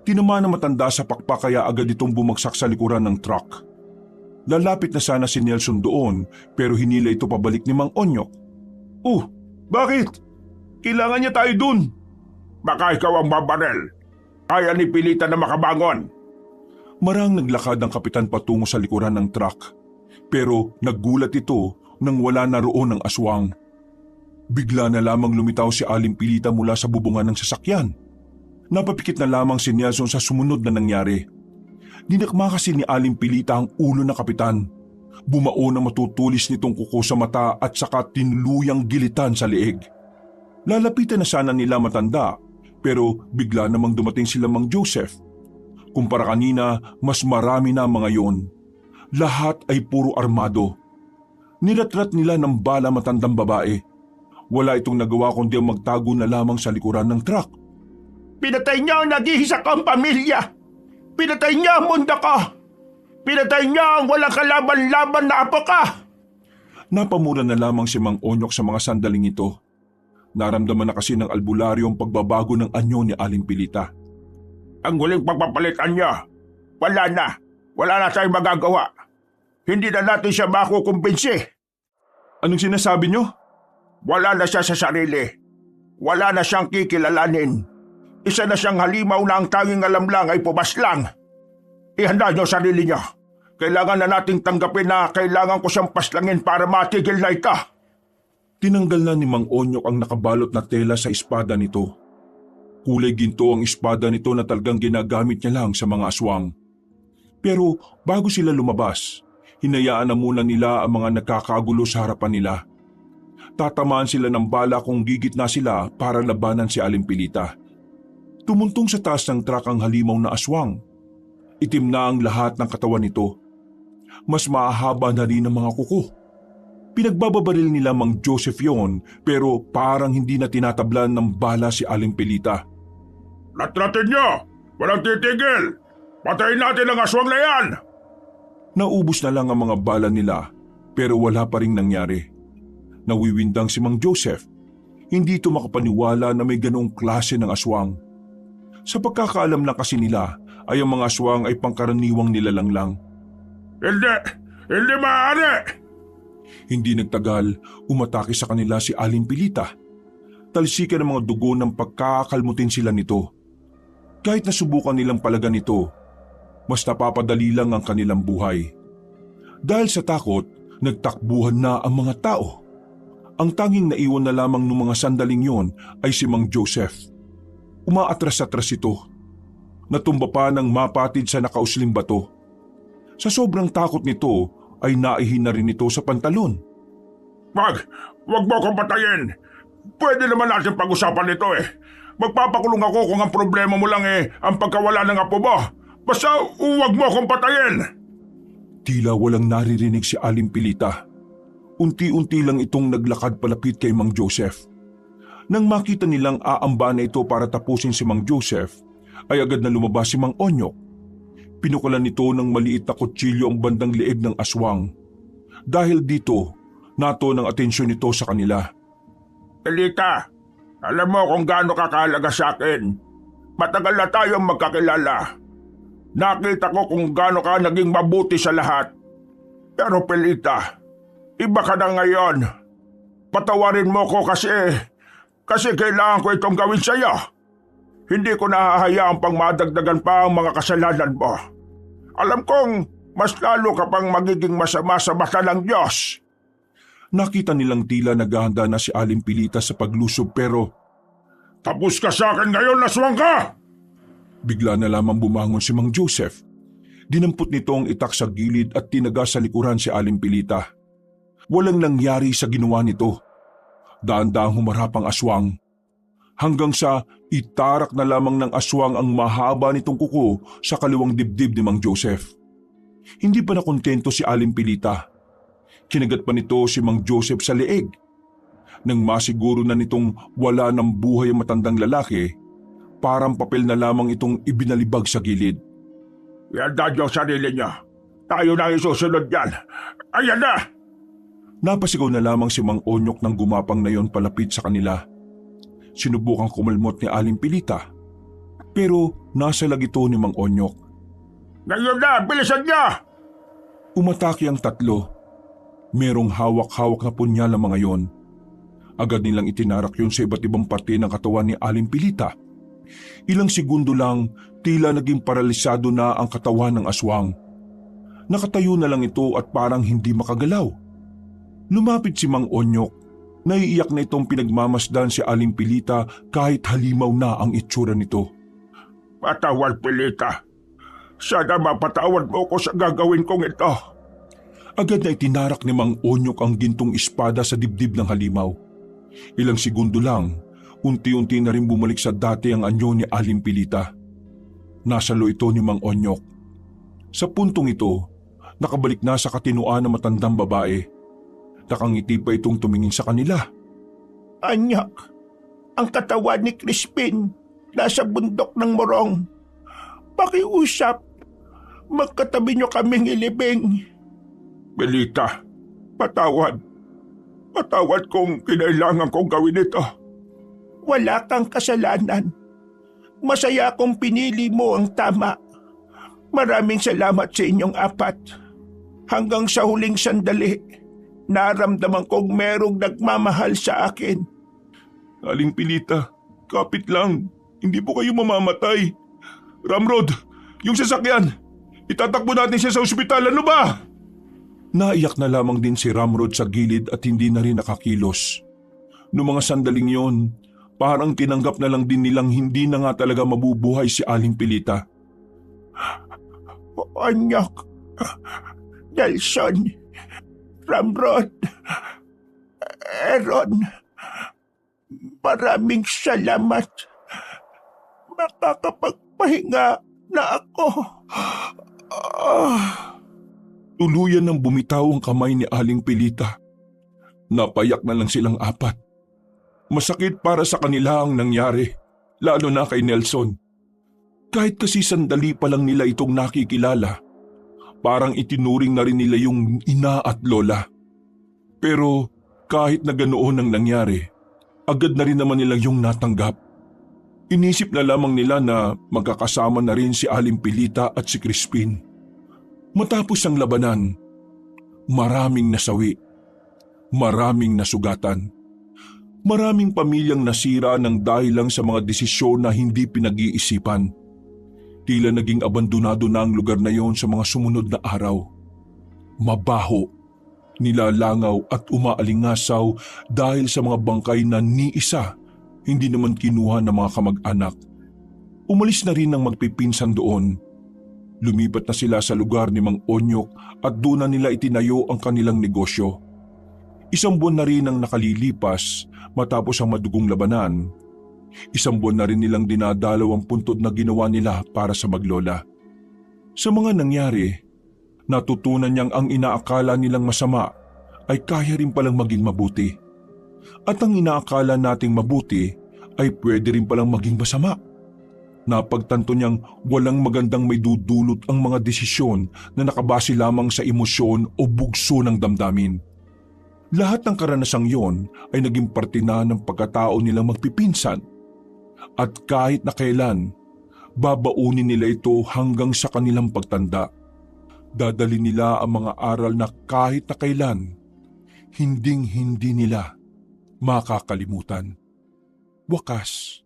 Tinamaan na matanda sa pakpak kaya agad itong bumagsak sa likuran ng truck. Lalapit na sana si Nelson doon pero hinila ito pabalik ni Mang Onyok. Oh, bakit? Kailangan niya tayo dun. Baka ikaw ang babarel. Kaya ni Pilita na makabangon. Marang naglakad ang kapitan patungo sa likuran ng truck. Pero naggulat ito nang wala na roon ang aswang. Bigla na lamang lumitaw si Aling Pilita mula sa bubungan ng sasakyan. Napapikit na lamang si Nelson sa sumunod na nangyari. Dinakma kasi ni Aling Pilita ang ulo ng kapitan. Bumao na matutulis nitong kuko sa mata at saka tinluyang gilitan sa leeg. Lalapitan na sana nila matanda pero bigla namang dumating sila Mang Joseph. Kumpara kanina, mas marami na mga yon. Lahat ay puro armado. Nilatrat nila ng bala matandang babae. Wala itong nagawa kundi ang magtago na lamang sa likuran ng truck. Pinatay niya ang nag-iisa kong pamilya. Pinatay niya ang mundo ko. Pinatay niya ang walang kalaban-laban na apo ka. Napamura na lamang si Mang Onyok sa mga sandaling ito. Naramdaman na kasi ng albularyo ang pagbabago ng anyo ni Aling Pilita. Ang huling pagpapalitan niya. Wala na. Wala na tayong magagawa. Hindi na natin siya makukumbinsi. Anong sinasabi niyo? Wala na siya sa sarili. Wala na siyang kikilalanin. Isa na siyang halimaw na ang tanging alam lang ay pumaslang. Ihanda niyo sarili niyo. Kailangan na nating tanggapin na kailangan ko siyang paslangin para matigil na ito. Tinanggal na ni Mang Onyok ang nakabalot na tela sa espada nito. Kulay ginto ang espada nito na talagang ginagamit niya lang sa mga aswang. Pero bago sila lumabas, hinayaan na muna nila ang mga nagkakagulo sa harapan nila. Tatamaan sila ng bala kung gigit na sila para labanan si Aling Pilita. Tumuntong sa taas ng truck ang halimaw na aswang. Itim na ang lahat ng katawan nito. Mas mahaba na rin ang mga kuko. Pinagbababaril nila Mang Joseph yon pero parang hindi na tinatablan ng bala si Aling Pilita. Latratin niyo! Walang titigil! Patayin natin ang aswang na yan! Naubos na lang ang mga bala nila pero wala pa ring nangyari. Nawiwindang si Mang Joseph. Hindi ito makapaniwala na may ganong klase ng aswang. Sa pagkakaalam na kasi nila ay ang mga aswang ay pangkaraniwang nilalang lang. Hindi maaari! Hindi nagtagal, umatake sa kanila si Aling Pilita. Talsikan ng mga dugo ng pagkakakalmutin sila nito. Kahit nasubukan nilang palagan ito, mas napapadali lang ang kanilang buhay. Dahil sa takot, Nagtakbuhan na ang mga tao. Ang tanging naiwan na lamang ng mga sandaling yon ay si Mang Joseph. Umaatras-atras ito. Natumba pa ng mapatid sa nakausling bato. Sa sobrang takot nito ay naihin na rin ito sa pantalon. Wag mo akong patayin. Pwede naman natin pag-usapan ito eh. Magpapakulong ako kung ang problema mo lang ang pagkawala ng apo mo. Basta wag mo akong patayin. Tila walang naririnig si Aling Pilita. Unti-unti lang itong naglakad palapit kay Mang Joseph. Nang makita nilang aamba na ito para tapusin si Mang Joseph, ay agad na lumabas si Mang Onyok. Pinukalan nito ng maliit na kutsilyo ang bandang leeg ng aswang. Dahil dito, nato ng atensyon nito sa kanila. Pilita, alam mo kung gaano kakahalaga sa akin. Matagal na tayong magkakilala. Nakita ko kung gaano ka naging mabuti sa lahat. Pero Pilita, iba ka na ngayon. Patawarin mo ko kasi kailangan ko itong gawin sa iyo. Hindi ko nahahayaang pang madagdagan pa ang mga kasalanan mo. Alam kong mas lalo ka pang magiging masama sa mata ng Diyos. Nakita nilang tila naghahanda na si Aling Pilita sa paglusob pero Tapos ka sa akin ngayon, aswang ka! bigla na lamang bumangon si Mang Joseph. Dinampot nito ang itak sa gilid at tinaga sa likuran si Aling Pilita. Walang nangyari sa ginawa nito. Daan-daang humarap ang aswang. Hanggang sa itarak na lamang ng aswang ang mahaba nitong kuko sa kaliwang dibdib ni Mang Joseph. Hindi pa nakontento si Aling Pilita. Kinagat pa nito si Mang Joseph sa leeg. Nang masiguro na nitong wala ng buhay ang matandang lalaki, parang papel na lamang itong ibinalibag sa gilid. Yanda niyo ang sarili niyo. Tayo na isusunod yan. Ayan na! Napasigaw na lamang si Mang Onyok nang gumapang na yon palapit sa kanila. Sinubukang kumalmot ni Aling Pilita. Pero nasa ito ni Mang Onyok. Ngayon na! Bilisan niya! Umatake ang tatlo. Merong hawak-hawak na punyal ang mga yon. Agad nilang itinarak yun sa iba't ibang parte ng katawan ni Aling Pilita. Ilang segundo lang, tila naging paralisado na ang katawan ng aswang. Nakatayo na lang ito at parang hindi makagalaw. Lumapit si Mang Onyok. Naiiyak na itong pinagmamasdan si Aling Pilita kahit halimaw na ang itsura nito. Patawad, Pilita. Sana mapatawad mo ko sa gagawin kong ito. Agad na itinarak ni Mang Onyok ang gintong espada sa dibdib ng halimaw. Ilang segundo lang, unti-unti na rin bumalik sa dati ang anyo ni Aling Pilita. Nasalo ito ni Mang Onyok. Sa puntong ito, nakabalik na sa katinuan ng matandang babae. Nakangiti pa itong tumingin sa kanila. Anyak, ang katawan ni Crispin nasa bundok ng Morong. Pakiusap, magkatabi niyo kaming ilibing. Pilita, patawad. Patawad kung kinailangan kong gawin ito. Wala kang kasalanan. Masaya kung pinili mo ang tama. Maraming salamat sa inyong apat. Hanggang sa huling sandali, naramdaman kong merong nagmamahal sa akin. Aling Pilita, kapit lang. Hindi po kayo mamamatay. Ramrod, yung sasakyan. Itatakbo natin siya sa ospital, ano ba? Naiyak na lamang din si Ramrod sa gilid at hindi na rin nakakilos. Noong mga sandaling yon, parang tinanggap na lang din nilang hindi na nga talaga mabubuhay si Aling Pilita. Anyak, Nelson, Ramrod, Aaron, maraming salamat. Makakapagpahinga na ako. Tuluyan ng bumitaw ang kamay ni Aling Pilita. Napayak na lang silang apat. Masakit para sa kanila ang nangyari, lalo na kay Nelson. Kahit kasi sandali pa lang nila itong nakikilala, parang itinuring na rin nila yung ina at lola. Pero kahit na ganoon ang nangyari, agad na rin naman nila yung natanggap. Inisip na lamang nila na magkakasama na rin si Aling Pilita at si Crispin. Matapos ang labanan, maraming nasawi, maraming nasugatan. Maraming pamilyang nasira ng dahil lang sa mga desisyon na hindi pinag-iisipan. Tila naging abandonado na ang lugar na yon sa mga sumunod na araw. Mabaho, Nilalangaw at umaalingasaw dahil sa mga bangkay na ni isa hindi naman kinuha ng mga kamag-anak. Umalis na rin ang magpipinsan doon. Lumipat na sila sa lugar ni Mang Onyok at doon na nila itinayo ang kanilang negosyo. Isang buwan na rin ang nakalilipas matapos ang madugong labanan. Isang buwan na rin nilang dinadalaw ang puntod na ginawa nila para sa maglola. Sa mga nangyari, natutunan niyang ang inaakala nilang masama ay kaya rin palang maging mabuti. At ang inaakala nating mabuti ay pwede rin palang maging masama. Napagtanto niyang walang magandang may dudulot ang mga desisyon na nakabase lamang sa emosyon o bugso ng damdamin. Lahat ng karanasang yon ay naging parte na ng pagkatao nilang magpipinsan. At kahit na kailan, babaunin nila ito hanggang sa kanilang pagtanda. Dadali nila ang mga aral na kahit na kailan, hinding-hindi nila makakalimutan. Wakas,